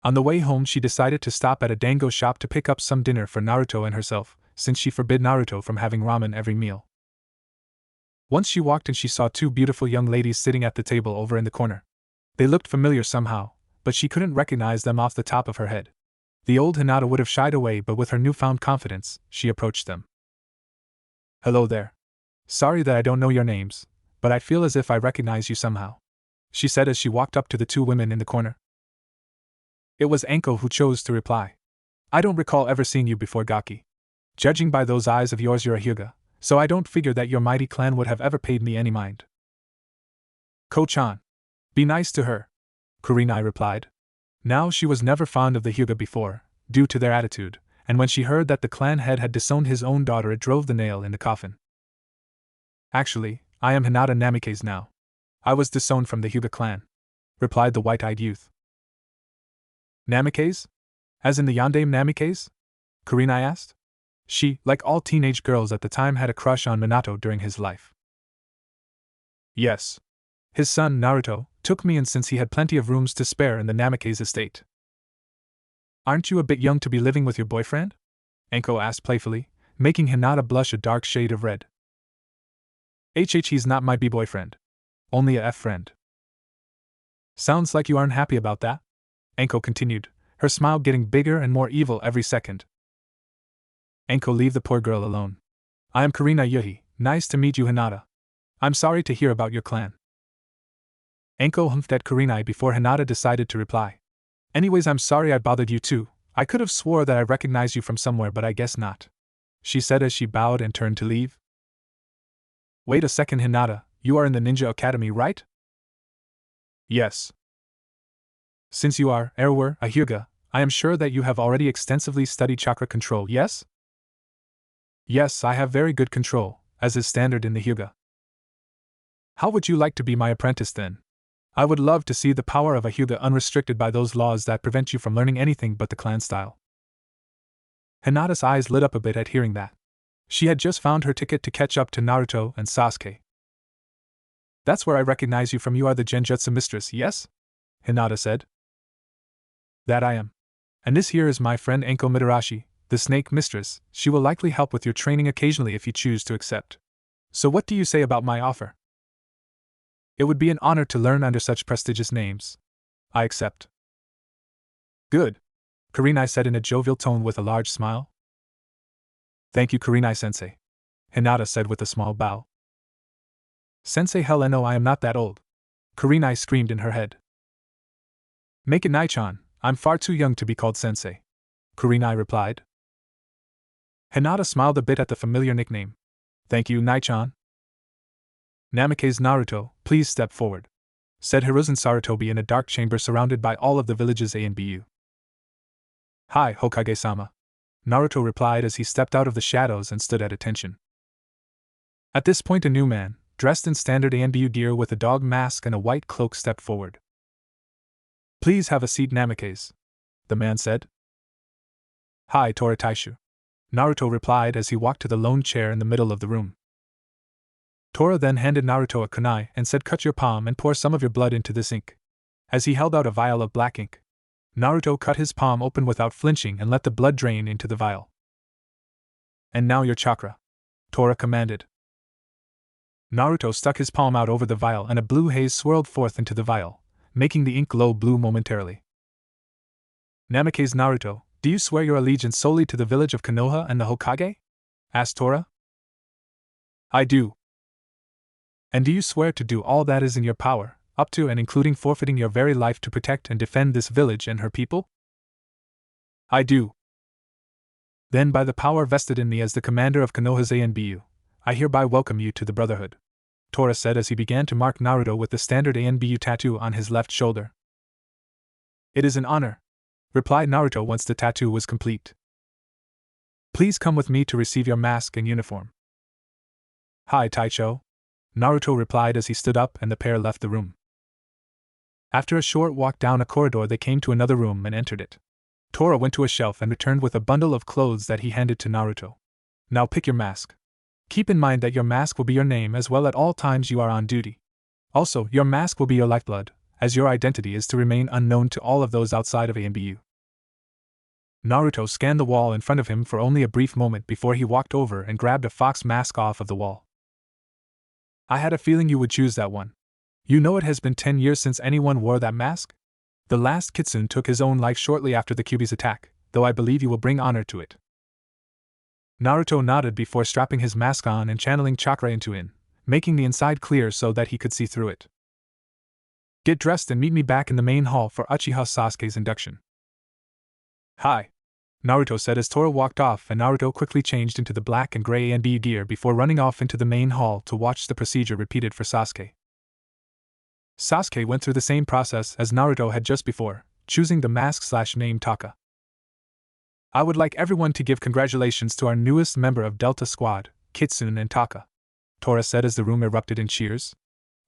On the way home, she decided to stop at a dango shop to pick up some dinner for Naruto and herself, since she forbid Naruto from having ramen every meal. Once she walked in, she saw two beautiful young ladies sitting at the table over in the corner. They looked familiar somehow, but she couldn't recognize them off the top of her head. The old Hinata would have shied away, but with her newfound confidence, she approached them. "Hello there. Sorry that I don't know your names, but I feel as if I recognize you somehow," she said as she walked up to the two women in the corner. It was Anko who chose to reply. "I don't recall ever seeing you before, Gaki. Judging by those eyes of yours, you're a Hyuga, so I don't figure that your mighty clan would have ever paid me any mind." "Ko-chan. Be nice to her," Kurenai replied. Now she was never fond of the Hyuga before, due to their attitude, and when she heard that the clan head had disowned his own daughter, it drove the nail in the coffin. "Actually, I am Hinata Namikaze now. I was disowned from the Hyuga clan," replied the white-eyed youth. "Namikaze? As in the Yondaime Namikaze?" Kurenai asked. She, like all teenage girls at the time, had a crush on Minato during his life. "Yes. His son, Naruto, took me in since he had plenty of rooms to spare in the Namikaze estate." "Aren't you a bit young to be living with your boyfriend?" Anko asked playfully, making Hinata blush a dark shade of red. He's not my boyfriend. Only a friend." "Sounds like you aren't happy about that," Anko continued, her smile getting bigger and more evil every second. "Anko, leave the poor girl alone. I am Karina Yuhi, nice to meet you, Hinata. I'm sorry to hear about your clan." Anko humphed at Kurenai before Hinata decided to reply. "Anyways, I'm sorry I bothered you too. I could have swore that I recognized you from somewhere, but I guess not," she said as she bowed and turned to leave. "Wait a second, Hinata, you are in the Ninja Academy, right?" "Yes." "Since you are, were, a Hyuga, I am sure that you have already extensively studied chakra control, yes?" "Yes, I have very good control, as is standard in the Hyuga." "How would you like to be my apprentice then? I would love to see the power of a Hyuga unrestricted by those laws that prevent you from learning anything but the clan style." Hinata's eyes lit up a bit at hearing that. She had just found her ticket to catch up to Naruto and Sasuke. "That's where I recognize you from. You are the Genjutsu mistress, yes?" Hinata said. "That I am. And this here is my friend Anko Mitarashi, the snake mistress. She will likely help with your training occasionally if you choose to accept. So what do you say about my offer?" "It would be an honor to learn under such prestigious names. I accept." "Good," Kurenai said in a jovial tone with a large smile. "Thank you, Kurenai-sensei," Hinata said with a small bow. "Sensei, hell no, I am not that old," Kurenai screamed in her head. "Make it Nai-chan, I'm far too young to be called sensei," Kurenai replied. Hinata smiled a bit at the familiar nickname. "Thank you, Nai-chan." "Namikaze Naruto, please step forward," said Hiruzen Sarutobi in a dark chamber surrounded by all of the villages A and BU. "Hi, Hokage-sama," Naruto replied as he stepped out of the shadows and stood at attention. At this point, a new man, dressed in standard ANBU gear with a dog mask and a white cloak, stepped forward. "Please have a seat, Namikaze," the man said. "Hi, Tora Taishu," Naruto replied as he walked to the lone chair in the middle of the room. Tora then handed Naruto a kunai and said, "Cut your palm and pour some of your blood into this ink." As he held out a vial of black ink, Naruto cut his palm open without flinching and let the blood drain into the vial. "And now your chakra," Tora commanded. Naruto stuck his palm out over the vial and a blue haze swirled forth into the vial, making the ink glow blue momentarily. "Namikaze Naruto, do you swear your allegiance solely to the village of Konoha and the Hokage?" asked Tora. "I do." "And do you swear to do all that is in your power, up to and including forfeiting your very life to protect and defend this village and her people?" "I do." "Then by the power vested in me as the commander of Konoha's ANBU, I hereby welcome you to the Brotherhood," Tora said as he began to mark Naruto with the standard ANBU tattoo on his left shoulder. "It is an honor," replied Naruto once the tattoo was complete. "Please come with me to receive your mask and uniform." "Hi, Taicho," Naruto replied as he stood up and the pair left the room. After a short walk down a corridor, they came to another room and entered it. Tora went to a shelf and returned with a bundle of clothes that he handed to Naruto. Now pick your mask. Keep in mind that your mask will be your name as well at all times you are on duty. Also, your mask will be your lifeblood, as your identity is to remain unknown to all of those outside of ANBU. Naruto scanned the wall in front of him for only a brief moment before he walked over and grabbed a fox mask off of the wall. I had a feeling you would choose that one. You know it has been 10 years since anyone wore that mask? The last Kitsune took his own life shortly after the Kyuubi's attack, though I believe you will bring honor to it. Naruto nodded before strapping his mask on and channeling chakra into it, making the inside clear so that he could see through it. Get dressed and meet me back in the main hall for Uchiha Sasuke's induction. Hi, Naruto said as Tora walked off, and Naruto quickly changed into the black and gray ANB gear before running off into the main hall to watch the procedure repeated for Sasuke. Sasuke went through the same process as Naruto had just before, choosing the mask/name Taka. I would like everyone to give congratulations to our newest member of Delta Squad, Kitsune and Taka, Tora said as the room erupted in cheers.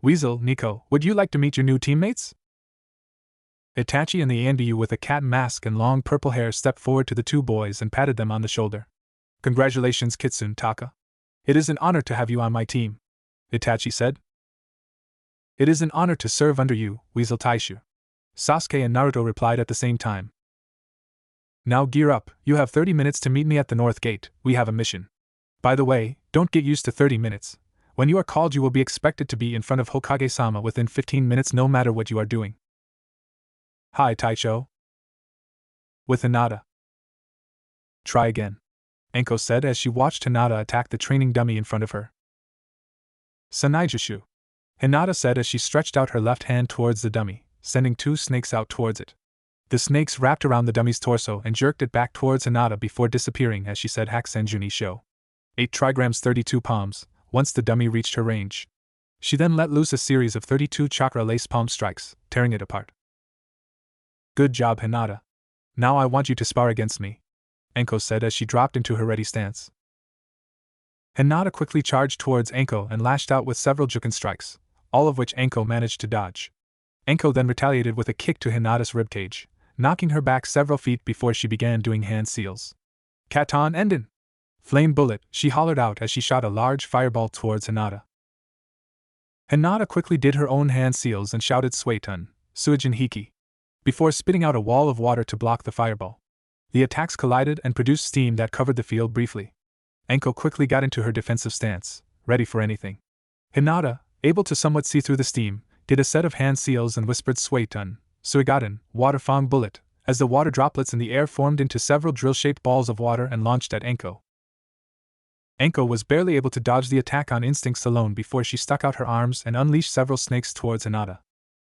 Weasel, Nico, would you like to meet your new teammates? Itachi and the ANBU with a cat mask and long purple hair stepped forward to the two boys and patted them on the shoulder. Congratulations, Kitsune, Taka. It is an honor to have you on my team, Itachi said. It is an honor to serve under you, Weasel Taishu, Sasuke and Naruto replied at the same time. Now gear up, you have 30 minutes to meet me at the North Gate, we have a mission. By the way, don't get used to 30 minutes. When you are called, you will be expected to be in front of Hokage-sama within 15 minutes no matter what you are doing. Hi, Taicho. With Hinata. Try again, Enko said as she watched Hinata attack the training dummy in front of her. Sanaijushu, Hinata said as she stretched out her left hand towards the dummy, sending two snakes out towards it. The snakes wrapped around the dummy's torso and jerked it back towards Hinata before disappearing as she said Hakusenjuni Sho. 8 trigrams 32 palms, once the dummy reached her range. She then let loose a series of 32 chakra lace palm strikes, tearing it apart. Good job, Hinata. Now I want you to spar against me, Enko said as she dropped into her ready stance. Hinata quickly charged towards Enko and lashed out with several Juken strikes, all of which Enko managed to dodge. Enko then retaliated with a kick to Hinata's ribcage, knocking her back several feet before she began doing hand seals. Katon Enden! Flame bullet, she hollered out as she shot a large fireball towards Hinata. Hinata quickly did her own hand seals and shouted Suetun, Suijin Hiki, before spitting out a wall of water to block the fireball. The attacks collided and produced steam that covered the field briefly. Enko quickly got into her defensive stance, ready for anything. Hinata, able to somewhat see through the steam, did a set of hand seals and whispered Suetun, Suigaten, water fong bullet, as the water droplets in the air formed into several drill-shaped balls of water and launched at Enko. Enko was barely able to dodge the attack on instincts alone before she stuck out her arms and unleashed several snakes towards Hinata.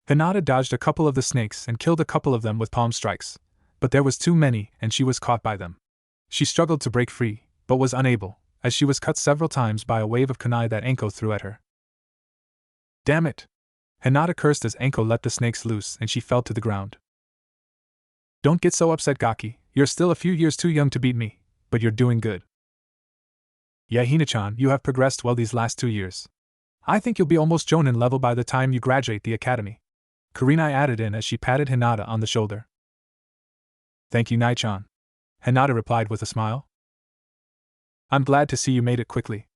Hinata dodged a couple of the snakes and killed a couple of them with palm strikes, but there was too many and she was caught by them. She struggled to break free, but was unable, as she was cut several times by a wave of kunai that Enko threw at her. Damn it! Hinata cursed as Enko let the snakes loose and she fell to the ground. Don't get so upset, Gaki, you're still a few years too young to beat me, but you're doing good. Yeah, Hina-chan, you have progressed well these last 2 years. I think you'll be almost Jonin level by the time you graduate the academy, Kurenai added in as she patted Hinata on the shoulder. Thank you, Nai-chan, Hinata replied with a smile. I'm glad to see you made it quickly.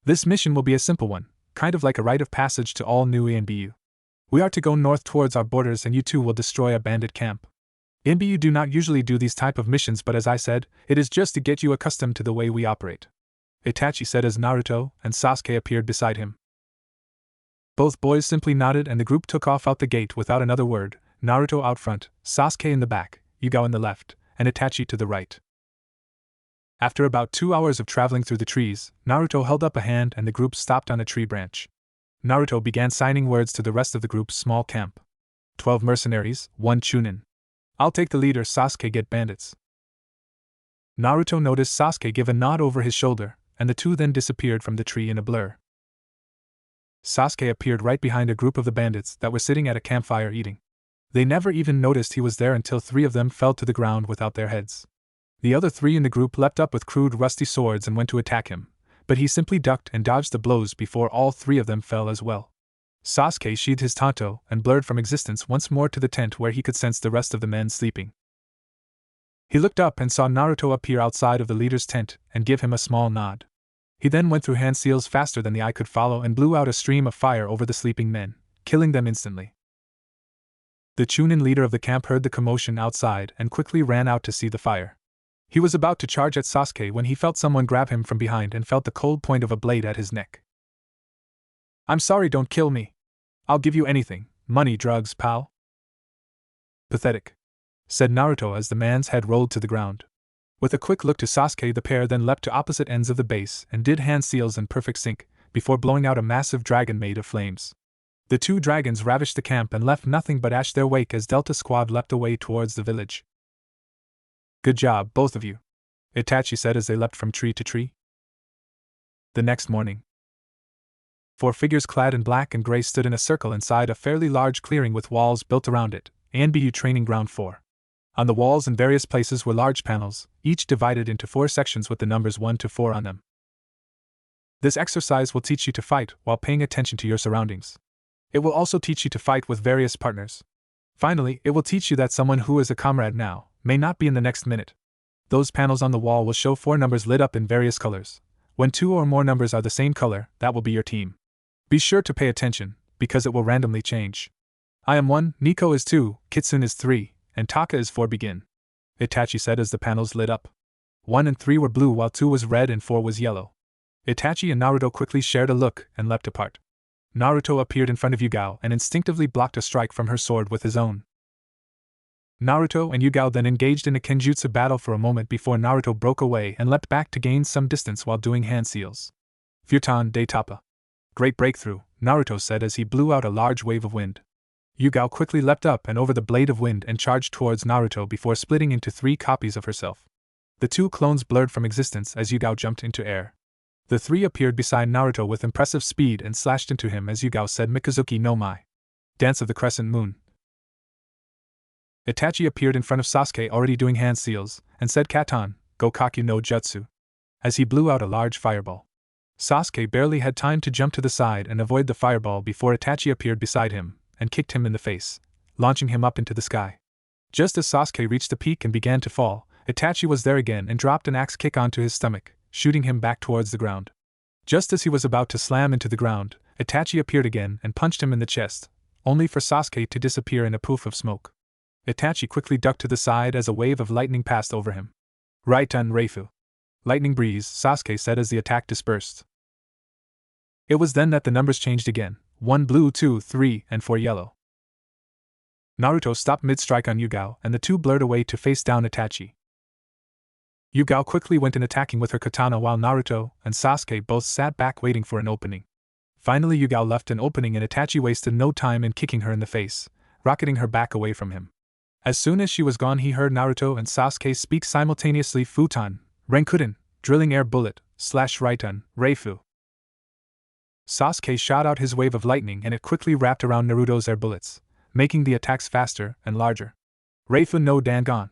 This mission will be a simple one, kind of like a rite of passage to all new ANBU. We are to go north towards our borders and you two will destroy a bandit camp. ANBU do not usually do these type of missions, but as I said, it is just to get you accustomed to the way we operate, Itachi said as Naruto and Sasuke appeared beside him. Both boys simply nodded and the group took off out the gate without another word, Naruto out front, Sasuke in the back, Yugao in the left, and Itachi to the right. After about 2 hours of traveling through the trees, Naruto held up a hand and the group stopped on a tree branch. Naruto began signing words to the rest of the group's small camp. 12 mercenaries, 1 chunin. I'll take the leader, Sasuke get bandits. Naruto noticed Sasuke give a nod over his shoulder, and the two then disappeared from the tree in a blur. Sasuke appeared right behind a group of the bandits that were sitting at a campfire eating. They never even noticed he was there until 3 of them fell to the ground without their heads. The other 3 in the group leapt up with crude rusty swords and went to attack him, but he simply ducked and dodged the blows before all three of them fell as well. Sasuke sheathed his tanto and blurred from existence once more to the tent where he could sense the rest of the men sleeping. He looked up and saw Naruto appear outside of the leader's tent and give him a small nod. He then went through hand seals faster than the eye could follow and blew out a stream of fire over the sleeping men, killing them instantly. The Chunin leader of the camp heard the commotion outside and quickly ran out to see the fire. He was about to charge at Sasuke when he felt someone grab him from behind and felt the cold point of a blade at his neck. "I'm sorry, don't kill me. I'll give you anything, money, drugs, pal." "Pathetic," said Naruto as the man's head rolled to the ground. With a quick look to Sasuke, the pair then leapt to opposite ends of the base and did hand seals in perfect sync, before blowing out a massive dragon made of flames. The two dragons ravished the camp and left nothing but ash their wake as Delta Squad leapt away towards the village. "Good job, both of you," Itachi said as they leapt from tree to tree. The next morning, 4 figures clad in black and gray stood in a circle inside a fairly large clearing with walls built around it, ANBU Training Ground 4. On the walls in various places were large panels, each divided into 4 sections with the numbers 1 to 4 on them. This exercise will teach you to fight while paying attention to your surroundings. It will also teach you to fight with various partners. Finally, it will teach you that someone who is a comrade now may not be in the next minute. Those panels on the wall will show 4 numbers lit up in various colors. When 2 or more numbers are the same color, that will be your team. Be sure to pay attention, because it will randomly change. I am 1, Nico is 2, Kitsune is 3, and Taka is 4. Begin, Itachi said as the panels lit up. 1 and 3 were blue while 2 was red and 4 was yellow. Itachi and Naruto quickly shared a look and leapt apart. Naruto appeared in front of Yugao and instinctively blocked a strike from her sword with his own. Naruto and Yugao then engaged in a kenjutsu battle for a moment before Naruto broke away and leapt back to gain some distance while doing hand seals. Futon de Tapa. Great breakthrough, Naruto said as he blew out a large wave of wind. Yugao quickly leapt up and over the blade of wind and charged towards Naruto before splitting into 3 copies of herself. The 2 clones blurred from existence as Yugao jumped into air. The 3 appeared beside Naruto with impressive speed and slashed into him as Yugao said Mikazuki no Mai. Dance of the Crescent Moon. Itachi appeared in front of Sasuke already doing hand seals, and said Katan, Gokaku no Jutsu, as he blew out a large fireball. Sasuke barely had time to jump to the side and avoid the fireball before Itachi appeared beside him and kicked him in the face, launching him up into the sky. Just as Sasuke reached the peak and began to fall, Itachi was there again and dropped an axe kick onto his stomach, shooting him back towards the ground. Just as he was about to slam into the ground, Itachi appeared again and punched him in the chest, only for Sasuke to disappear in a poof of smoke. Itachi quickly ducked to the side as a wave of lightning passed over him. Raiton Reifu. Lightning breeze, Sasuke said as the attack dispersed. It was then that the numbers changed again, 1 blue, 2, 3, and 4 yellow. Naruto stopped mid-strike on Yugao and the 2 blurred away to face down Itachi. Yugao quickly went in attacking with her katana while Naruto and Sasuke both sat back waiting for an opening. Finally Yugao left an opening and Itachi wasted no time in kicking her in the face, rocketing her back away from him. As soon as she was gone he heard Naruto and Sasuke speak simultaneously Futon, Renkuden, drilling air bullet, / Raiton, Reifu. Sasuke shot out his wave of lightning and it quickly wrapped around Naruto's air bullets, making the attacks faster and larger. Reifu no Dangon.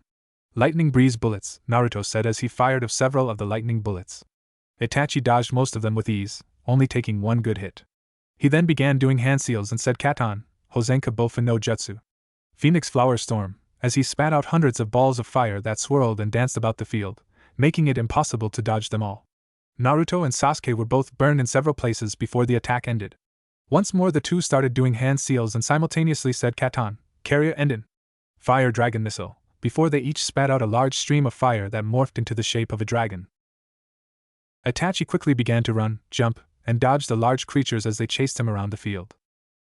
Lightning breeze bullets, Naruto said as he fired of several of the lightning bullets. Itachi dodged most of them with ease, only taking 1 good hit. He then began doing hand seals and said Katan, Hozenka Bofu no Jutsu. Phoenix Flower Storm, as he spat out hundreds of balls of fire that swirled and danced about the field, making it impossible to dodge them all. Naruto and Sasuke were both burned in several places before the attack ended. Once more the 2 started doing hand seals and simultaneously said Katan, Carrier Enden. Fire Dragon Missile, before they each spat out a large stream of fire that morphed into the shape of a dragon. Itachi quickly began to run, jump, and dodge the large creatures as they chased him around the field.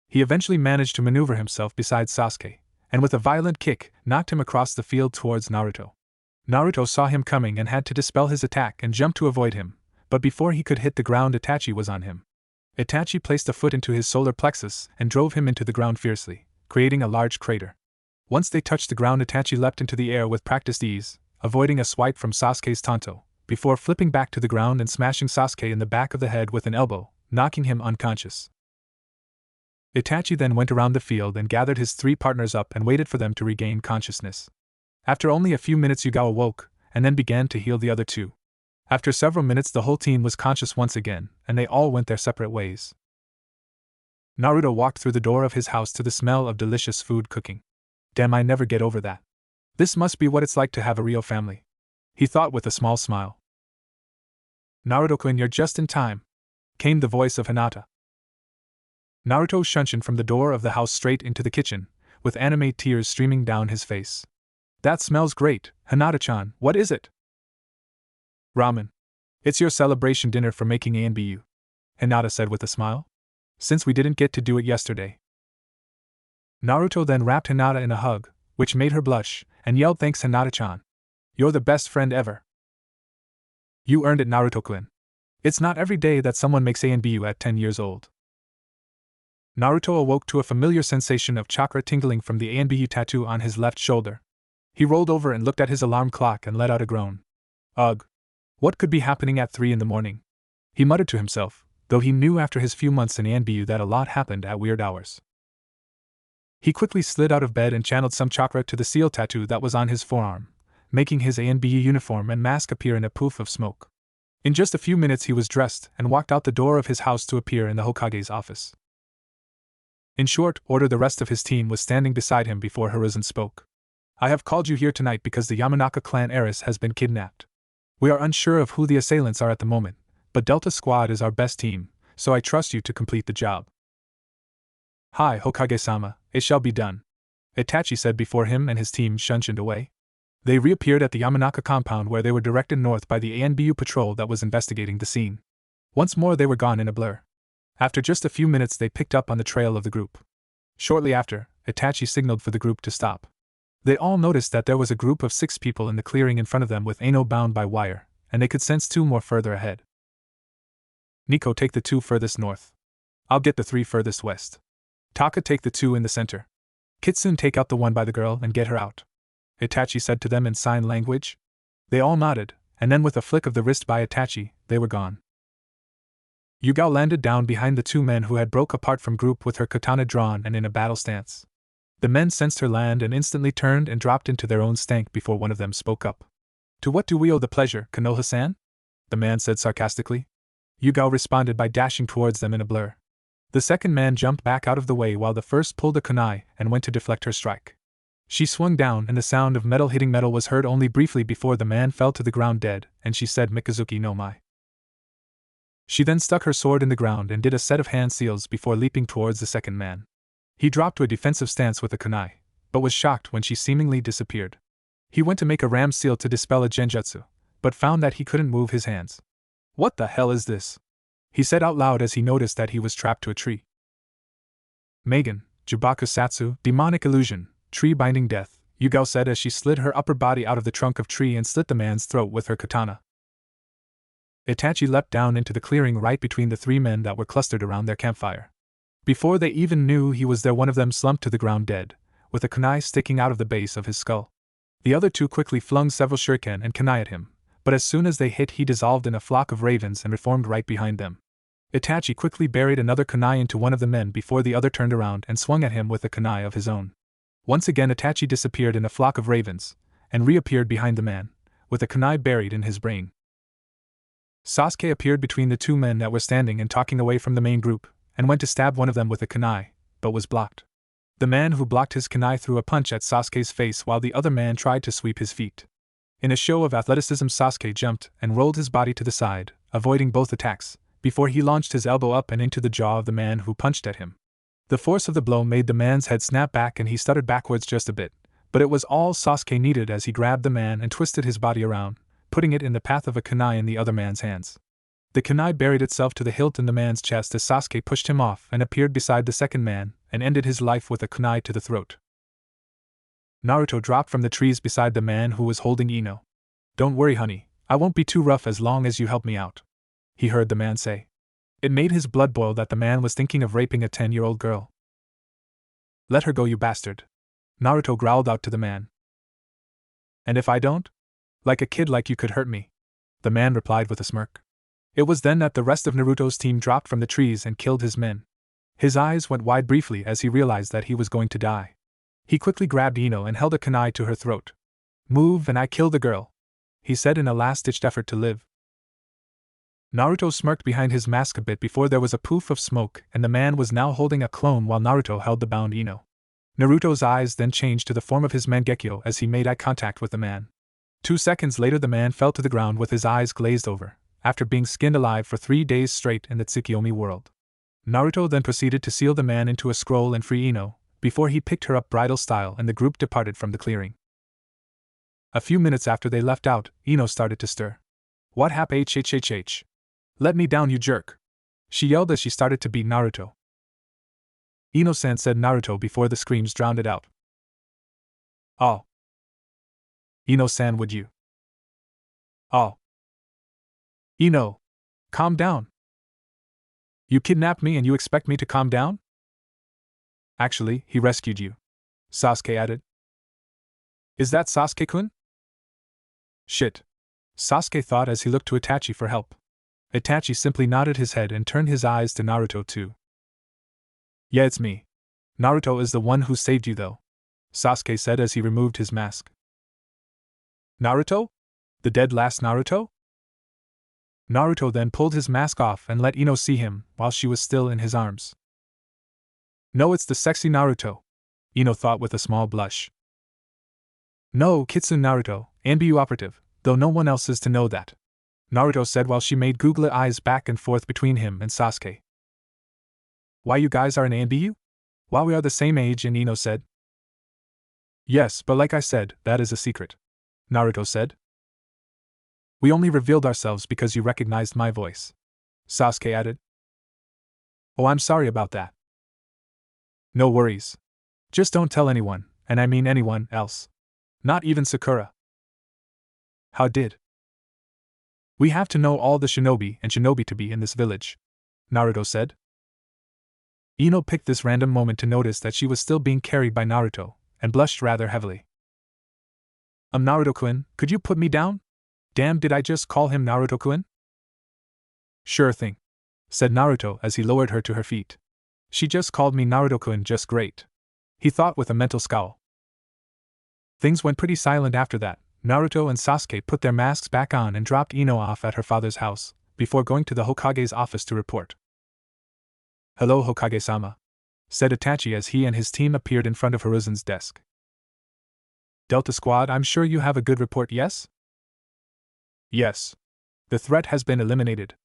He eventually managed to maneuver himself beside Sasuke, and with a violent kick, knocked him across the field towards Naruto. Naruto saw him coming and had to dispel his attack and jump to avoid him, but before he could hit the ground Itachi was on him. Itachi placed a foot into his solar plexus and drove him into the ground fiercely, creating a large crater. Once they touched the ground Itachi leapt into the air with practiced ease, avoiding a swipe from Sasuke's tanto, before flipping back to the ground and smashing Sasuke in the back of the head with an elbow, knocking him unconscious. Itachi then went around the field and gathered his 3 partners up and waited for them to regain consciousness. After only a few minutes Yugao awoke, and then began to heal the other 2. After several minutes, the whole team was conscious once again, and they all went their separate ways. Naruto walked through the door of his house to the smell of delicious food cooking. Damn, I never get over that. This must be what it's like to have a real family, he thought with a small smile. Naruto-kun, you're just in time, came the voice of Hinata. Naruto shunshined from the door of the house straight into the kitchen, with anime tears streaming down his face. That smells great, Hinata-chan, what is it? Ramen. It's your celebration dinner for making ANBU, Hinata said with a smile. Since we didn't get to do it yesterday. Naruto then wrapped Hinata in a hug, which made her blush, and yelled, thanks Hinata-chan. You're the best friend ever. You earned it, Naruto-kun. It's not every day that someone makes ANBU at 10 years old. Naruto awoke to a familiar sensation of chakra tingling from the ANBU tattoo on his left shoulder. He rolled over and looked at his alarm clock and let out a groan. Ugh. What could be happening at 3 in the morning? He muttered to himself, though he knew after his few months in ANBU that a lot happened at weird hours. He quickly slid out of bed and channeled some chakra to the seal tattoo that was on his forearm, making his ANBU uniform and mask appear in a poof of smoke. In just a few minutes he was dressed and walked out the door of his house to appear in the Hokage's office. In short order, the rest of his team was standing beside him before Hiruzen spoke. I have called you here tonight because the Yamanaka clan heiress has been kidnapped. We are unsure of who the assailants are at the moment, but Delta Squad is our best team, so I trust you to complete the job. Hi, Hokage-sama, it shall be done, Itachi said before him and his team shunshined away. They reappeared at the Yamanaka compound where they were directed north by the ANBU patrol that was investigating the scene. Once more they were gone in a blur. After just a few minutes they picked up on the trail of the group. Shortly after, Itachi signaled for the group to stop. They all noticed that there was a group of 6 people in the clearing in front of them with Ano bound by wire, and they could sense 2 more further ahead. Nico, take the 2 furthest north. I'll get the 3 furthest west. Taka, take the 2 in the center. Kitsune, take out the 1 by the girl and get her out, Itachi said to them in sign language. They all nodded, and then with a flick of the wrist by Itachi, they were gone. Yugao landed down behind the 2 men who had broke apart from group with her katana drawn and in a battle stance. The men sensed her land and instantly turned and dropped into their own stank before one of them spoke up. To what do we owe the pleasure, Konoha-san? The man said sarcastically. Yugao responded by dashing towards them in a blur. The second man jumped back out of the way while the first pulled a kunai and went to deflect her strike. She swung down and the sound of metal hitting metal was heard only briefly before the man fell to the ground dead, and she said Mikazuki no Mai. She then stuck her sword in the ground and did a set of hand seals before leaping towards the second man. He dropped to a defensive stance with a kunai, but was shocked when she seemingly disappeared. He went to make a ram seal to dispel a genjutsu, but found that he couldn't move his hands. What the hell is this? He said out loud as he noticed that he was trapped to a tree. Megan, Jubaku Satsu, demonic illusion, tree binding death, Yugao said as she slid her upper body out of the trunk of tree and slit the man's throat with her katana. Itachi leapt down into the clearing right between the 3 men that were clustered around their campfire. Before they even knew he was there, one of them slumped to the ground dead, with a kunai sticking out of the base of his skull. The other 2 quickly flung several shuriken and kunai at him, but as soon as they hit he dissolved in a flock of ravens and reformed right behind them. Itachi quickly buried another kunai into one of the men before the other turned around and swung at him with a kunai of his own. Once again Itachi disappeared in a flock of ravens, and reappeared behind the man, with a kunai buried in his brain. Sasuke appeared between the 2 men that were standing and talking away from the main group, and went to stab one of them with a kunai, but was blocked. The man who blocked his kunai threw a punch at Sasuke's face while the other man tried to sweep his feet. In a show of athleticism Sasuke jumped and rolled his body to the side, avoiding both attacks, before he launched his elbow up and into the jaw of the man who punched at him. The force of the blow made the man's head snap back and he stuttered backwards just a bit, but it was all Sasuke needed as he grabbed the man and twisted his body around, putting it in the path of a kunai in the other man's hands. The kunai buried itself to the hilt in the man's chest as Sasuke pushed him off and appeared beside the second man and ended his life with a kunai to the throat. Naruto dropped from the trees beside the man who was holding Ino. Don't worry, honey, I won't be too rough as long as you help me out, he heard the man say. It made his blood boil that the man was thinking of raping a 10-year-old girl. Let her go, you bastard, Naruto growled out to the man. And if I don't? Like a kid like you could hurt me, the man replied with a smirk. It was then that the rest of Naruto's team dropped from the trees and killed his men. His eyes went wide briefly as he realized that he was going to die. He quickly grabbed Ino and held a kunai to her throat. Move and I kill the girl, he said in a last-ditched effort to live. Naruto smirked behind his mask a bit before there was a poof of smoke, and the man was now holding a clone while Naruto held the bound Ino. Naruto's eyes then changed to the form of his Mangekyo as he made eye contact with the man. 2 seconds later the man fell to the ground with his eyes glazed over, after being skinned alive for 3 days straight in the Tsukiyomi world. Naruto then proceeded to seal the man into a scroll and free Ino, before he picked her up bridal style and the group departed from the clearing. A few minutes after they left out, Ino started to stir. "What happened? HHHH. Let me down, you jerk!" she yelled as she started to beat Naruto. "Ino-san," said Naruto before the screams drowned it out. "Oh. Ino-san, would you?" "Oh. Ino. Calm down. You kidnapped me and you expect me to calm down?" "Actually, he rescued you," Sasuke added. "Is that Sasuke-kun?" "Shit," Sasuke thought as he looked to Itachi for help. Itachi simply nodded his head and turned his eyes to Naruto too. "Yeah, it's me. Naruto is the one who saved you though," Sasuke said as he removed his mask. "Naruto? The dead last Naruto?" Naruto then pulled his mask off and let Ino see him while she was still in his arms. "No, it's the sexy Naruto," Ino thought with a small blush. "No, Kitsune Naruto, NBU operative, though no one else is to know that," Naruto said while she made googly eyes back and forth between him and Sasuke. "Why, you guys are an NBU? Why, we are the same age," and Ino said. "Yes, but like I said, that is a secret," Naruto said. "We only revealed ourselves because you recognized my voice," Sasuke added. "Oh, I'm sorry about that." "No worries. Just don't tell anyone, and I mean anyone else. Not even Sakura." "How did?" "We have to know all the shinobi and shinobi to be in this village," Naruto said. Ino picked this random moment to notice that she was still being carried by Naruto, and blushed rather heavily. Naruto-kun, could you put me down? Damn, did I just call him Naruto-kun?" "Sure thing," said Naruto as he lowered her to her feet. "She just called me Naruto-kun just great," he thought with a mental scowl. Things went pretty silent after that. Naruto and Sasuke put their masks back on and dropped Ino off at her father's house, before going to the Hokage's office to report. "Hello, Hokage-sama," said Itachi as he and his team appeared in front of Hiruzen's desk. "Delta Squad, I'm sure you have a good report, yes?" "Yes. The threat has been eliminated.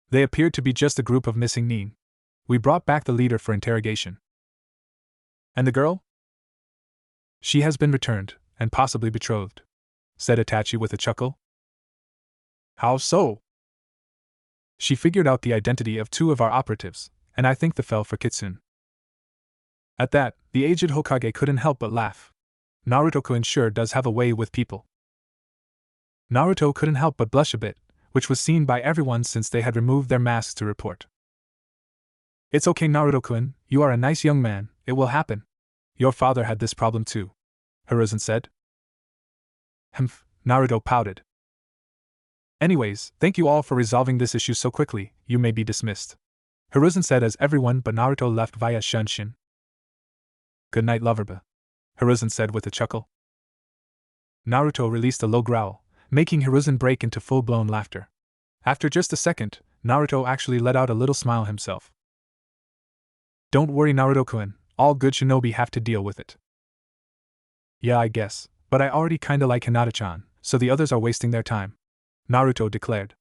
They appeared to be just a group of missing nin. We brought back the leader for interrogation." "And the girl?" "She has been returned, and possibly betrothed," said Itachi with a chuckle. "How so?" "She figured out the identity of 2 of our operatives, and I think the fell for Kitsune." At that, the aged Hokage couldn't help but laugh. Naruto-kun sure does have a way with people. Naruto couldn't help but blush a bit, which was seen by everyone since they had removed their masks to report. "It's okay, Naruto-kun, you are a nice young man, it will happen. Your father had this problem too," Hiruzen said. "Humph," Naruto pouted. "Anyways, thank you all for resolving this issue so quickly, you may be dismissed," Hiruzen said as everyone but Naruto left via Shunshin. "Good night, Loverba," Hiruzen said with a chuckle. Naruto released a low growl, making Hiruzen break into full-blown laughter. After just a second, Naruto actually let out a little smile himself. "Don't worry, Naruto-kun, all good shinobi have to deal with it." "Yeah, I guess, but I already kinda like Hinata-chan, so the others are wasting their time," Naruto declared.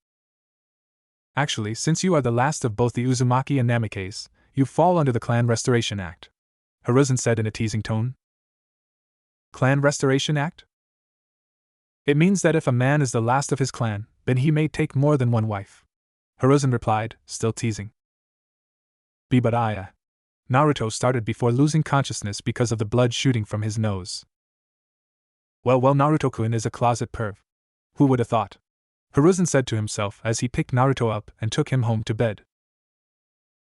"Actually, since you are the last of both the Uzumaki and Namikaze, you fall under the Clan Restoration Act," Hiruzen said in a teasing tone. "Clan Restoration Act?" "It means that if a man is the last of his clan, then he may take more than one wife," Hiruzen replied, still teasing. But Naruto started before losing consciousness because of the blood shooting from his nose. Well, Naruto-kun is a closet perv. Who would have thought? Hiruzen said to himself as he picked Naruto up and took him home to bed.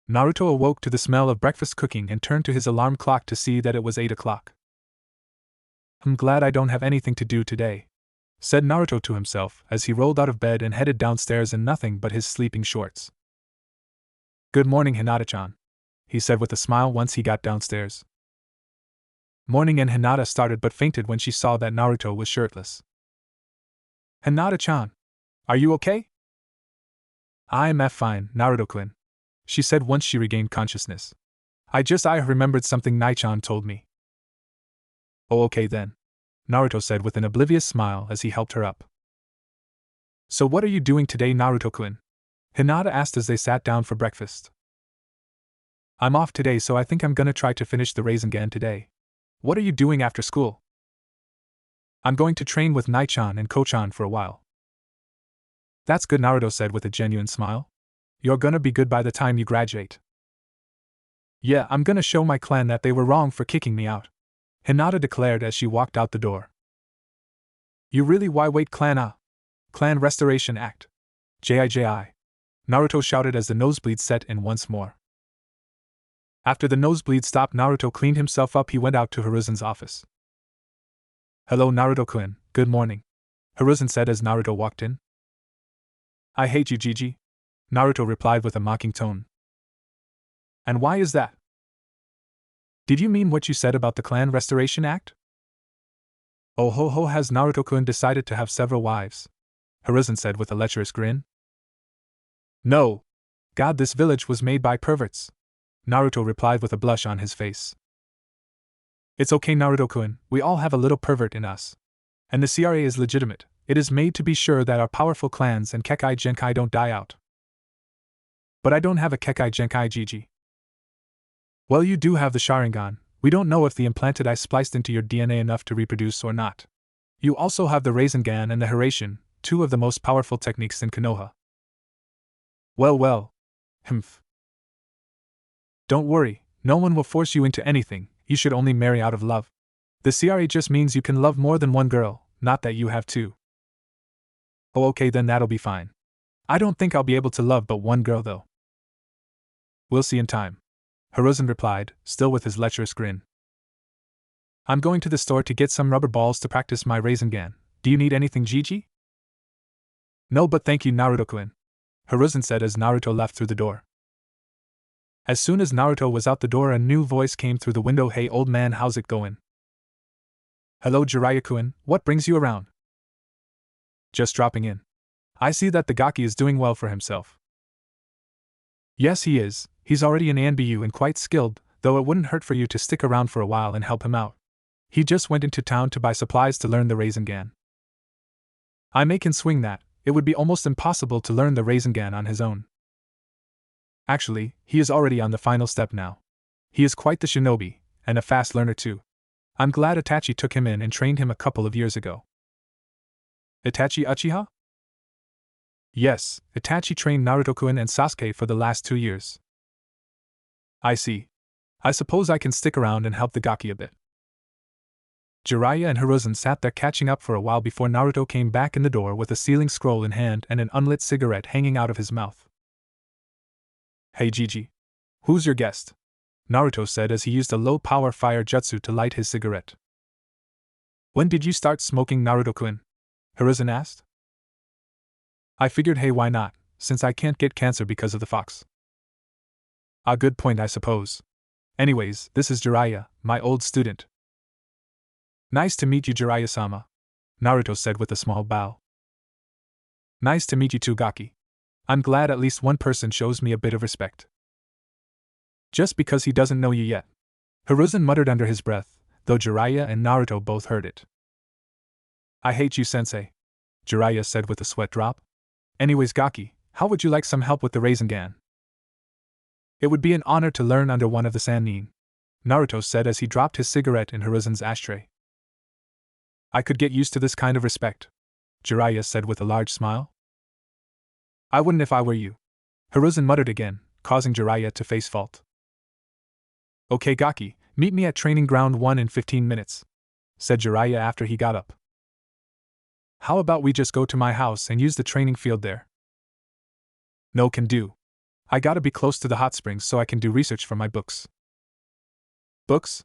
Naruto awoke to the smell of breakfast cooking and turned to his alarm clock to see that it was 8 o'clock. "I'm glad I don't have anything to do today," said Naruto to himself as he rolled out of bed and headed downstairs in nothing but his sleeping shorts. "Good morning, Hinata-chan," he said with a smile once he got downstairs. Morning, and Hinata started but fainted when she saw that Naruto was shirtless. "Hinata-chan, are you okay?" I'm fine, Naruto-kun, she said once she regained consciousness. I remembered something Nai-chan told me. Oh, okay then, Naruto said with an oblivious smile as he helped her up. So what are you doing today, Naruto-kun? Hinata asked as they sat down for breakfast. I'm off today, so I think I'm gonna try to finish the Rasengan today. What are you doing after school? I'm going to train with Nai-chan and Ko-chan for a while. That's good, Naruto said with a genuine smile. You're gonna be good by the time you graduate. Yeah, I'm gonna show my clan that they were wrong for kicking me out, Hinata declared as she walked out the door. You really why wait Clan Restoration Act. JIJI. Naruto shouted as the nosebleed set in once more. After the nosebleed stopped, Naruto cleaned himself up. He went out to Hiruzen's office. Hello Naruto-kun, good morning, Hiruzen said as Naruto walked in. I hate you, Gigi, Naruto replied with a mocking tone. And why is that? Did you mean what you said about the Clan Restoration Act? Oh ho ho, has Naruto-kun decided to have several wives? Hiruzen said with a lecherous grin. No. God, this village was made by perverts, Naruto replied with a blush on his face. It's okay, Naruto-kun, we all have a little pervert in us. And the CRA is legitimate. It is made to be sure that our powerful clans and Kekai Genkai don't die out. But I don't have a Kekai Genkai, Gigi. Well, you do have the Sharingan. We don't know if the implanted eye spliced into your DNA enough to reproduce or not. You also have the Rasengan and the Hiraishin, two of the most powerful techniques in Konoha. Well. Humph. Don't worry, no one will force you into anything, you should only marry out of love. The CRA just means you can love more than one girl, not that you have two. Oh, okay, then that'll be fine. I don't think I'll be able to love but one girl though. We'll see in time, Hiruzen replied, still with his lecherous grin. I'm going to the store to get some rubber balls to practice my Rasengan. Do you need anything, Gigi? No, but thank you, Naruto-kun, Hiruzen said as Naruto left through the door. As soon as Naruto was out the door, a new voice came through the window. Hey old man, how's it going? Hello Jiraiya-kun, what brings you around? Just dropping in. I see that the Gaki is doing well for himself. Yes, he is. He's already an ANBU and quite skilled, though it wouldn't hurt for you to stick around for a while and help him out. He just went into town to buy supplies to learn the Rasengan. I can swing that. It would be almost impossible to learn the Rasengan on his own. Actually, he is already on the final step now. He is quite the shinobi, and a fast learner too. I'm glad Itachi took him in and trained him a couple of years ago. Itachi Uchiha? Yes, Itachi trained Naruto-kun and Sasuke for the last 2 years. I see. I suppose I can stick around and help the Gaki a bit. Jiraiya and Hiruzen sat there catching up for a while before Naruto came back in the door with a sealing scroll in hand and an unlit cigarette hanging out of his mouth. Hey Gigi. Who's your guest? Naruto said as he used a low-power fire jutsu to light his cigarette. When did you start smoking, Naruto-kun? Hiruzen asked. I figured, hey, why not, since I can't get cancer because of the fox. A good point, I suppose. Anyways, this is Jiraiya, my old student. Nice to meet you, Jiraiya-sama, Naruto said with a small bow. Nice to meet you too, Gaki. I'm glad at least one person shows me a bit of respect. Just because he doesn't know you yet, Hiruzen muttered under his breath, though Jiraiya and Naruto both heard it. I hate you, sensei, Jiraiya said with a sweat drop. Anyways, Gaki, how would you like some help with the Rasengan? It would be an honor to learn under one of the Sannin, Naruto said as he dropped his cigarette in Hiruzen's ashtray. I could get used to this kind of respect, Jiraiya said with a large smile. I wouldn't if I were you, Hiruzen muttered again, causing Jiraiya to face fault. Okay, Gaki, meet me at training ground 1 in 15 minutes, said Jiraiya after he got up. How about we just go to my house and use the training field there? No, can do. I gotta be close to the hot springs so I can do research for my books. Books?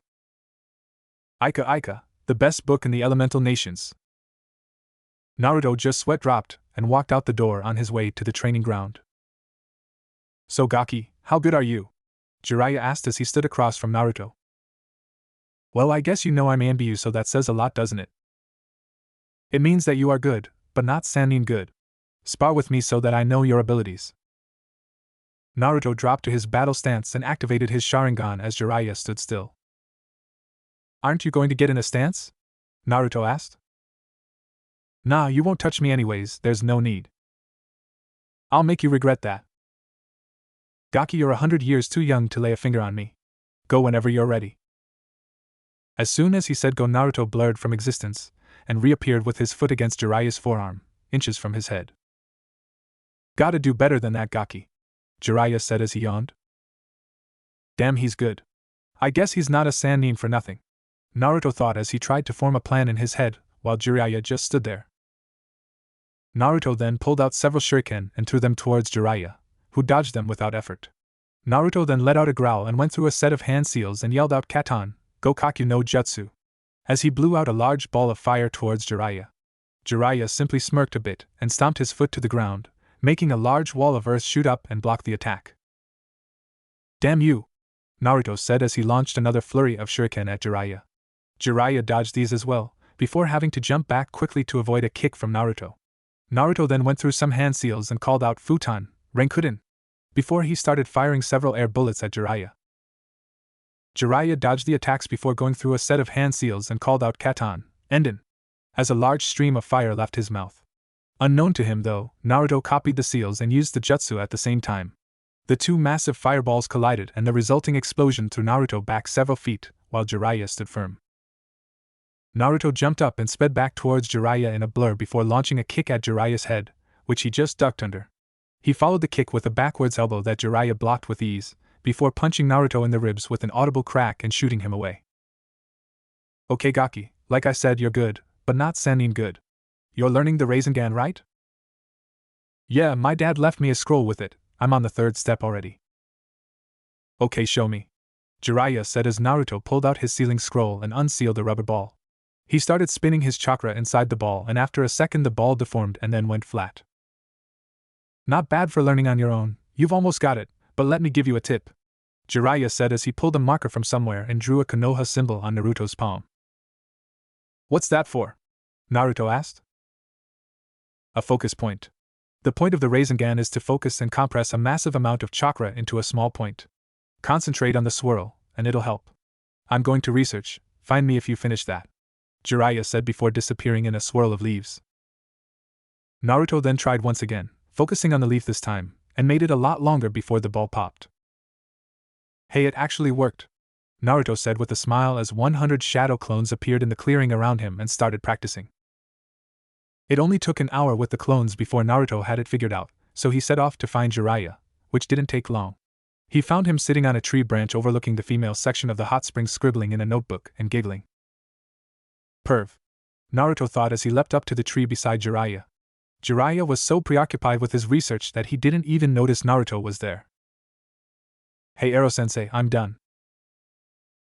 Ika, the best book in the elemental nations. Naruto just sweat dropped and walked out the door on his way to the training ground. So Gaki, how good are you? Jiraiya asked as he stood across from Naruto. Well, I guess you know I'm ANBU, so that says a lot, doesn't it? It means that you are good, but not Sannin good. Spar with me so that I know your abilities, Naruto dropped to his battle stance and activated his Sharingan as Jiraiya stood still. Aren't you going to get in a stance? Naruto asked. Nah, you won't touch me anyways, there's no need. I'll make you regret that. Gaki, you're 100 years too young to lay a finger on me. Go whenever you're ready. As soon as he said go, Naruto blurred from existence and reappeared with his foot against Jiraiya's forearm, inches from his head. Gotta do better than that, Gaki, Jiraiya said as he yawned. Damn, he's good. I guess he's not a Sannin for nothing, Naruto thought as he tried to form a plan in his head while Jiraiya just stood there. Naruto then pulled out several shuriken and threw them towards Jiraiya, who dodged them without effort. Naruto then let out a growl and went through a set of hand seals and yelled out Katan, Gokakyu no Jutsu, as he blew out a large ball of fire towards Jiraiya. Jiraiya simply smirked a bit and stomped his foot to the ground, making a large wall of earth shoot up and block the attack. Damn you! Naruto said as he launched another flurry of shuriken at Jiraiya. Jiraiya dodged these as well, before having to jump back quickly to avoid a kick from Naruto. Naruto then went through some hand seals and called out Futon, Renkuden, before he started firing several air bullets at Jiraiya. Jiraiya dodged the attacks before going through a set of hand seals and called out Katan, Enden, as a large stream of fire left his mouth. Unknown to him though, Naruto copied the seals and used the jutsu at the same time. The two massive fireballs collided and the resulting explosion threw Naruto back several feet, while Jiraiya stood firm. Naruto jumped up and sped back towards Jiraiya in a blur before launching a kick at Jiraiya's head, which he just ducked under. He followed the kick with a backwards elbow that Jiraiya blocked with ease, before punching Naruto in the ribs with an audible crack and shooting him away. Okay, Gaki, like I said, you're good, but not Sannin good. You're learning the Rasengan, right? Yeah, my dad left me a scroll with it, I'm on the 3rd step already. Okay, show me, Jiraiya said as Naruto pulled out his sealing scroll and unsealed the rubber ball. He started spinning his chakra inside the ball and after a second the ball deformed and then went flat. Not bad for learning on your own, you've almost got it, but let me give you a tip, Jiraiya said as he pulled a marker from somewhere and drew a Konoha symbol on Naruto's palm. What's that for? Naruto asked. A focus point. The point of the Rasengan is to focus and compress a massive amount of chakra into a small point. Concentrate on the swirl, and it'll help. I'm going to research, find me if you finish that, Jiraiya said before disappearing in a swirl of leaves. Naruto then tried once again, focusing on the leaf this time, and made it a lot longer before the ball popped. Hey, it actually worked, Naruto said with a smile as 100 shadow clones appeared in the clearing around him and started practicing. It only took an hour with the clones before Naruto had it figured out, so he set off to find Jiraiya, which didn't take long. He found him sitting on a tree branch overlooking the female section of the hot springs, scribbling in a notebook and giggling. Perv, Naruto thought as he leapt up to the tree beside Jiraiya. Jiraiya was so preoccupied with his research that he didn't even notice Naruto was there. Hey Ero-sensei, I'm done.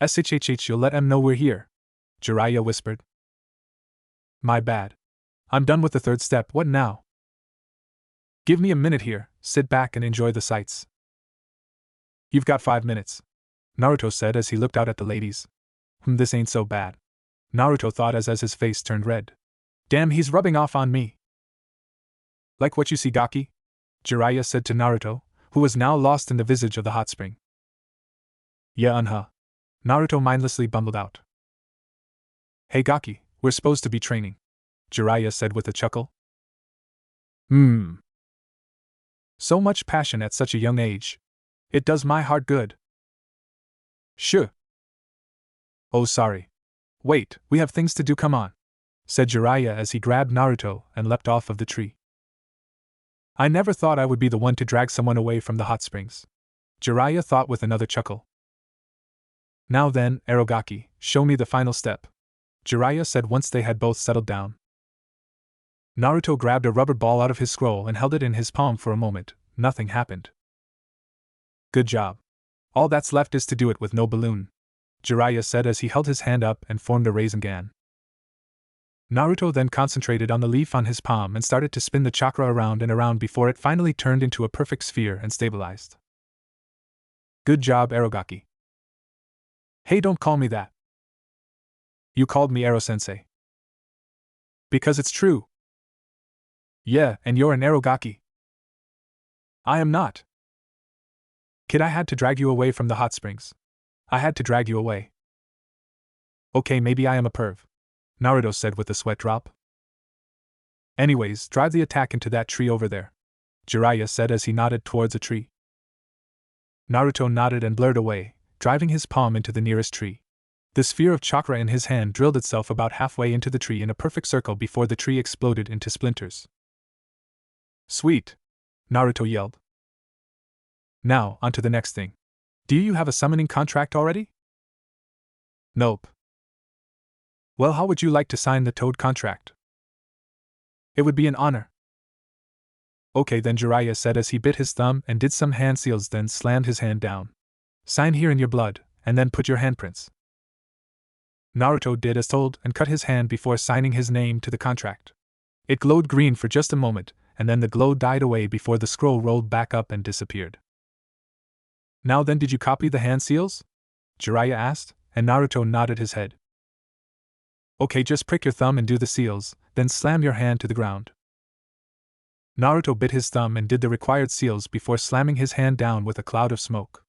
SHHH, you'll let em know we're here, Jiraiya whispered. My bad. I'm done with the 3rd step, what now? Give me a minute here, sit back and enjoy the sights. You've got 5 minutes, Naruto said as he looked out at the ladies. This ain't so bad, Naruto thought as his face turned red. Damn, he's rubbing off on me. Like what you see, Gaki? Jiraiya said to Naruto, who was now lost in the visage of the hot spring. Yeah, Naruto mindlessly bumbled out. Hey Gaki, we're supposed to be training, Jiraiya said with a chuckle. So much passion at such a young age. It does my heart good. Sure. Oh, sorry. Wait, we have things to do, come on, said Jiraiya as he grabbed Naruto and leapt off of the tree. I never thought I would be the one to drag someone away from the hot springs, Jiraiya thought with another chuckle. Now then, Arogaki, show me the final step, Jiraiya said once they had both settled down. Naruto grabbed a rubber ball out of his scroll and held it in his palm for a moment. Nothing happened. Good job. All that's left is to do it with no balloon, Jiraiya said as he held his hand up and formed a Rasengan. Naruto then concentrated on the leaf on his palm and started to spin the chakra around and around before it finally turned into a perfect sphere and stabilized. Good job, Arogaki. Hey, don't call me that. You called me Ero-sensei. Because it's true. Yeah, and you're an Arogaki. I am not. Kid, I had to drag you away from the hot springs. I had to drag you away. Okay, maybe I am a perv, Naruto said with a sweat drop. Anyways, drive the attack into that tree over there, Jiraiya said as he nodded towards a tree. Naruto nodded and blurred away, driving his palm into the nearest tree. The sphere of chakra in his hand drilled itself about halfway into the tree in a perfect circle before the tree exploded into splinters. Sweet! Naruto yelled. Now, on to the next thing. Do you have a summoning contract already? Nope. Well, how would you like to sign the Toad contract? It would be an honor. Okay then, Jiraiya said as he bit his thumb and did some hand seals, then slammed his hand down. Sign here in your blood, and then put your handprints. Naruto did as told and cut his hand before signing his name to the contract. It glowed green for just a moment, and then the glow died away before the scroll rolled back up and disappeared. Now then, did you copy the hand seals? Jiraiya asked, and Naruto nodded his head. Okay, just prick your thumb and do the seals, then slam your hand to the ground. Naruto bit his thumb and did the required seals before slamming his hand down with a cloud of smoke.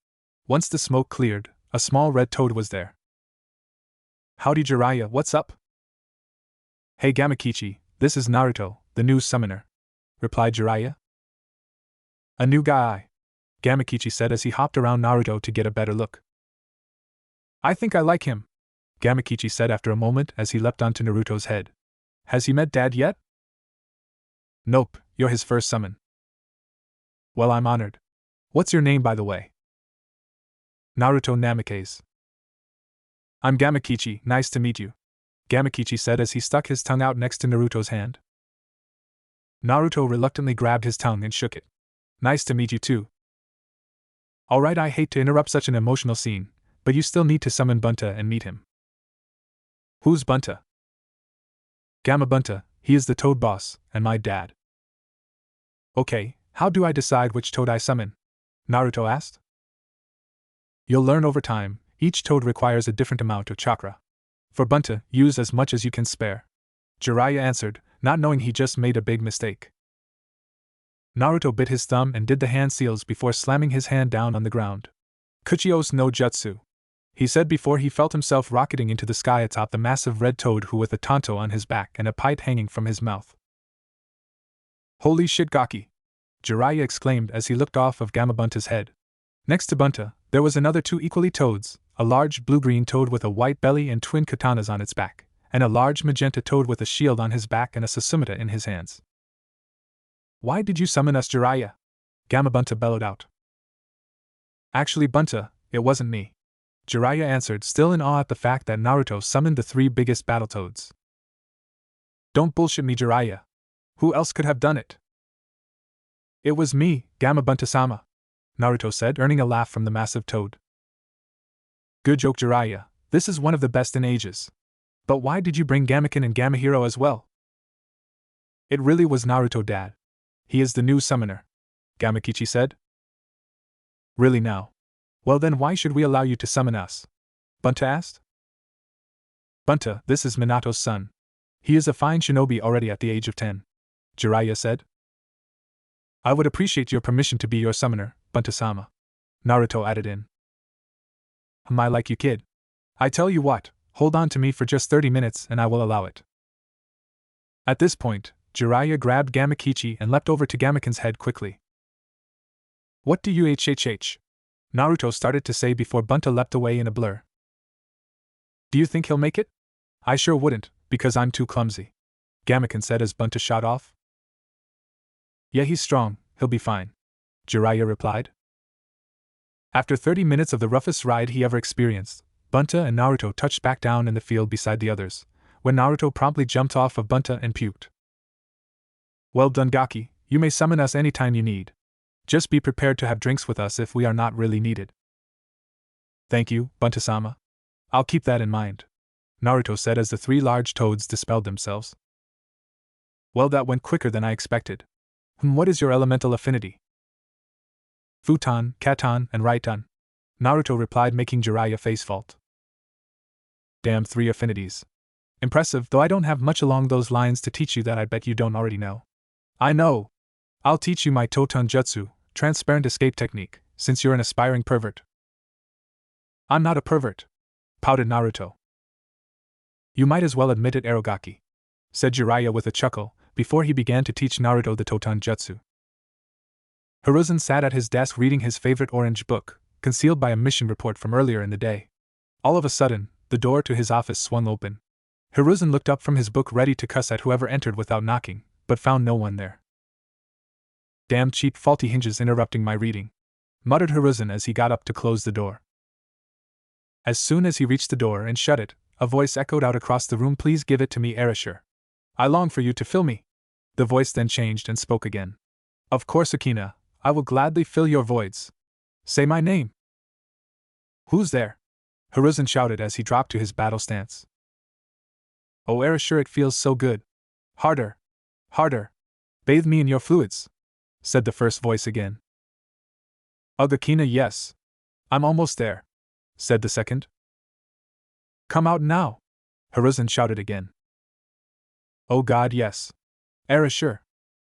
Once the smoke cleared, a small red toad was there. Howdy Jiraiya, what's up? Hey Gamakichi, this is Naruto, the new summoner, replied Jiraiya. A new guy, Gamakichi said as he hopped around Naruto to get a better look. I think I like him, Gamakichi said after a moment as he leapt onto Naruto's head. Has he met Dad yet? Nope, you're his first summon. Well, I'm honored. What's your name, by the way? Naruto Namikaze. I'm Gamakichi, nice to meet you, Gamakichi said as he stuck his tongue out next to Naruto's hand. Naruto reluctantly grabbed his tongue and shook it. Nice to meet you too. Alright, I hate to interrupt such an emotional scene, but you still need to summon Bunta and meet him. Who's Bunta? Gamma Bunta, he is the Toad boss, and my dad. Okay, how do I decide which Toad I summon? Naruto asked. You'll learn over time, each Toad requires a different amount of chakra. For Bunta, use as much as you can spare. Jiraiya answered, not knowing he just made a big mistake. Naruto bit his thumb and did the hand seals before slamming his hand down on the ground. Kuchios no Jutsu, he said before he felt himself rocketing into the sky atop the massive red toad who with a tanto on his back and a pipe hanging from his mouth. Holy shit Gaki! Jiraiya exclaimed as he looked off of Gamabunta's head. Next to Bunta, there was another two equally toads, a large blue-green toad with a white belly and twin katanas on its back, and a large magenta toad with a shield on his back and a Susumita in his hands. Why did you summon us, Jiraiya? Gamabunta bellowed out. Actually, Bunta, it wasn't me, Jiraiya answered, still in awe at the fact that Naruto summoned the three biggest Battletoads. Don't bullshit me, Jiraiya. Who else could have done it? It was me, Gamabunta-sama, Naruto said, earning a laugh from the massive toad. Good joke, Jiraiya. This is one of the best in ages. But why did you bring Gamakin and Gamahiro as well? It really was Naruto, Dad. He is the new summoner, Gamakichi said. Really now? Well then why should we allow you to summon us? Bunta asked. Bunta, this is Minato's son. He is a fine shinobi already at the age of 10, Jiraiya said. I would appreciate your permission to be your summoner, Bunta-sama, Naruto added in. I like you, kid. I tell you what, hold on to me for just 30 minutes and I will allow it. At this point, Jiraiya grabbed Gamakichi and leapt over to Gamakin's head quickly. What do you hhh? Naruto started to say before Bunta leapt away in a blur. Do you think he'll make it? I sure wouldn't, because I'm too clumsy, Gamakin said as Bunta shot off. Yeah, he's strong, he'll be fine, Jiraiya replied. After 30 minutes of the roughest ride he ever experienced, Bunta and Naruto touched back down in the field beside the others, when Naruto promptly jumped off of Bunta and puked. Well done, Gaki, you may summon us anytime you need. Just be prepared to have drinks with us if we are not really needed. Thank you, Bunta-sama. I'll keep that in mind, Naruto said as the three large toads dispelled themselves. Well, that went quicker than I expected. What is your elemental affinity? Futon, Katon, and Raiton, Naruto replied, making Jiraiya face fault. Damn, 3 affinities. Impressive, though I don't have much along those lines to teach you that I bet you don't already know. I know! I'll teach you my Toton Jutsu, transparent escape technique, since you're an aspiring pervert. I'm not a pervert, pouted Naruto. You might as well admit it, Aragaki, said Jiraiya with a chuckle, before he began to teach Naruto the Totan Jutsu. Hiruzen sat at his desk reading his favorite orange book, concealed by a mission report from earlier in the day. All of a sudden, the door to his office swung open. Hiruzen looked up from his book ready to cuss at whoever entered without knocking, but found no one there. Damn cheap faulty hinges interrupting my reading, muttered Hiruzen as he got up to close the door. As soon as he reached the door and shut it, a voice echoed out across the room, please give it to me, Erasure. I long for you to fill me. The voice then changed and spoke again. Of course, Akina, I will gladly fill your voids. Say my name. Who's there? Hiruzen shouted as he dropped to his battle stance. Oh, Erasure, it feels so good. Harder. Harder. Bathe me in your fluids, said the first voice again. Ugh, Akina, yes. I'm almost there, said the second. Come out now, Hiruzen shouted again. Oh God, yes. Erasure,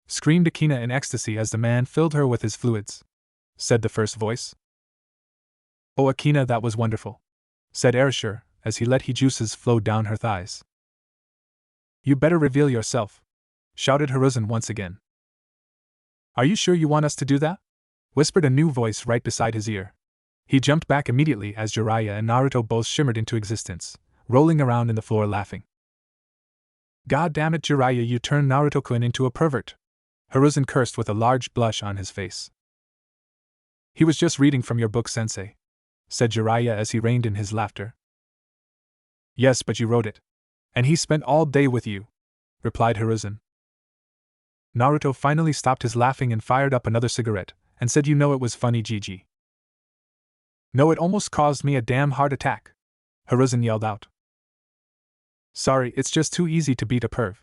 screamed Akina in ecstasy as the man filled her with his fluids, said the first voice. Oh Akina, that was wonderful, said Erasure as he let he juices flow down her thighs. You better reveal yourself, shouted Hiruzen once again. Are you sure you want us to do that? Whispered a new voice right beside his ear. He jumped back immediately as Jiraiya and Naruto both shimmered into existence, rolling around in the floor laughing. God damn it, Jiraiya, you turned Naruto-kun into a pervert, Hiruzen cursed with a large blush on his face. He was just reading from your book, sensei, said Jiraiya as he reined in his laughter. Yes, but you wrote it. And he spent all day with you, replied Hiruzen. Naruto finally stopped his laughing and fired up another cigarette, and said, you know it was funny, Gigi. No, it almost caused me a damn heart attack, Hiruzen yelled out. Sorry, it's just too easy to beat a perv,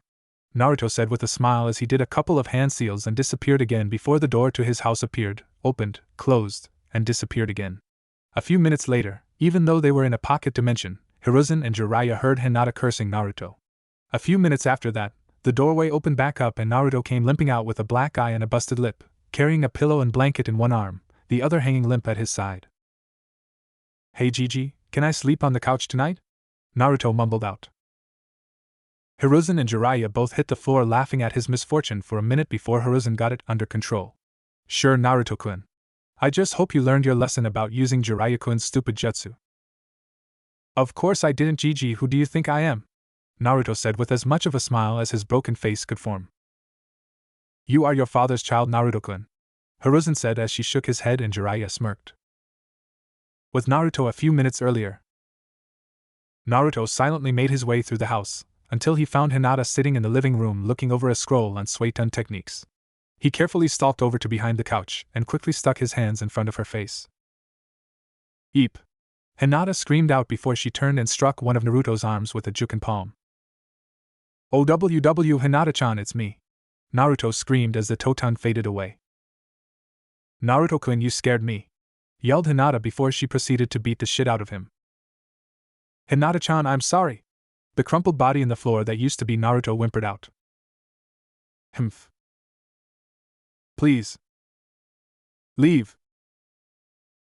Naruto said with a smile as he did a couple of hand seals and disappeared again before the door to his house appeared, opened, closed, and disappeared again. A few minutes later, even though they were in a pocket dimension, Hiruzen and Jiraiya heard Hinata cursing Naruto. A few minutes after that, the doorway opened back up and Naruto came limping out with a black eye and a busted lip, carrying a pillow and blanket in one arm, the other hanging limp at his side. Hey Gigi, can I sleep on the couch tonight? Naruto mumbled out. Hiruzen and Jiraiya both hit the floor laughing at his misfortune for a minute before Hiruzen got it under control. Sure, Naruto-kun. I just hope you learned your lesson about using Jiraiya-kun's stupid jutsu. Of course I didn't, Gigi, who do you think I am? Naruto said with as much of a smile as his broken face could form. You are your father's child, Naruto-kun, Hiruzen said as she shook his head and Jiraiya smirked. With Naruto a few minutes earlier. Naruto silently made his way through the house, until he found Hinata sitting in the living room looking over a scroll on Suiton techniques. He carefully stalked over to behind the couch and quickly stuck his hands in front of her face. Eep! Hinata screamed out before she turned and struck one of Naruto's arms with a juken palm. OWW Hinata-chan, it's me! Naruto screamed as the Totan faded away. Naruto-kun, you scared me! Yelled Hinata before she proceeded to beat the shit out of him. Hinata-chan, I'm sorry! The crumpled body in the floor that used to be Naruto whimpered out. Humph. Please. Leave.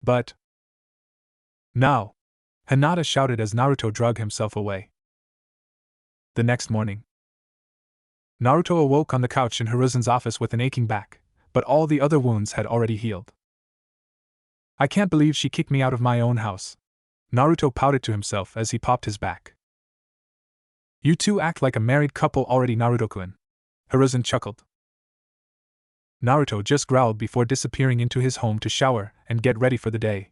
But. Now! Hinata shouted as Naruto dragged himself away. The next morning. Naruto awoke on the couch in Hiruzen's office with an aching back, but all the other wounds had already healed. I can't believe she kicked me out of my own house, Naruto pouted to himself as he popped his back. You two act like a married couple already, Naruto-kun, Hiruzen chuckled. Naruto just growled before disappearing into his home to shower and get ready for the day.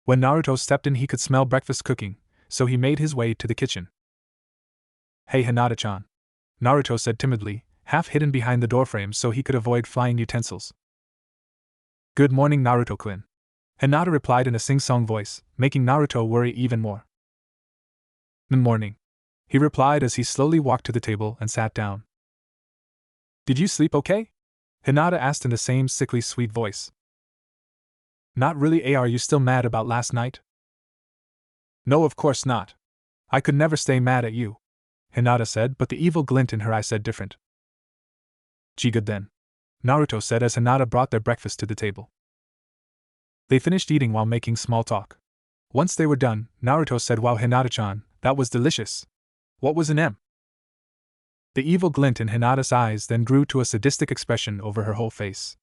When Naruto stepped in, he could smell breakfast cooking, so he made his way to the kitchen. Hey Hinata-chan, Naruto said timidly, half hidden behind the doorframe so he could avoid flying utensils. Good morning, Naruto-kun, Hinata replied in a sing-song voice, making Naruto worry even more. Good morning, he replied as he slowly walked to the table and sat down. Did you sleep okay? Hinata asked in the same sickly sweet voice. Not really, are you still mad about last night? No, of course not. I could never stay mad at you, Hinata said, but the evil glint in her eye said different. Gee, good then, Naruto said as Hinata brought their breakfast to the table. They finished eating while making small talk. Once they were done, Naruto said, "Wow, Hinata-chan, that was delicious." What was an M? The evil glint in Hinata's eyes then grew to a sadistic expression over her whole face.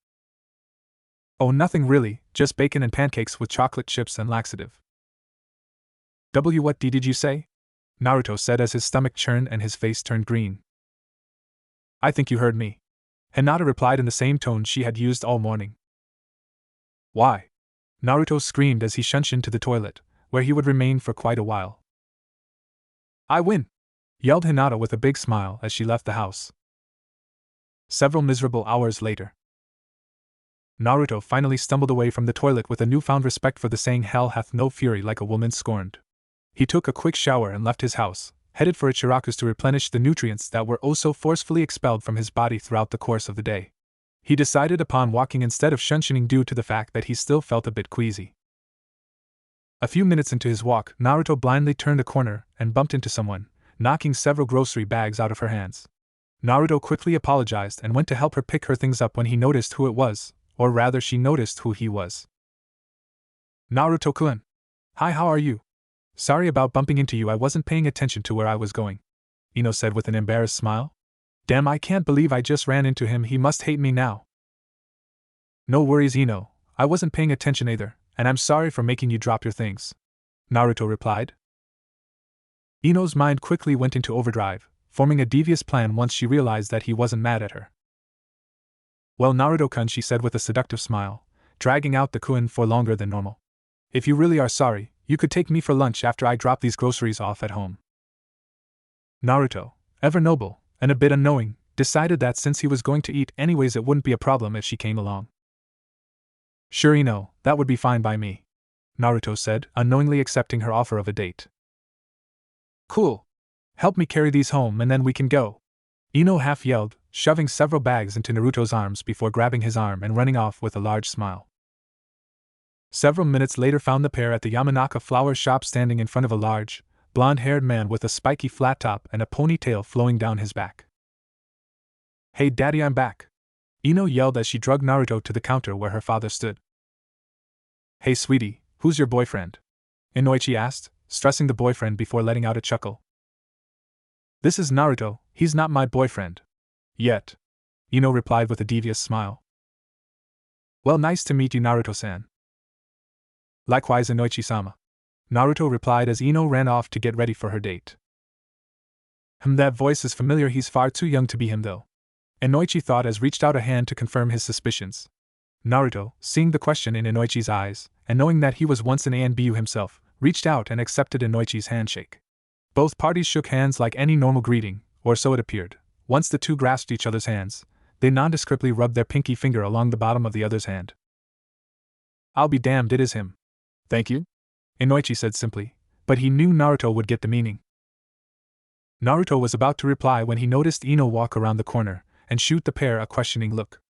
"Oh, nothing really, just bacon and pancakes with chocolate chips and laxative." What did you say? Naruto said as his stomach churned and his face turned green. "I think you heard me," Hinata replied in the same tone she had used all morning. "Why?" Naruto screamed as he shunshed into the toilet, where he would remain for quite a while. "I win!" yelled Hinata with a big smile as she left the house. Several miserable hours later, Naruto finally stumbled away from the toilet with a newfound respect for the saying, "Hell hath no fury like a woman scorned." He took a quick shower and left his house, headed for Ichiraku's to replenish the nutrients that were oh so forcefully expelled from his body throughout the course of the day. He decided upon walking instead of shunshing due to the fact that he still felt a bit queasy. A few minutes into his walk, Naruto blindly turned a corner and bumped into someone, knocking several grocery bags out of her hands. Naruto quickly apologized and went to help her pick her things up when he noticed who it was, or rather she noticed who he was. "Naruto-kun. Hi, how are you? Sorry about bumping into you, I wasn't paying attention to where I was going," Ino said with an embarrassed smile. "Damn, I can't believe I just ran into him, he must hate me now." "No worries, Ino, I wasn't paying attention either, and I'm sorry for making you drop your things," Naruto replied. Ino's mind quickly went into overdrive, forming a devious plan once she realized that he wasn't mad at her. "Well, Naruto-kun," she said with a seductive smile, dragging out the kun for longer than normal. "If you really are sorry, you could take me for lunch after I drop these groceries off at home." Naruto, ever noble, and a bit unknowing, decided that since he was going to eat anyways it wouldn't be a problem if she came along. "Sure, Ino, that would be fine by me," Naruto said, unknowingly accepting her offer of a date. "Cool. Help me carry these home and then we can go," Ino half yelled, shoving several bags into Naruto's arms before grabbing his arm and running off with a large smile. Several minutes later found the pair at the Yamanaka flower shop standing in front of a large, blonde-haired man with a spiky flat top and a ponytail flowing down his back. "Hey daddy, I'm back," Ino yelled as she dragged Naruto to the counter where her father stood. "Hey sweetie, who's your boyfriend?" Inoichi asked, stressing the boyfriend before letting out a chuckle. "This is Naruto, he's not my boyfriend. Yet," Ino replied with a devious smile. "Well, nice to meet you, Naruto-san." "Likewise, Inoichi-sama," Naruto replied as Ino ran off to get ready for her date. That voice is familiar, he's far too young to be him though," Inoichi thought as reached out a hand to confirm his suspicions. Naruto, seeing the question in Inoichi's eyes, and knowing that he was once an ANBU himself, reached out and accepted Inoichi's handshake. Both parties shook hands like any normal greeting, or so it appeared. Once the two grasped each other's hands, they nondescriptly rubbed their pinky finger along the bottom of the other's hand. "I'll be damned, it is him." "Thank you," Inoichi said simply, but he knew Naruto would get the meaning. Naruto was about to reply when he noticed Ino walk around the corner and shoot the pair a questioning look.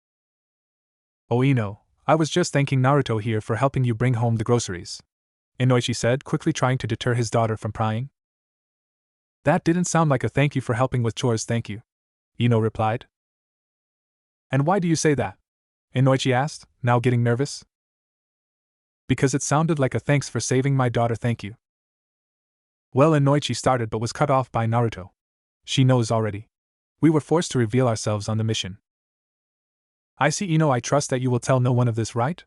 "Oh Ino, I was just thanking Naruto here for helping you bring home the groceries," Inoichi said, quickly trying to deter his daughter from prying. "That didn't sound like a thank you for helping with chores, thank you," Ino replied. "And why do you say that?" Inoichi asked, now getting nervous. "Because it sounded like a thanks for saving my daughter, thank you." Well, Inoichi started but was cut off by Naruto. "She knows already. We were forced to reveal ourselves on the mission." "I see, Ino, I trust that you will tell no one of this, right?"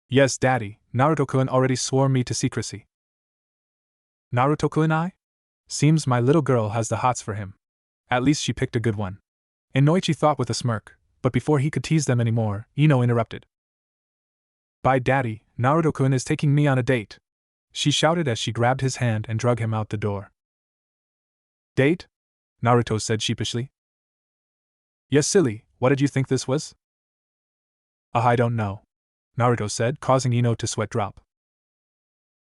"Yes, Daddy, Naruto-kun already swore me to secrecy." "Naruto-kun I? Seems my little girl has the hots for him. At least she picked a good one," Inoichi thought with a smirk, but before he could tease them anymore, Ino interrupted. "Bye Daddy, Naruto-kun is taking me on a date," she shouted as she grabbed his hand and dragged him out the door. "Date?" Naruto said sheepishly. "Yes, silly, what did you think this was?" I don't know," Naruto said, causing Ino to sweat drop.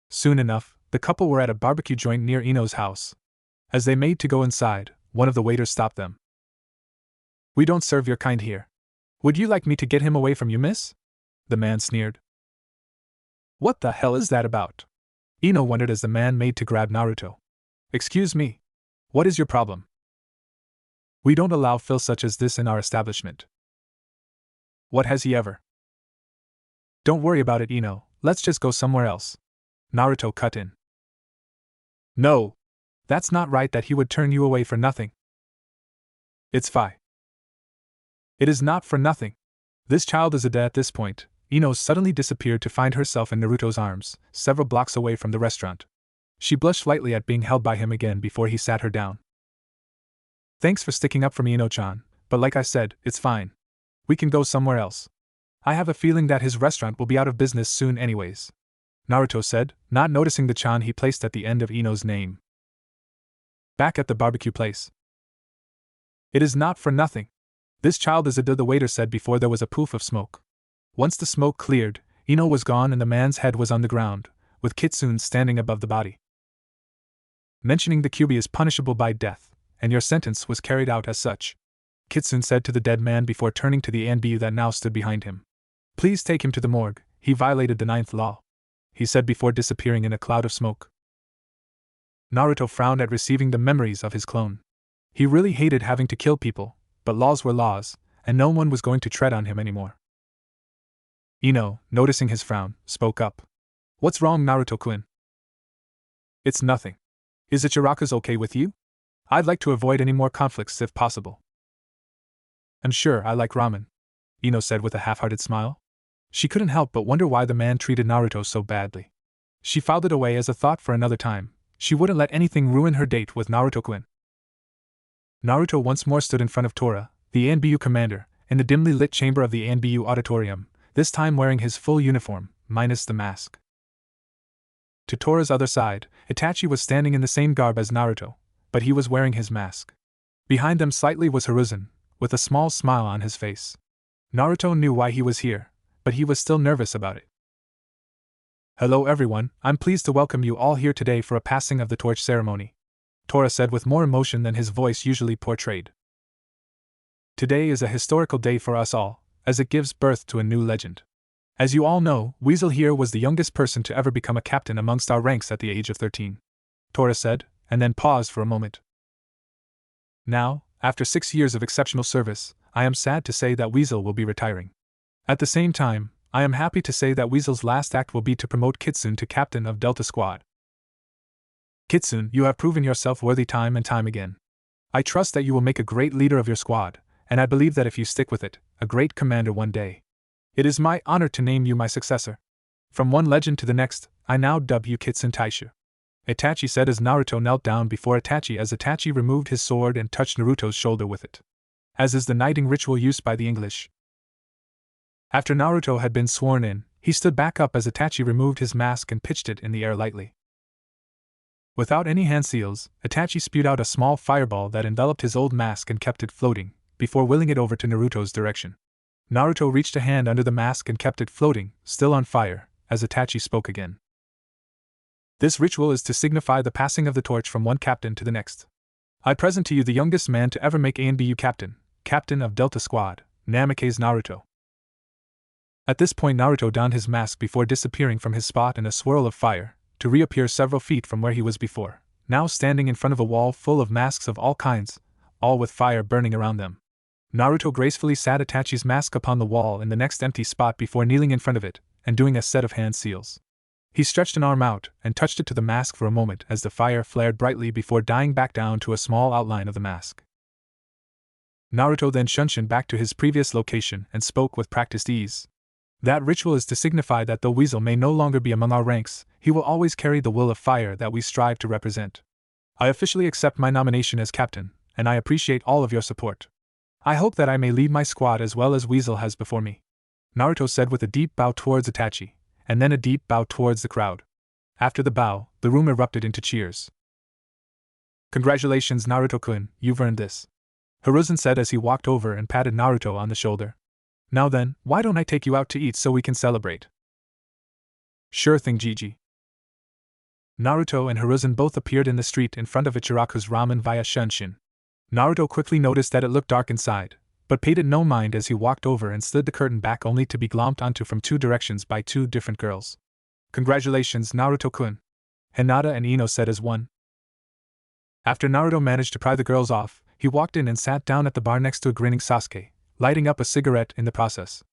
Soon enough, the couple were at a barbecue joint near Ino's house. As they made to go inside, one of the waiters stopped them. "We don't serve your kind here. Would you like me to get him away from you, miss?" the man sneered. "What the hell is that about?" Ino wondered as the man made to grab Naruto. "Excuse me. What is your problem?" "We don't allow filth such as this in our establishment." "What has he ever Don't worry about it, Ino, let's just go somewhere else. Naruto cut in. No! That's not right that he would turn you away for nothing. It's fi. It is not for nothing. This child is a dead at this point. Ino suddenly disappeared to find herself in Naruto's arms, several blocks away from the restaurant. She blushed slightly at being held by him again before he sat her down. Thanks for sticking up for me, Ino-chan, but like I said, it's fine. We can go somewhere else. I have a feeling that his restaurant will be out of business soon anyways. Naruto said, not noticing the chan he placed at the end of Ino's name. Back at the barbecue place. It is not for nothing. This child is the waiter said before there was a poof of smoke. Once the smoke cleared, Ino was gone and the man's head was on the ground, with Kitsune standing above the body. Mentioning the Kyuubi is punishable by death, and your sentence was carried out as such, Kitsune said to the dead man before turning to the Anbu that now stood behind him. Please take him to the morgue, he violated the 9th law, he said before disappearing in a cloud of smoke. Naruto frowned at receiving the memories of his clone. He really hated having to kill people, but laws were laws, and no one was going to tread on him anymore. Ino, noticing his frown, spoke up. What's wrong, Naruto-kun? It's nothing. Is Ichiraku's okay with you? I'd like to avoid any more conflicts if possible. I'm sure I like ramen, Ino said with a half-hearted smile. She couldn't help but wonder why the man treated Naruto so badly. She filed it away as a thought for another time. She wouldn't let anything ruin her date with Naruto-kun. Naruto once more stood in front of Tora, the Anbu commander, in the dimly lit chamber of the Anbu auditorium, this time wearing his full uniform, minus the mask. To Tora's other side, Itachi was standing in the same garb as Naruto, but he was wearing his mask. Behind them slightly was Hiruzen, with a small smile on his face. Naruto knew why he was here, but he was still nervous about it. Hello everyone, I'm pleased to welcome you all here today for a passing of the torch ceremony, Tora said with more emotion than his voice usually portrayed. Today is a historical day for us all, as it gives birth to a new legend. As you all know, Weasel here was the youngest person to ever become a captain amongst our ranks at the age of 13. Tora said, and then paused for a moment. Now, after 6 years of exceptional service, I am sad to say that Weasel will be retiring. At the same time, I am happy to say that Weasel's last act will be to promote Kitsune to captain of Delta Squad. Kitsune, you have proven yourself worthy time and time again. I trust that you will make a great leader of your squad, and I believe that if you stick with it, a great commander one day. It is my honor to name you my successor. From one legend to the next, I now dub you Kitsune Taishu, Itachi said as Naruto knelt down before Itachi removed his sword and touched Naruto's shoulder with it, as is the knighting ritual used by the English. After Naruto had been sworn in, he stood back up as Itachi removed his mask and pitched it in the air lightly. Without any hand seals, Itachi spewed out a small fireball that enveloped his old mask and kept it floating, before willing it over to Naruto's direction. Naruto reached a hand under the mask and kept it floating, still on fire, as Itachi spoke again. This ritual is to signify the passing of the torch from one captain to the next. I present to you the youngest man to ever make ANBU captain of Delta Squad, Namikaze Naruto. At this point Naruto donned his mask before disappearing from his spot in a swirl of fire, to reappear several feet from where he was before, now standing in front of a wall full of masks of all kinds, all with fire burning around them. Naruto gracefully sat Itachi's mask upon the wall in the next empty spot before kneeling in front of it, and doing a set of hand seals. He stretched an arm out, and touched it to the mask for a moment as the fire flared brightly before dying back down to a small outline of the mask. Naruto then shunshined back to his previous location and spoke with practiced ease. That ritual is to signify that though Weasel may no longer be among our ranks, he will always carry the will of fire that we strive to represent. I officially accept my nomination as captain, and I appreciate all of your support. I hope that I may lead my squad as well as Weasel has before me, Naruto said with a deep bow towards Itachi, and then a deep bow towards the crowd. After the bow, the room erupted into cheers. Congratulations Naruto-kun, you've earned this, Hiruzen said as he walked over and patted Naruto on the shoulder. Now then, why don't I take you out to eat so we can celebrate? Sure thing Gigi. Naruto and Hiruzen both appeared in the street in front of Ichiraku's ramen via Shunshin. Naruto quickly noticed that it looked dark inside, but paid it no mind as he walked over and slid the curtain back only to be glommed onto from two directions by two different girls. Congratulations Naruto-kun, Hinata and Ino said as one. After Naruto managed to pry the girls off, he walked in and sat down at the bar next to a grinning Sasuke, lighting up a cigarette in the process.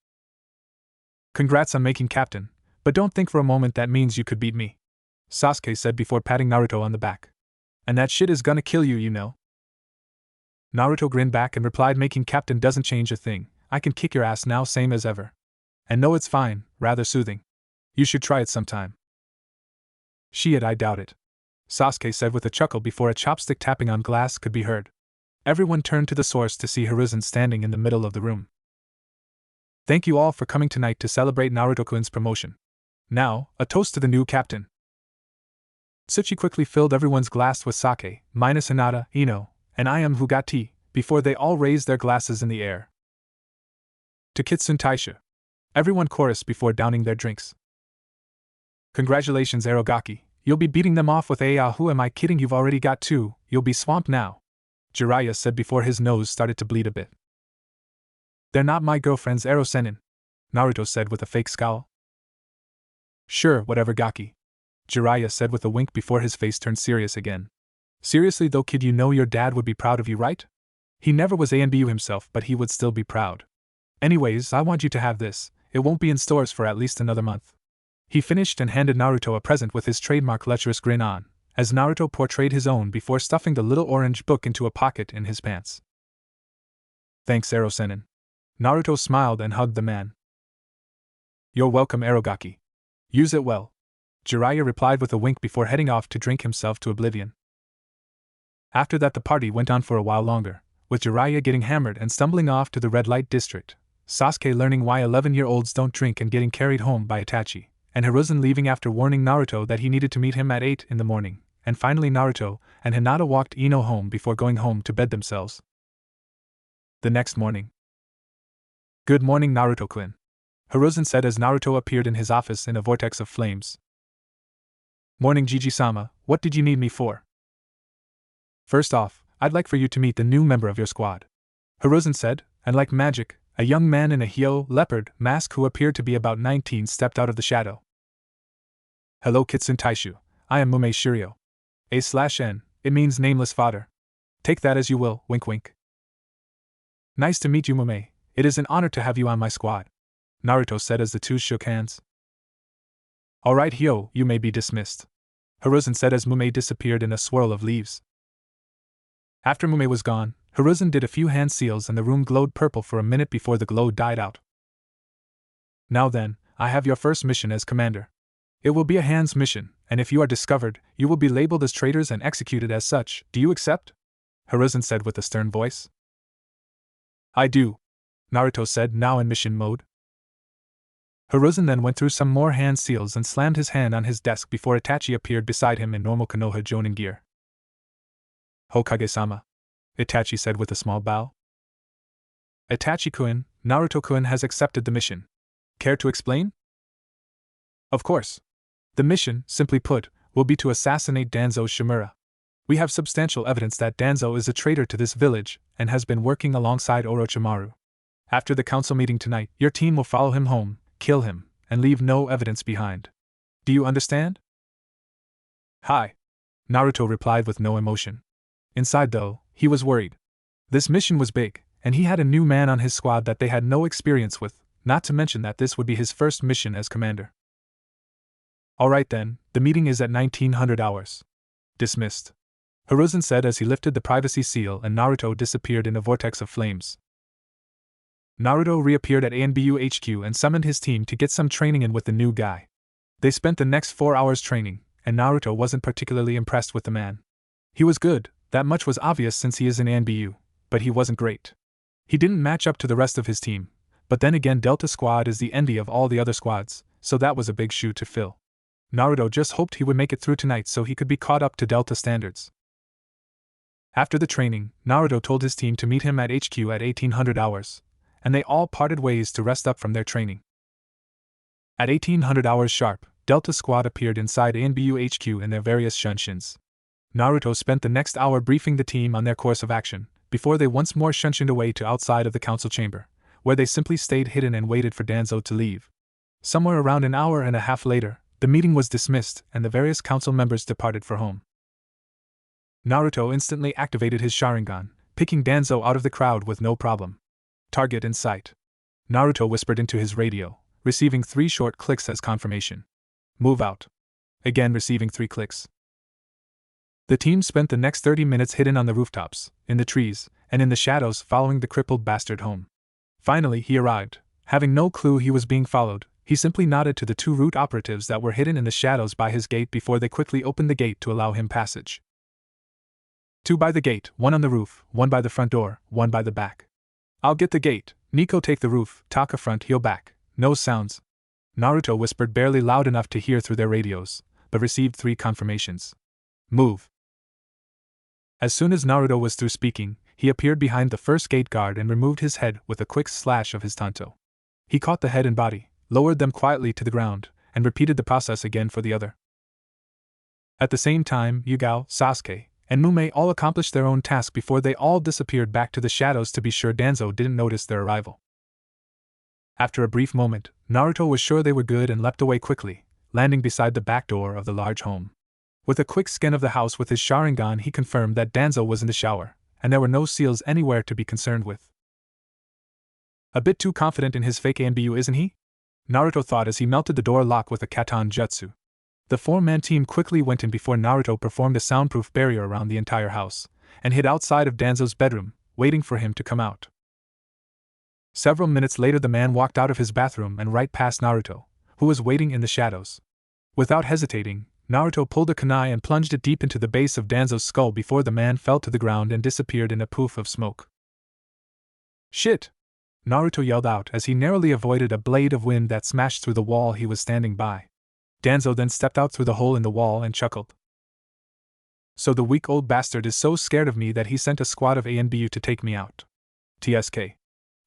Congrats on making captain, but don't think for a moment that means you could beat me, Sasuke said before patting Naruto on the back. And that shit is gonna kill you, you know. Naruto grinned back and replied, making captain doesn't change a thing, I can kick your ass now same as ever. And no, it's fine, rather soothing. You should try it sometime. Shit, I doubt it, Sasuke said with a chuckle before a chopstick tapping on glass could be heard. Everyone turned to the source to see Hiruzen standing in the middle of the room. Thank you all for coming tonight to celebrate Naruto-kun's promotion. Now, a toast to the new captain. Tsuchi quickly filled everyone's glass with sake, minus Hinata, Ino, and I am who got tea, before they all raised their glasses in the air. To Kitsune Taisha. Everyone chorused before downing their drinks. Congratulations, Aragaki, you'll be beating them off with a who am I kidding, you've already got two, you'll be swamped now, Jiraiya said before his nose started to bleed a bit. They're not my girlfriends, Ero Senin, Naruto said with a fake scowl. Sure, whatever, Gaki, Jiraiya said with a wink before his face turned serious again. Seriously though, kid, you know your dad would be proud of you, right? He never was ANBU himself, but he would still be proud. Anyways, I want you to have this, it won't be in stores for at least another month. He finished and handed Naruto a present with his trademark lecherous grin on, as Naruto portrayed his own before stuffing the little orange book into a pocket in his pants. Thanks, Ero Senin. Naruto smiled and hugged the man. You're welcome, Aragaki. Use it well, Jiraiya replied with a wink before heading off to drink himself to oblivion. After that, the party went on for a while longer, with Jiraiya getting hammered and stumbling off to the red light district, Sasuke learning why 11-year-olds don't drink and getting carried home by Itachi, and Hiruzen leaving after warning Naruto that he needed to meet him at 8 in the morning, and finally Naruto and Hinata walked Ino home before going home to bed themselves. The next morning. Good morning, Naruto-kun, Hiruzen said as Naruto appeared in his office in a vortex of flames. Morning, Jiji-sama, what did you need me for? First off, I'd like for you to meet the new member of your squad, Hiruzen said, and like magic, a young man in a Hyo leopard mask who appeared to be about 19 stepped out of the shadow. Hello, Kitsune Taishu, I am Mume Shiryo. A/N, it means nameless fodder. Take that as you will, wink wink. Nice to meet you, Mume, it is an honor to have you on my squad, Naruto said as the two shook hands. Alright, Hyo, you may be dismissed, Hiruzen said as Mume disappeared in a swirl of leaves. After Mume was gone, Hiruzen did a few hand seals and the room glowed purple for a minute before the glow died out. Now then, I have your first mission as commander. It will be a hands mission, and if you are discovered, you will be labeled as traitors and executed as such. Do you accept? Hiruzen said with a stern voice. I do, Naruto said, now in mission mode. Hiruzen then went through some more hand seals and slammed his hand on his desk before Itachi appeared beside him in normal Konoha Jonin gear. Hokage-sama, Itachi said with a small bow. Itachi-kun, Naruto-kun has accepted the mission. Care to explain? Of course. The mission, simply put, will be to assassinate Danzo Shimura. We have substantial evidence that Danzo is a traitor to this village and has been working alongside Orochimaru. After the council meeting tonight, your team will follow him home, kill him, and leave no evidence behind. Do you understand? Hi, Naruto replied with no emotion. Inside, though, he was worried. This mission was big, and he had a new man on his squad that they had no experience with, not to mention that this would be his first mission as commander. Alright then, the meeting is at 1900 hours. Dismissed, Hiruzen said as he lifted the privacy seal and Naruto disappeared in a vortex of flames. Naruto reappeared at ANBU HQ and summoned his team to get some training in with the new guy. They spent the next 4 hours training, and Naruto wasn't particularly impressed with the man. He was good, that much was obvious since he is in ANBU, but he wasn't great. He didn't match up to the rest of his team, but then again Delta Squad is the envy of all the other squads, so that was a big shoe to fill. Naruto just hoped he would make it through tonight so he could be caught up to Delta standards. After the training, Naruto told his team to meet him at HQ at 1800 hours, and they all parted ways to rest up from their training. At 1800 hours sharp, Delta Squad appeared inside ANBU HQ in their various shunsins. Naruto spent the next hour briefing the team on their course of action, before they once more shunshined away to outside of the council chamber, where they simply stayed hidden and waited for Danzo to leave. Somewhere around an hour and a half later, the meeting was dismissed and the various council members departed for home. Naruto instantly activated his Sharingan, picking Danzo out of the crowd with no problem. Target in sight, Naruto whispered into his radio, receiving 3 short clicks as confirmation. Move out. Again receiving 3 clicks. The team spent the next 30 minutes hidden on the rooftops, in the trees, and in the shadows following the crippled bastard home. Finally, he arrived. Having no clue he was being followed, he simply nodded to the 2 root operatives that were hidden in the shadows by his gate before they quickly opened the gate to allow him passage. 2 by the gate, 1 on the roof, 1 by the front door, 1 by the back. I'll get the gate, Nico take the roof, Taka front, heel back. No sounds. Naruto whispered barely loud enough to hear through their radios, but received 3 confirmations. Move. As soon as Naruto was through speaking, he appeared behind the first gate guard and removed his head with a quick slash of his tanto. He caught the head and body, lowered them quietly to the ground, and repeated the process again for the other. At the same time, Yugao, Sasuke, and Mume all accomplished their own task before they all disappeared back to the shadows to be sure Danzo didn't notice their arrival. After a brief moment, Naruto was sure they were good and leapt away quickly, landing beside the back door of the large home. With a quick scan of the house with his Sharingan, he confirmed that Danzo was in the shower, and there were no seals anywhere to be concerned with. A bit too confident in his fake ANBU, isn't he? Naruto thought as he melted the door lock with a Katan Jutsu. The 4-man team quickly went in before Naruto performed a soundproof barrier around the entire house, and hid outside of Danzo's bedroom, waiting for him to come out. Several minutes later the man walked out of his bathroom and right past Naruto, who was waiting in the shadows. Without hesitating, Naruto pulled a kunai and plunged it deep into the base of Danzo's skull before the man fell to the ground and disappeared in a poof of smoke. Shit! Naruto yelled out as he narrowly avoided a blade of wind that smashed through the wall he was standing by. Danzo then stepped out through the hole in the wall and chuckled. So the weak old bastard is so scared of me that he sent a squad of ANBU to take me out. TSK.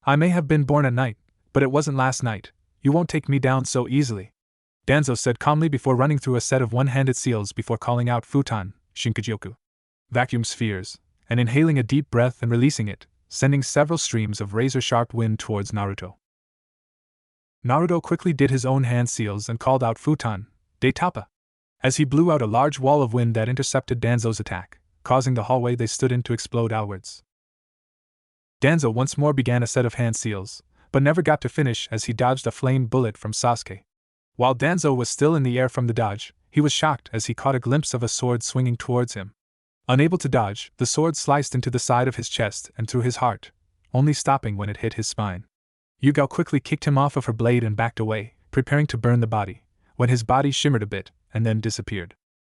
I may have been born at night, but it wasn't last night. You won't take me down so easily. Danzo said calmly before running through a set of one-handed seals before calling out Futon, Shinkajyoku. Vacuum spheres, and inhaling a deep breath and releasing it, sending several streams of razor-sharp wind towards Naruto. Naruto quickly did his own hand seals and called out Futon, de Tapa, as he blew out a large wall of wind that intercepted Danzo's attack, causing the hallway they stood in to explode outwards. Danzo once more began a set of hand seals, but never got to finish as he dodged a flame bullet from Sasuke. While Danzo was still in the air from the dodge, he was shocked as he caught a glimpse of a sword swinging towards him. Unable to dodge, the sword sliced into the side of his chest and through his heart, only stopping when it hit his spine. Yugao quickly kicked him off of her blade and backed away, preparing to burn the body, when his body shimmered a bit, and then disappeared.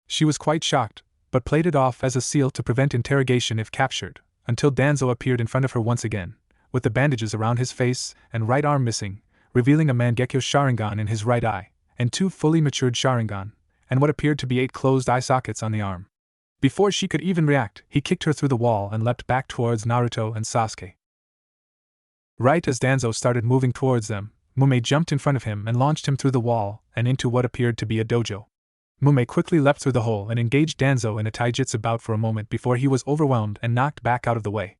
She was quite shocked, but played it off as a seal to prevent interrogation if captured, until Danzo appeared in front of her once again, with the bandages around his face and right arm missing, revealing a Mangekyo Sharingan in his right eye, and 2 fully matured Sharingan, and what appeared to be 8 closed eye sockets on the arm. Before she could even react, he kicked her through the wall and leapt back towards Naruto and Sasuke. Right as Danzo started moving towards them, Mume jumped in front of him and launched him through the wall and into what appeared to be a dojo. Mume quickly leapt through the hole and engaged Danzo in a taijutsu bout for a moment before he was overwhelmed and knocked back out of the way.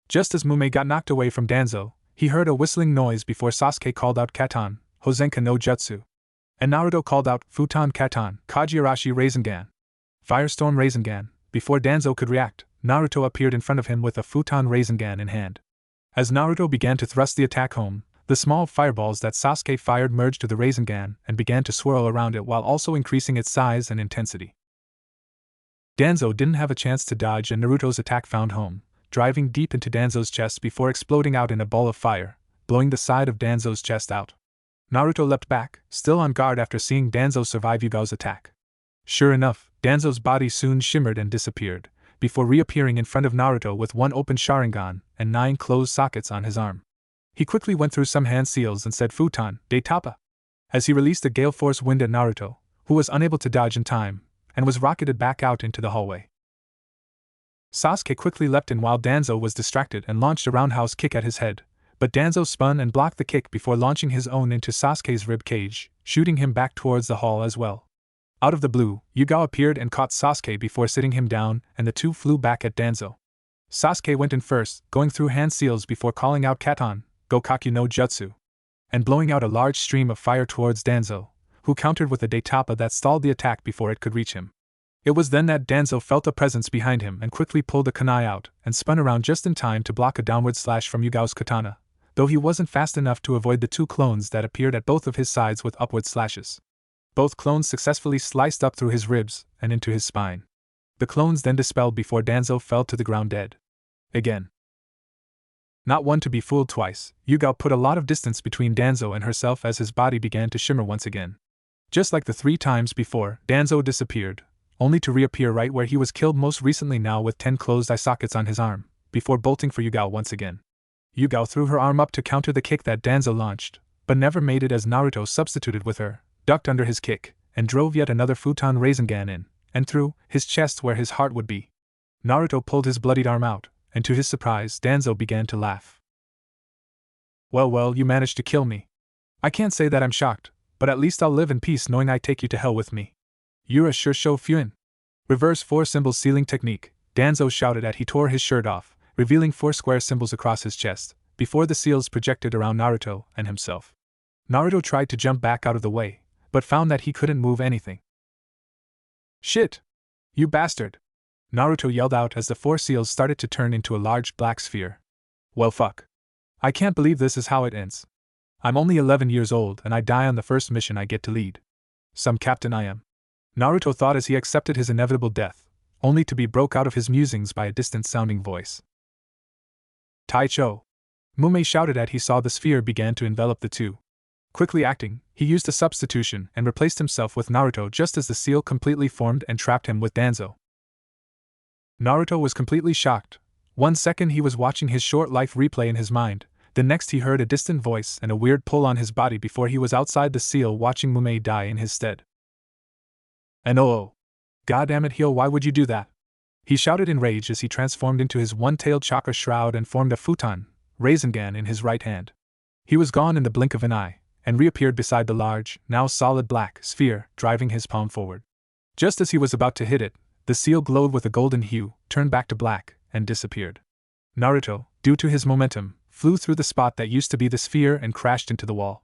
Just as Mume got knocked away from Danzo, he heard a whistling noise before Sasuke called out Katan, Hozenka no Jutsu. And Naruto called out Futon Katan, Kajiarashi Rasengan. Firestorm Rasengan. Before Danzo could react, Naruto appeared in front of him with a Futon Rasengan in hand. As Naruto began to thrust the attack home, the small fireballs that Sasuke fired merged to the Rasengan and began to swirl around it while also increasing its size and intensity. Danzo didn't have a chance to dodge and Naruto's attack found home, driving deep into Danzo's chest before exploding out in a ball of fire, blowing the side of Danzo's chest out. Naruto leapt back, still on guard after seeing Danzo survive Yugao's attack. Sure enough, Danzo's body soon shimmered and disappeared, before reappearing in front of Naruto with 1 open Sharingan and 9 closed sockets on his arm. He quickly went through some hand seals and said Futon, de Tapa, as he released a gale force wind at Naruto, who was unable to dodge in time, and was rocketed back out into the hallway. Sasuke quickly leapt in while Danzo was distracted and launched a roundhouse kick at his head, but Danzo spun and blocked the kick before launching his own into Sasuke's rib cage, shooting him back towards the hall as well. Out of the blue, Yugao appeared and caught Sasuke before sitting him down, and the 2 flew back at Danzo. Sasuke went in first, going through hand seals before calling out Katan, Gokakyu no Jutsu, and blowing out a large stream of fire towards Danzo, who countered with a Daitapa that stalled the attack before it could reach him. It was then that Danzo felt a presence behind him and quickly pulled a kunai out and spun around just in time to block a downward slash from Yugao's katana, though he wasn't fast enough to avoid the two clones that appeared at both of his sides with upward slashes. Both clones successfully sliced up through his ribs and into his spine. The clones then dispelled before Danzo fell to the ground dead. Again. Not one to be fooled twice, Yugao put a lot of distance between Danzo and herself as his body began to shimmer once again. Just like the 3 times before, Danzo disappeared, only to reappear right where he was killed most recently, now with 10 closed eye sockets on his arm, before bolting for Yugao once again. Yugao threw her arm up to counter the kick that Danzo launched, but never made it as Naruto substituted with her, ducked under his kick, and drove yet another futon Rasengan in, and through his chest where his heart would be. Naruto pulled his bloodied arm out, and to his surprise, Danzo began to laugh. Well, you managed to kill me. I can't say that I'm shocked, but at least I'll live in peace knowing I take you to hell with me. You're a sure show Fuin. Reverse 4 symbol sealing technique, Danzo shouted as he tore his shirt off, revealing 4 square symbols across his chest, before the seals projected around Naruto and himself. Naruto tried to jump back out of the way, but found that he couldn't move anything. Shit! You bastard! Naruto yelled out as the 4 seals started to turn into a large black sphere. Well fuck. I can't believe this is how it ends. I'm only 11 years old and I die on the first mission I get to lead. Some captain I am. Naruto thought as he accepted his inevitable death, only to be broke out of his musings by a distant-sounding voice. Taicho! Mume shouted as he saw the sphere began to envelop the two. Quickly acting, he used a substitution and replaced himself with Naruto just as the seal completely formed and trapped him with Danzo. Naruto was completely shocked. 1 second he was watching his short life replay in his mind, the next he heard a distant voice and a weird pull on his body before he was outside the seal watching Mume die in his stead. And oh! Goddammit Heel, why would you do that? He shouted in rage as he transformed into his one-tailed chakra shroud and formed a futon, Rasengan in his right hand. He was gone in the blink of an eye, and reappeared beside the large, now solid black, sphere, driving his palm forward. Just as he was about to hit it, the seal glowed with a golden hue, turned back to black, and disappeared. Naruto, due to his momentum, flew through the spot that used to be the sphere and crashed into the wall.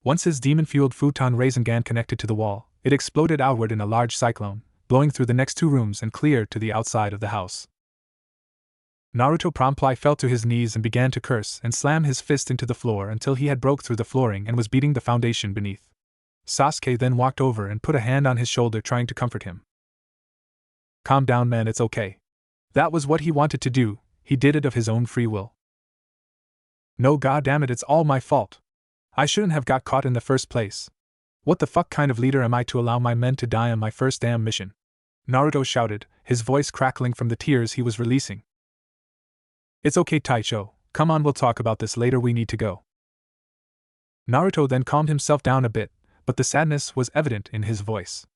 Once his demon-fueled futon Rasengan connected to the wall, it exploded outward in a large cyclone, blowing through the next 2 rooms and clear to the outside of the house. Naruto promptly fell to his knees and began to curse and slam his fist into the floor until he had broke through the flooring and was beating the foundation beneath. Sasuke then walked over and put a hand on his shoulder trying to comfort him. Calm down man, it's okay. That was what he wanted to do, he did it of his own free will. No goddammit, it's all my fault. I shouldn't have got caught in the first place. What the fuck kind of leader am I to allow my men to die on my first damn mission? Naruto shouted, his voice crackling from the tears he was releasing. It's okay Taicho, come on, we'll talk about this later, we need to go. Naruto then calmed himself down a bit, but the sadness was evident in his voice.